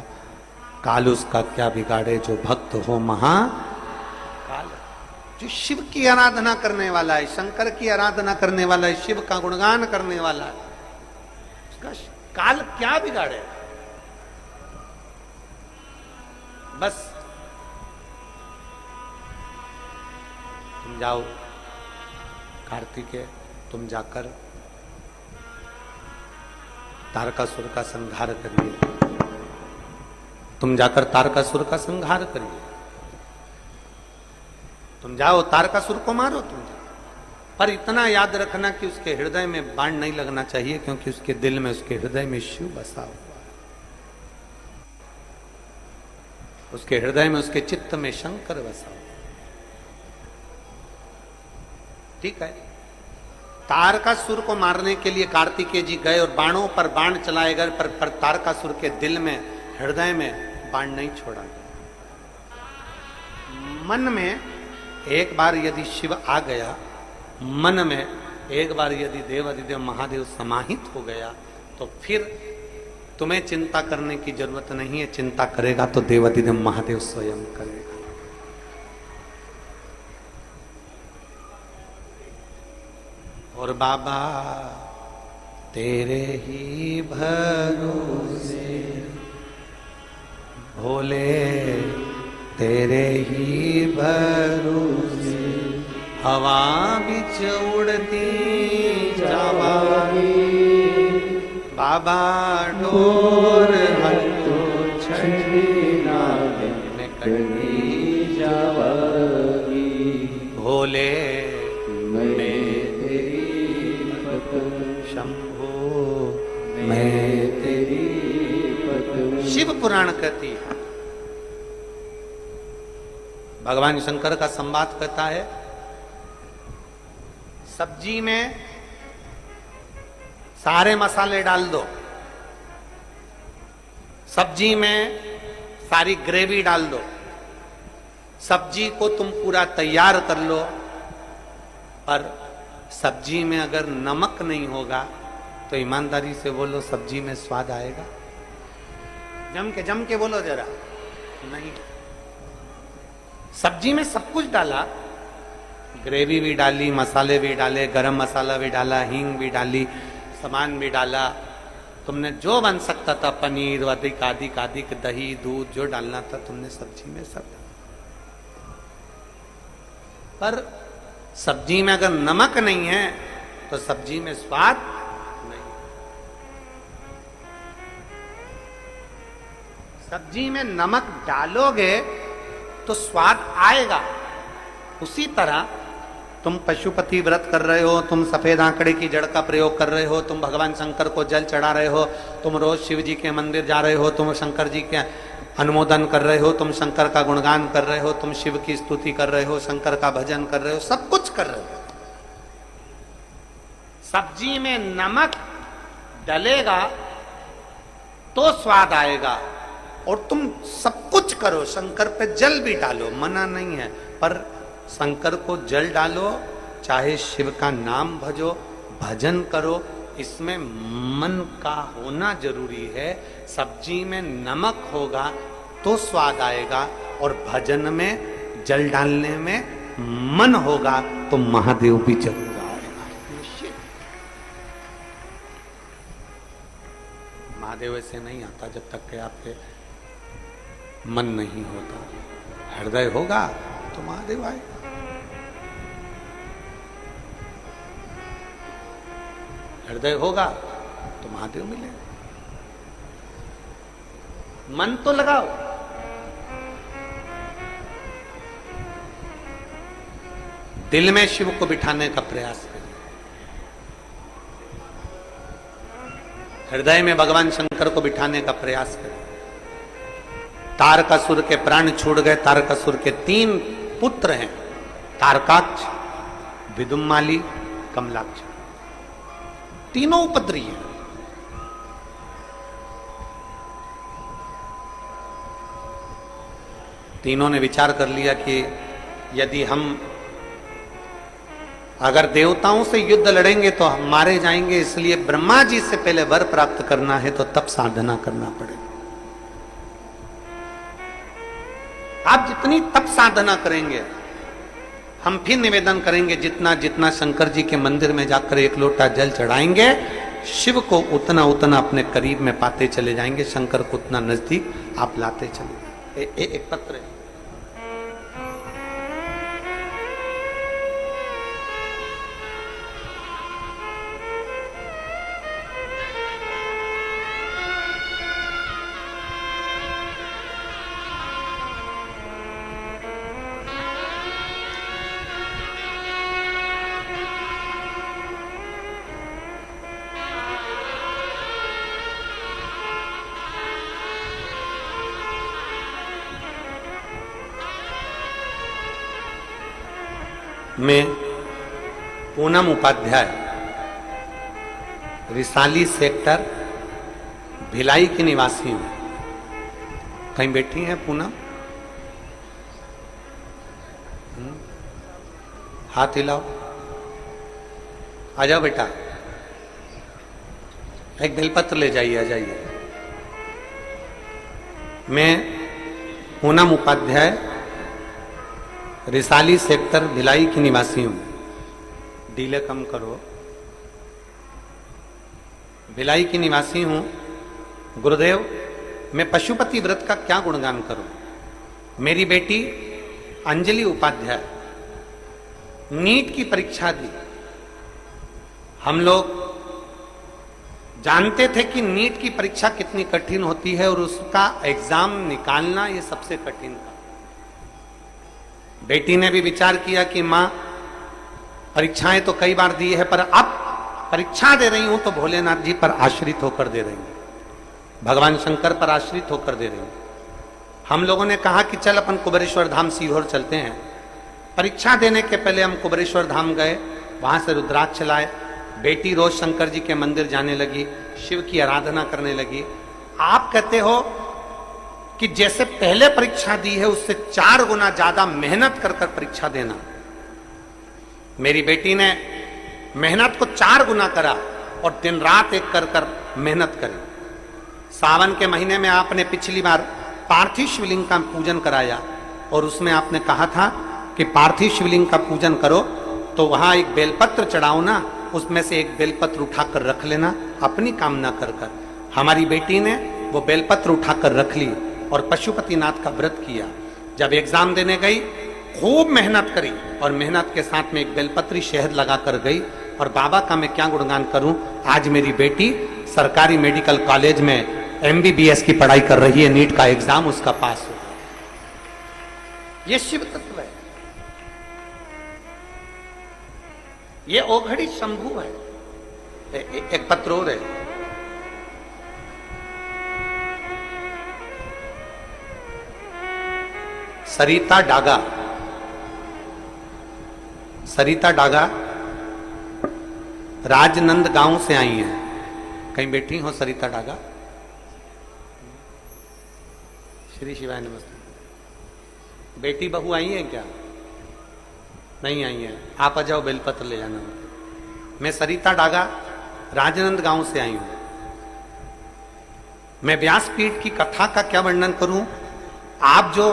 काल उसका क्या बिगाड़े जो भक्त हो महाकाल। जो शिव की आराधना करने वाला है, शंकर की आराधना करने वाला है, शिव का गुणगान करने वाला है, उसका काल क्या बिगाड़े। बस तुम जाओ कार्तिकेय, तुम जाकर तारकासुर का संहार करिए, तुम जाकर तारकासुर का संहार करिए, तुम जाओ तारकासुर को मारो, तुम जाओ। पर इतना याद रखना कि उसके हृदय में बाण नहीं लगना चाहिए, क्योंकि उसके दिल में, उसके हृदय में शिव बसा हुआ है, उसके हृदय में, उसके चित्त में शंकर बसा हुआ। ठीक है, तारकासुर को मारने के लिए कार्तिकेय जी गए और बाणों पर बाण चलाए गए, पर तारकासुर के दिल में, हृदय में बाण नहीं छोड़ा गया। मन में एक बार यदि शिव आ गया, मन में एक बार यदि देवाधिदेव महादेव समाहित हो गया, तो फिर तुम्हें चिंता करने की जरूरत नहीं है। चिंता करेगा तो देवाधिदेव महादेव स्वयं करेगा। और बाबा तेरे ही भरोसे, भोले तेरे ही भरोसे, हवा बिच उड़ती जावागी, बाबा डोर हटो छड़ी नागे में कटी जावागी, भोले मैं तेरी पत्नी, शंभो मैं तेरी पत्नी। शिव पुराण कहती है, भगवान शंकर का संवाद कहता है, सब्जी में सारे मसाले डाल दो, सब्जी में सारी ग्रेवी डाल दो, सब्जी को तुम पूरा तैयार कर लो, पर सब्जी में अगर नमक नहीं होगा तो ईमानदारी से बोलो सब्जी में स्वाद आएगा? जम के बोलो जरा। नहीं। सब्जी में सब कुछ डाला, ग्रेवी भी डाली, मसाले भी डाले, गरम मसाला भी डाला, हींग भी डाली, सामान भी डाला, तुमने जो बन सकता था, पनीर अधिक अधिक अधिक, दही दूध जो डालना था तुमने सब्जी में सब डाला। पर सब्जी में अगर नमक नहीं है तो सब्जी में स्वाद नहीं। सब्जी में नमक डालोगे तो स्वाद आएगा। उसी तरह तुम पशुपति व्रत कर रहे हो, तुम सफेद आंकड़े की जड़ का प्रयोग कर रहे हो, तुम भगवान शंकर को जल चढ़ा रहे हो, तुम रोज शिव जी के मंदिर जा रहे हो, तुम शंकर जी के अनुमोदन कर रहे हो, तुम शंकर का गुणगान कर रहे हो, तुम शिव की स्तुति कर रहे हो, शंकर का भजन कर रहे हो, सब कुछ कर रहे हो। सब्जी में नमक डलेगा तो स्वाद आएगा। और तुम सब कुछ करो, शंकर पे जल भी डालो, मना नहीं है, पर शंकर को जल डालो, चाहे शिव का नाम भजो, भजन करो, इसमें मन का होना जरूरी है। सब्जी में नमक होगा तो स्वाद आएगा, और भजन में जल डालने में मन होगा तो महादेव भी जरूर आएगा। महादेव ऐसे नहीं आता जब तक कि आपके मन नहीं होता। हृदय होगा तो महादेव आएगा। हृदय होगा तो महादेव मिलेगा। मन तो लगाओ। दिल में शिव को बिठाने का प्रयास करिए। हृदय में भगवान शंकर को बिठाने का प्रयास करिए। तारकासुर के प्राण छूट गए। तारकासुर के 3 पुत्र हैं, तारकाक्ष, विदुम्माली, कमलाक्ष। तीनों उपद्री हैं। तीनों ने विचार कर लिया कि यदि हम अगर देवताओं से युद्ध लड़ेंगे तो हम मारे जाएंगे, इसलिए ब्रह्मा जी से पहले वर प्राप्त करना है तो तब साधना करना पड़ेगा। आप जितनी तप साधना करेंगे, हम फिर निवेदन करेंगे, जितना जितना शंकर जी के मंदिर में जाकर 1 लोटा जल चढ़ाएंगे, शिव को उतना उतना अपने करीब में पाते चले जाएंगे, शंकर को उतना नजदीक आप लाते चले जाएंगे। एक पत्र है। मैं पूनम उपाध्याय रिसाली सेक्टर भिलाई की निवासी हूं। कहीं बैठी हैं पूनम? हाथ हिलाओ, आ जाओ बेटा, एक बेलपत्र ले जाइए, आ जाइए। मैं पूनम उपाध्याय रिसाली सेक्टर भिलाई की निवासी हूं। डीले कम करो। भिलाई की निवासी हूं। गुरुदेव, मैं पशुपति व्रत का क्या गुणगान करूं? मेरी बेटी अंजलि उपाध्याय नीट की परीक्षा दी। हम लोग जानते थे कि नीट की परीक्षा कितनी कठिन होती है और उसका एग्जाम निकालना ये सबसे कठिन था। बेटी ने भी विचार किया कि मां, परीक्षाएं तो कई बार दी है, पर अब परीक्षा दे रही हूं तो भोलेनाथ जी पर आश्रित होकर दे रही हूं, भगवान शंकर पर आश्रित होकर दे रही हूं। हम लोगों ने कहा कि चल अपन कुबेरेश्वर धाम सीहोर चलते हैं। परीक्षा देने के पहले हम कुबेरेश्वर धाम गए, वहां से रुद्राक्ष लाए। बेटी रोज शंकर जी के मंदिर जाने लगी, शिव की आराधना करने लगी। आप कहते हो कि जैसे पहले परीक्षा दी है उससे 4 गुना ज्यादा मेहनत कर कर परीक्षा देना। मेरी बेटी ने मेहनत को 4 गुना करा और दिन रात एक कर कर मेहनत करी। सावन के महीने में आपने पिछली बार पार्थिव शिवलिंग का पूजन कराया और उसमें आपने कहा था कि पार्थिव शिवलिंग का पूजन करो तो वहां एक बेलपत्र चढ़ाओ ना, उसमें से एक बेलपत्र उठाकर रख लेना अपनी कामना कर कर। हमारी बेटी ने वो बेलपत्र उठाकर रख ली और पशुपतिनाथ का व्रत किया। जब एग्जाम देने गई खूब मेहनत करी और मेहनत के साथ में एक बेलपत्री शहद लगाकर गई। और बाबा का मैं क्या गुणगान करूं, आज मेरी बेटी सरकारी मेडिकल कॉलेज में MBBS की पढ़ाई कर रही है, नीट का एग्जाम उसका पास हो। ये शिव तत्व है, ये ओघड़ी शंभु है। एक पत्र और है, सरिता डागा। सरिता डागा राजनंद गांव से आई हैं। कहीं बैठी हो सरिता डागा? श्री शिवाय नमस्ते। बेटी बहू आई है क्या? नहीं आई है। आप आ जाओ, बेलपत्र ले जाना। मैं सरिता डागा राजनंद गांव से आई हूं। मैं व्यासपीठ की कथा का क्या वर्णन करूं? आप जो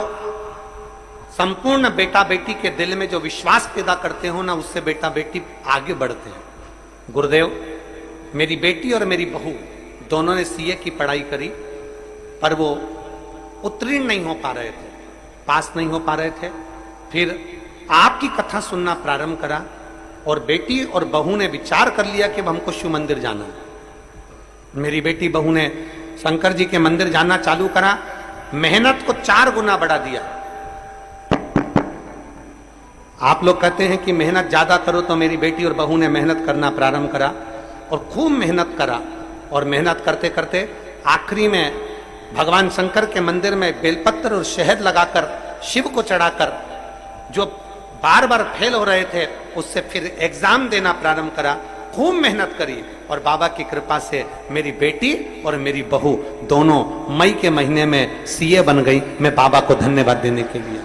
संपूर्ण बेटा बेटी के दिल में जो विश्वास पैदा करते हो ना, उससे बेटा बेटी आगे बढ़ते हैं। गुरुदेव, मेरी बेटी और मेरी बहू दोनों ने CA की पढ़ाई करी, पर वो उत्तीर्ण नहीं हो पा रहे थे, पास नहीं हो पा रहे थे। फिर आपकी कथा सुनना प्रारंभ करा और बेटी और बहू ने विचार कर लिया कि अब हमको शिव मंदिर जाना है। मेरी बेटी बहू ने शंकर जी के मंदिर जाना चालू करा, मेहनत को 4 गुना बढ़ा दिया। आप लोग कहते हैं कि मेहनत ज्यादा करो, तो मेरी बेटी और बहू ने मेहनत करना प्रारंभ करा और खूब मेहनत करा। और मेहनत करते करते आखिरी में भगवान शंकर के मंदिर में बेलपत्र और शहद लगाकर शिव को चढ़ाकर जो बार बार फेल हो रहे थे उससे फिर एग्जाम देना प्रारंभ करा। खूब मेहनत करी और बाबा की कृपा से मेरी बेटी और मेरी बहू दोनों मई के महीने में CA बन गई। मैं बाबा को धन्यवाद देने के लिए